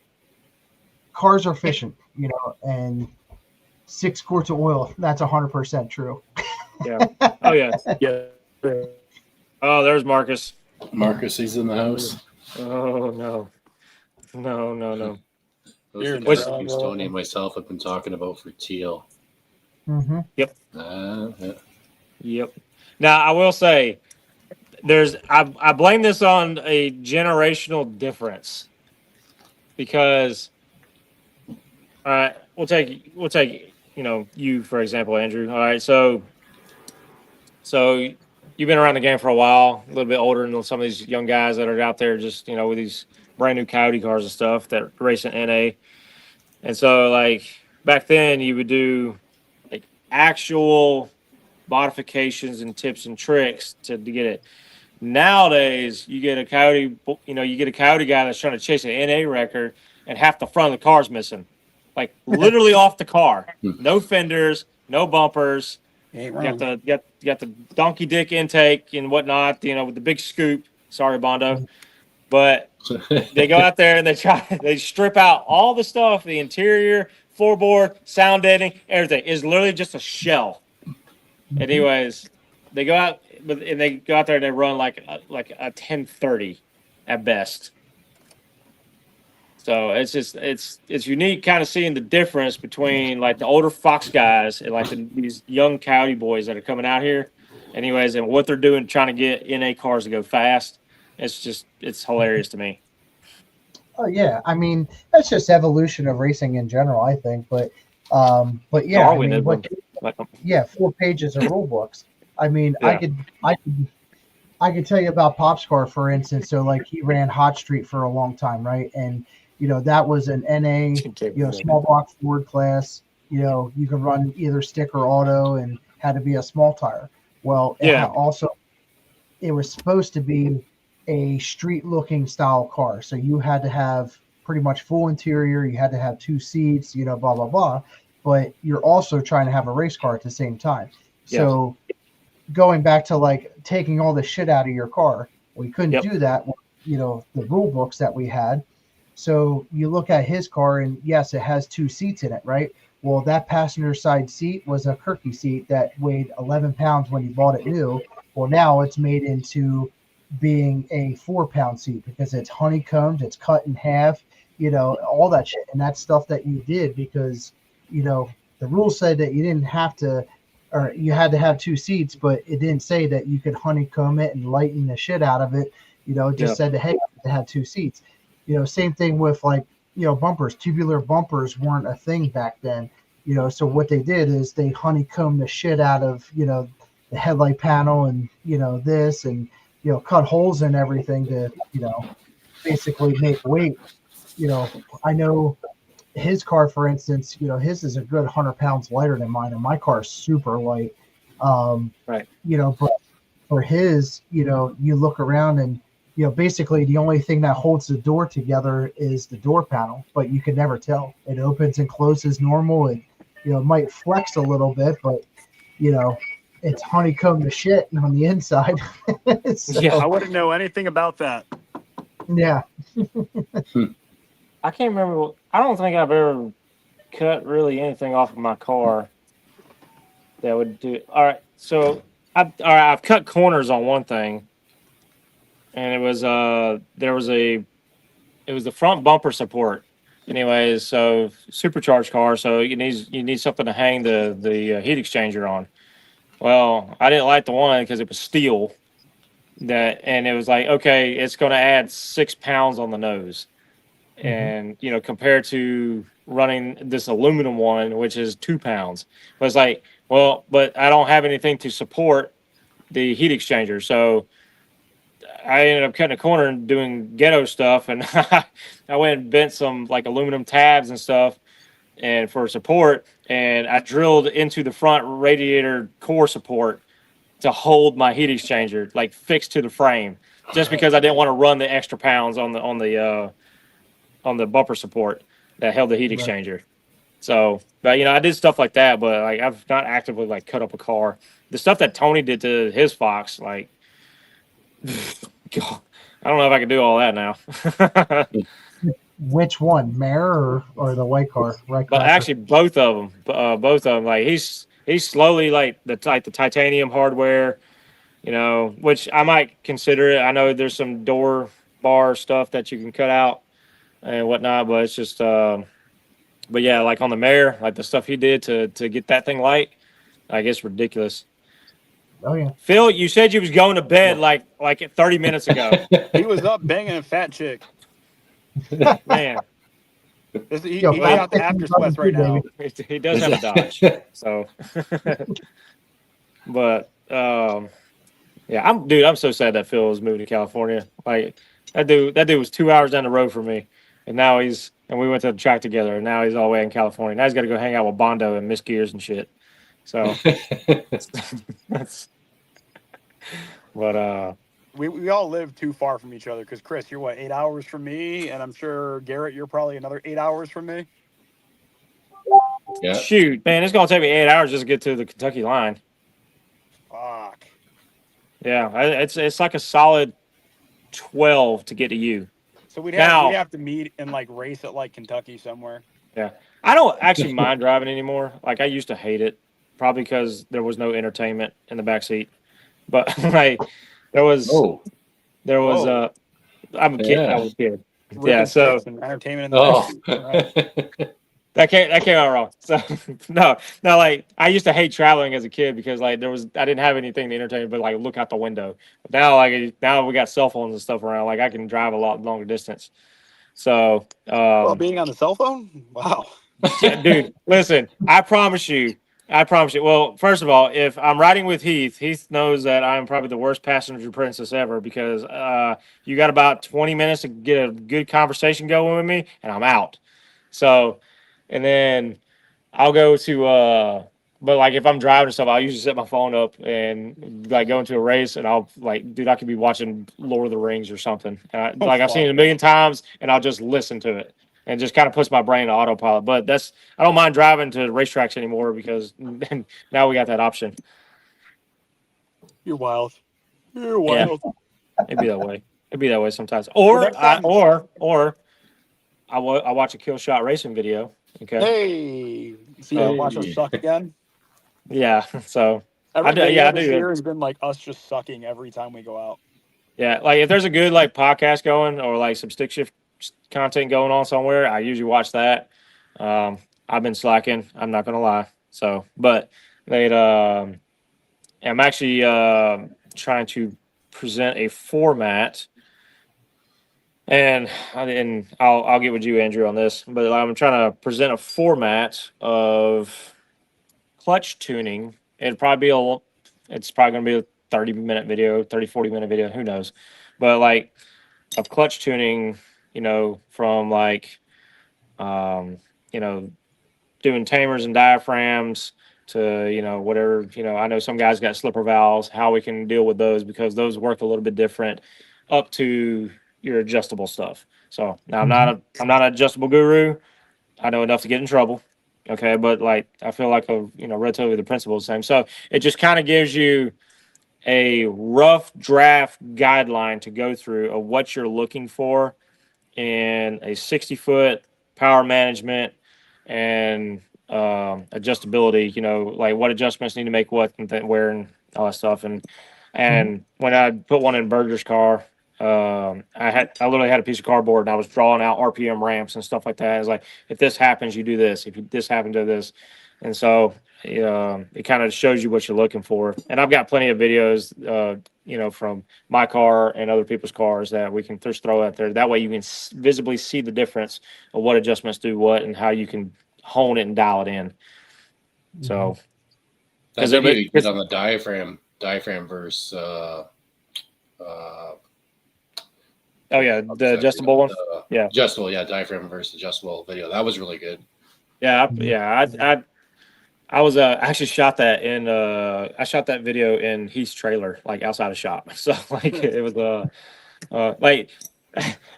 cars are efficient, and 6 quarts of oil. That's 100% true. Yeah. Oh yeah. Yeah. Oh, there's Marcus. Marcus, he's in the house. Oh no. No. Those are the things Tony and myself have been talking about for teal. Yep. Yeah. Yep. Now I will say, I blame this on a generational difference because, all right, we'll take you for example, Andrew. All right, so you've been around the game for a while, a little bit older than some of these young guys that are out there just with these brand new Coyote cars and stuff that race in NA. And so like back then you would do like actual modifications and tips and tricks to get it. Nowadays you get a Coyote, guy that's trying to chase an NA record and half the front of the car's missing. Like literally off the car. No fenders, no bumpers. You got the donkey dick intake and whatnot, with the big scoop. Sorry, Bondo. But they go out there and they strip out all the stuff, the interior, floorboard, sound deadening, everything. It's literally just a shell. Anyways, they go out and they run like a 1030 at best. So it's just it's unique kind of seeing the difference between like the older Fox guys and like these young Coyote boys that are coming out here. Anyways, and what they're doing trying to get NA cars to go fast. It's hilarious to me. Oh yeah, I mean that's just evolution of racing in general, I think. But yeah, Darwin, I mean, 4 pages of rule books. I mean, yeah. I could tell you about Pop's car, for instance. So like he ran Hot Street for a long time, right? And that was an NA, small block Ford class. You can run either stick or auto, and had to be a small tire. Well, it was supposed to be a street-looking style car. So you had to have pretty much full interior. You had to have 2 seats, blah, blah, blah. But you're also trying to have a race car at the same time. Yeah. So going back to like taking all the shit out of your car, we couldn't do that with, the rule books that we had. So you look at his car and yes, it has 2 seats in it, right? Well, that passenger side seat was a Kirky seat that weighed 11 pounds when you bought it new. Well, now it's made into being a 4-pound seat because it's honeycombed, it's cut in half, all that shit. And that's stuff that you did because, the rules said that you didn't have to, or you had to have 2 seats, but it didn't say that you could honeycomb it and lighten the shit out of it. It just said, hey, you have to have 2 seats. Same thing with like, bumpers. Tubular bumpers weren't a thing back then. So what they did is they honeycombed the shit out of, the headlight panel and, this and, cut holes in everything to, basically make weight. I know his car, for instance, his is a good 100 pounds lighter than mine, and my car is super light. Right. But for his, you look around and, basically the only thing that holds the door together is the door panel, but you can never tell. It opens and closes normal. It, might flex a little bit, but, it's honeycombed the shit on the inside. So, yeah, I wouldn't know anything about that. Yeah. I can't remember. I don't think I've ever cut really anything off of my car that would do it. All right. So I've cut corners on one thing, and it was it was the front bumper support. Anyways, so supercharged car, so you need something to hang the heat exchanger on. Well, I didn't like the one because it was steel. And it was like, okay, it's going to add 6 pounds on the nose, and compared to running this aluminum one, which is 2 pounds. But it's like, well, but I don't have anything to support the heat exchanger, so I ended up cutting a corner and doing ghetto stuff, and I went and bent some like aluminum tabs and stuff, and for support, and I drilled into the front radiator core support to hold my heat exchanger like fixed to the frame, just because I didn't want to run the extra pounds on the bumper support that held the heat exchanger. So, but I did stuff like that, but like I've not actively like cut up a car. The stuff that Tony did to his Fox, like, God, I don't know if I can do all that now. Which one, Mare or the white car? Right. But actually, both of them. Like he's slowly like the titanium hardware, which I might consider it. I know there's some door bar stuff that you can cut out and whatnot, but it's just, but yeah, like on the Mare, like the stuff he did to get that thing light, I guess ridiculous. Oh yeah. Phil, you said you was going to bed like 30 minutes ago. He was up banging a fat chick. Man, He Yo, fat got the chick after is lovely sweats right too, now. baby. he does have a Dodge. So, but yeah, I'm so sad that Phil is moving to California. Like that dude was 2 hours down the road from me, and we went to the track together, and now he's all the way in California. Now he's got to go hang out with Bondo and Miss Gears and shit. So that's, but We all live too far from each other because Chris, you're what, 8 hours from me, and I'm sure Garrett, you're probably another 8 hours from me. Yeah. shoot, man, it's gonna take me 8 hours just to get to the Kentucky line. Fuck. Yeah, it's like a solid 12 to get to you. So we'd Now- have to meet and like race at like Kentucky somewhere. Yeah, I don't actually mind driving anymore. Like I used to hate it, probably because there was no entertainment in the backseat. But like there was, Oh. Whoa. I'm a kid. Yeah. I was a kid. Ripping Yeah, so sticks and entertainment in the Oh. backseat. Right. that came out wrong. So no, like I used to hate traveling as a kid because like I didn't have anything to entertain but like look out the window. But now we got cell phones and stuff around. Like I can drive a lot longer distance. So Well, being on the cell phone, wow. yeah, dude, listen, I promise you. Well, first of all, if I'm riding with Heath knows that I'm probably the worst passenger princess ever because you got about 20 minutes to get a good conversation going with me, and I'm out. So, and then I'll go to, but like if I'm driving and stuff, I'll usually set my phone up and like go into a race, and I'll like, dude, I could be watching Lord of the Rings or something. I've seen it a million times, and I'll just listen to it. And just kind of puts my brain on autopilot. But I don't mind driving to racetracks anymore because now we got that option. You're wild. You're wild. It'd be that way. It'd be that way sometimes. Or next time- I watch a kill shot racing video. Okay. Hey, see, I watch us suck again. Yeah. So Every I do- video yeah, I this do. year has been like us just sucking every time we go out. yeah, like if there's a good like podcast going or like some stick shift content going on somewhere, I usually watch that. I've been slacking. I'm not gonna lie. So, but I'm actually trying to present a format, and I'll get with you, Andrew, on this. But I'm trying to present a format of clutch tuning. It's probably going to be a 30-minute video, 40-minute video. Who knows? But like of clutch tuning, from like, doing tamers and diaphragms to, whatever, I know some guys got slipper valves, how we can deal with those because those work a little bit different up to your adjustable stuff. So now I'm not an adjustable guru. I know enough to get in trouble. Okay. But like, I feel like, relatively the principle is the same. So it just kind of gives you a rough draft guideline to go through of what you're looking for in a 60-foot power management and adjustability, like what adjustments need to make what and where and all that stuff. And when I put one in Berger's car, I literally had a piece of cardboard and I was drawing out RPM ramps and stuff like that. I was like, if this happens, you do this. If this happens, do this. And so it kind of shows you what you're looking for. And I've got plenty of videos, from my car and other people's cars that we can just throw out there. That way you can visibly see the difference of what adjustments do what and how you can hone it and dial it in. So that video you did on the diaphragm versus oh yeah, the adjustable one. Yeah, adjustable. Yeah, diaphragm versus adjustable video. That was really good. Yeah, I was actually shot that in I shot that video in Heath's trailer, like outside of shop. So like it was like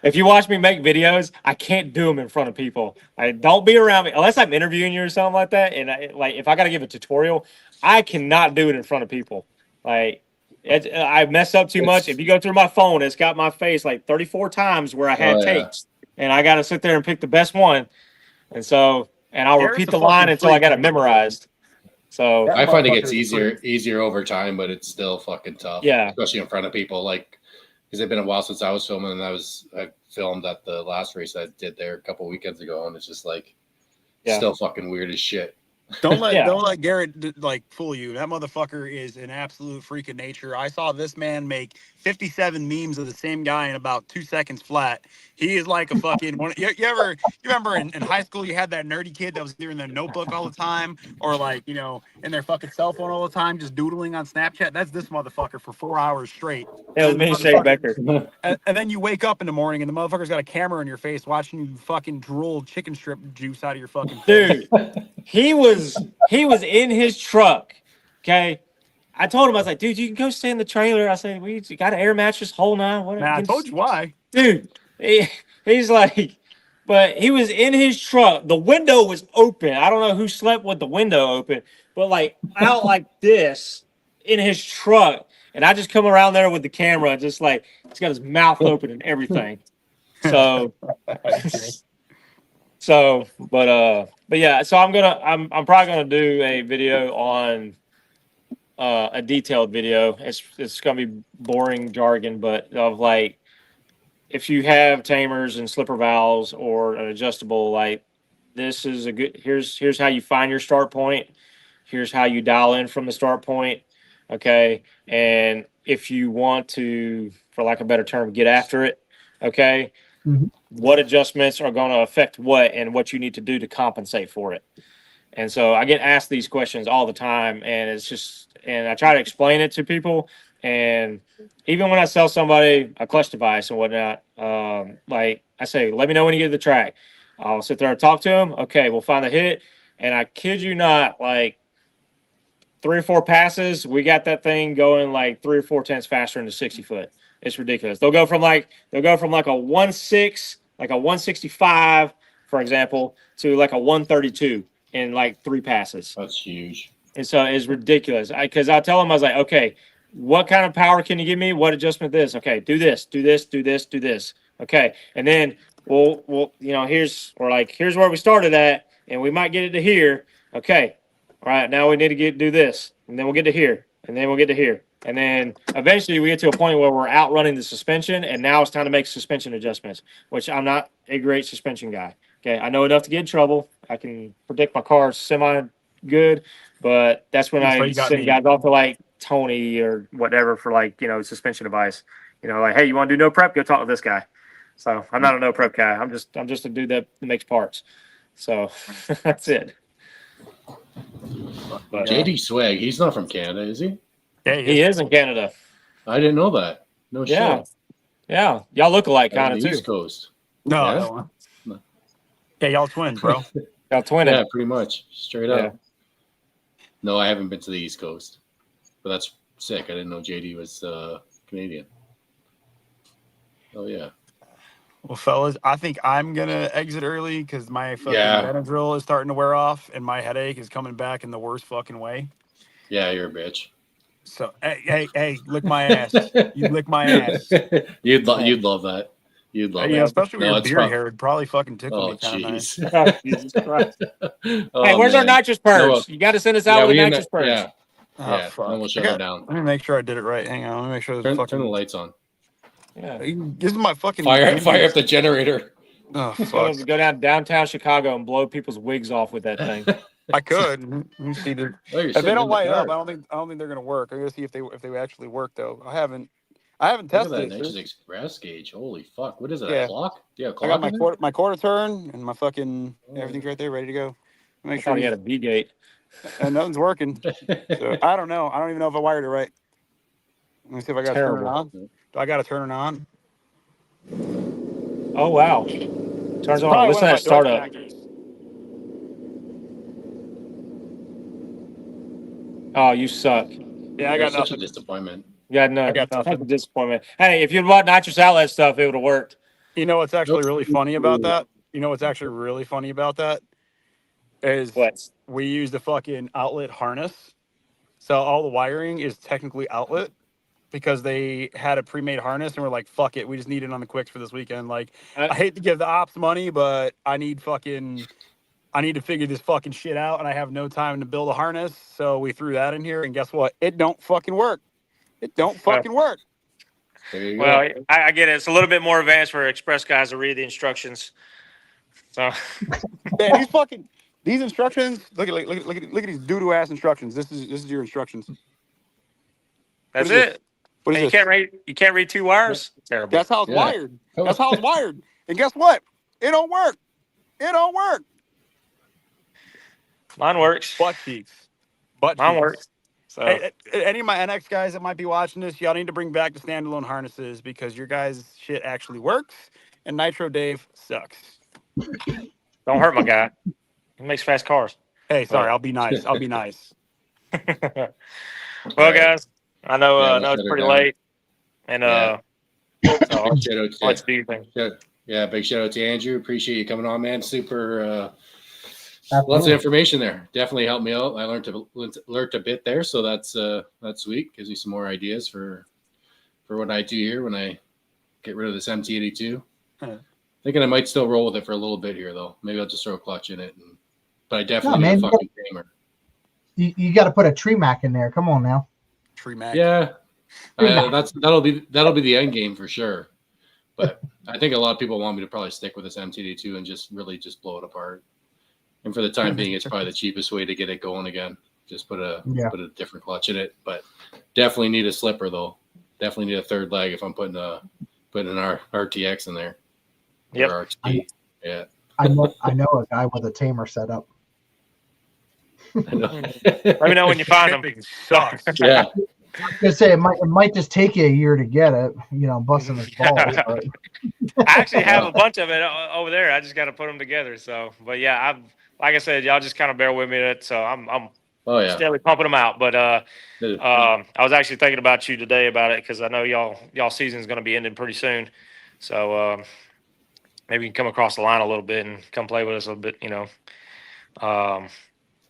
if you watch me make videos, I can't do them in front of people. Don't be around me unless I'm interviewing you or something like that. And like if I got to give a tutorial, I cannot do it in front of people. Like I mess up too much. If you go through my phone, it's got my face like 34 times where I had takes, and I got to sit there and pick the best one. And so. And I'll repeat the line until I got it memorized. So I find it gets easier over time, but it's still fucking tough. Yeah, especially in front of people. Like, because it's been a while since I was filming, and I filmed at the last race I did there a couple weekends ago, and it's just like still fucking weird as shit. Don't let Yeah. don't let Garrett like fool you. That motherfucker is an absolute freak of nature. I saw this man make 57 memes of the same guy in about 2 seconds flat. He is like a fucking one. You remember in high school you had that nerdy kid that was either in their notebook all the time or like in their fucking cell phone all the time just doodling on Snapchat. That's this motherfucker for 4 hours straight. It was And the me and Shane motherfucker- Becker. and then you wake up in the morning and the motherfucker's got a camera in your face watching you fucking drool chicken strip juice out of your fucking face. Dude, he was in his truck. Okay. I told him, I was like, dude, you can go stay in the trailer. I said, we got an air mattress, whole nine. What? Man, I told you why. Dude, he's like, but he was in his truck. The window was open. I don't know who slept with the window open, but like out like this in his truck. And I just come around there with the camera, just like he's got his mouth open and everything. So, but yeah. So I'm probably gonna do a video on a detailed video. It's gonna be boring jargon, but of like if you have tamers and slipper valves or an adjustable, like this is a good. Here's how you find your start point. Here's how you dial in from the start point. Okay, and if you want to, for lack of a better term, get after it. Okay, what adjustments are going to affect what, and what you need to do to compensate for it. And so I get asked these questions all the time, and it's just, and I try to explain it to people. And even when I sell somebody a clutch device and whatnot, like I say, let me know when you get to the track. I'll sit there and talk to them. Okay, we'll find the hit. And I kid you not, like 3 or 4 passes, we got that thing going like 3 or 4 tenths faster into 60 foot. It's ridiculous. They'll go from like a 1.6, like a 165, for example, to like a 132 in like 3 passes. That's huge. And so it's ridiculous. Because I tell them, I was like, okay, what kind of power can you give me? What adjustment this? Okay, do this, do this, do this, do this. Okay, and then we'll here's where we started at, and we might get it to here. Okay, all right, now we need to do this, and then we'll get to here, and then we'll get to here. And then eventually we get to a point where we're outrunning the suspension, and now it's time to make suspension adjustments, which I'm not a great suspension guy. Okay, I know enough to get in trouble. I can predict my car semi good, but that's when I send guys off to like Tony or whatever for like, suspension advice. Like, hey, you want to do no prep? Go talk to this guy. So I'm not a no prep guy. I'm just a dude that makes parts. So that's it. But, JD Swag, he's not from Canada, is he? Yeah, he is in Canada. I didn't know that. No shit. Yeah. Y'all look alike kind of too. East Coast. No. Yeah, y'all twins, bro. Y'all twinning. Yeah, pretty much. Straight up. No, I haven't been to the East Coast. But that's sick. I didn't know JD was Canadian. Oh, yeah. Well, fellas, I think I'm going to exit early because my fucking Benadryl is starting to wear off and my headache is coming back in the worst fucking way. Yeah, you're a bitch. So, hey, lick my ass. You lick my ass. You'd love that. You'd love that. Especially with your beard hair. It'd probably fucking tickle me kind of nice. Jesus Christ. Hey, where's our nitrous purge? You got to send us out with a nitrous purge. Yeah. Fuck. Then we'll shut her down. Let me make sure I did it right. Hang on. Let me make sure turn the lights on. Yeah. This is my fucking fire up the generator. Oh, fuck. Go downtown Chicago and blow people's wigs off with that thing. I could. If they don't light up, I don't think they're gonna work. I gotta see if they actually work though. I haven't tested that it. Nitrous Express gauge. Holy fuck! What is it? A clock? Yeah, a I clock. got my quarter turn and my fucking everything's right there, ready to go. Make sure you had a V gate. And nothing's working. So I don't know. I don't even know if I wired it right. Let me see if I got to turn it on. Do I got to turn it on? Oh wow! Turns on. Listen to that startup. Oh, you suck. Yeah, I got such nothing. a disappointment. Yeah, no, I got nothing. Disappointment. Hey, if you'd bought nitrous outlet stuff, it would have worked. You know what's actually really funny about that? Is what? We use the fucking outlet harness. So all the wiring is technically outlet because they had a pre-made harness and we're like, fuck it, we just need it on the quicks for this weekend. Like, I hate to give the ops money, but I need to figure this fucking shit out and I have no time to build a harness. So we threw that in here and guess what? It don't fucking work. It don't fucking work. Well, I get it. It's a little bit more advanced for express guys to read the instructions. So man, These instructions. Look at these doo-doo ass instructions. This is your instructions. That's What is it. What is And this? you can't read 2 wires. Terrible. That's how it's Yeah. wired. That's how it's wired. And guess what? It don't work. It don't work. Mine works. Butt cheeks. Butt Mine cheeks. works. So Hey, any of my NX guys that might be watching this, y'all need to bring back the standalone harnesses because your guys' shit actually works, and Nitro Dave sucks. don't hurt my guy. He makes fast cars. Hey, sorry, I'll be nice. I'll be nice. Well, Right. guys, I know Yeah, know it's shut her pretty down. late, and Yeah. so Big shout out to- let's do things. Yeah, big shout out to Andrew. Appreciate you coming on, man. Super lots of Absolutely. information there. Definitely helped me out. I learned a bit there, so that's sweet. Gives me some more ideas for what I do here when I get rid of this MT82. Thinking I might still roll with it for a little bit here, though. Maybe I'll just throw a clutch in it. But I definitely need a fucking tamer. You got to put a Tremec in there. Come on now. Tremec. Yeah, Tremec. that'll be the end game for sure. But I think a lot of people want me to probably stick with this MT82 and just blow it apart. And for the time being, it's probably the cheapest way to get it going again. Just put a different clutch in it. But definitely need a slipper though. Definitely need a third leg if I'm putting an RTX in there. Yep. Or RXP. Yeah. I know a guy with a tamer setup. I know. Let me know when you find them. Shipping sucks. Yeah. I was gonna say it might just take you a year to get it, busting his balls. But I actually have a bunch of it over there. I just got to put them together. So, but yeah, like I said, y'all just kind of bear with me. So I'm Oh yeah. steadily pumping them out. But I was actually thinking about you today about it because I know y'all season's going to be ending pretty soon. So maybe you can come across the line a little bit and come play with us a little bit.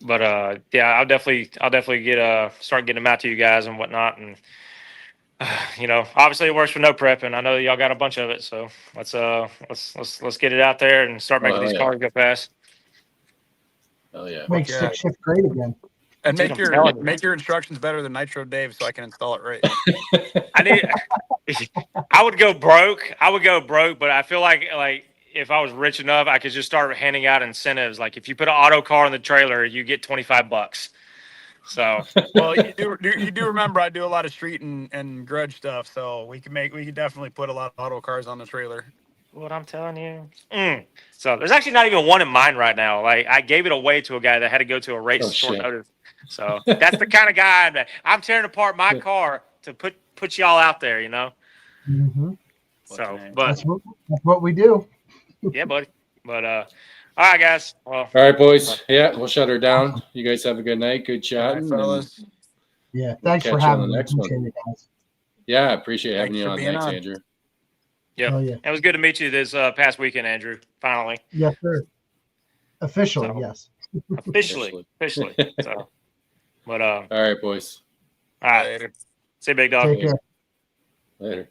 But yeah, I'll definitely start getting them out to you guys and whatnot. And obviously it works for no prep, and I know y'all got a bunch of it. So let's get it out there and start making these cars go fast. Oh yeah. make stick shift great again. And Dude, make I'm telling you. your instructions better than Nitro Dave so I can install it right. I would go broke. But I feel like if I was rich enough, I could just start handing out incentives. Like if you put an auto car in the trailer, you get $25. So Well, you do remember I do a lot of street and grudge stuff, so we could definitely put a lot of auto cars on the trailer. what I'm telling you. So there's actually not even one in mind right now. Like I gave it away to a guy that had to go to a race Oh, short shit. notice. So that's the kind of guy I'm tearing apart my car to put y'all out there, Mm-hmm. So, but That's what we do. yeah, buddy. But all right, guys. Well, All right, boys. Yeah, we'll shut her down. You guys have a good night. Good All right, chatting. fellas. Yeah. Thanks Catch for you on having the me. next one. Appreciate it, guys. Yeah, I appreciate having Thanks you for on. being Thanks, on. Andrew. yeah. Oh yeah. It was good to meet you this past weekend, Andrew. Finally, Yes, sir. Officially, So- yes. officially. So, but All right, boys. all right. See you, big dog. Take care. Later.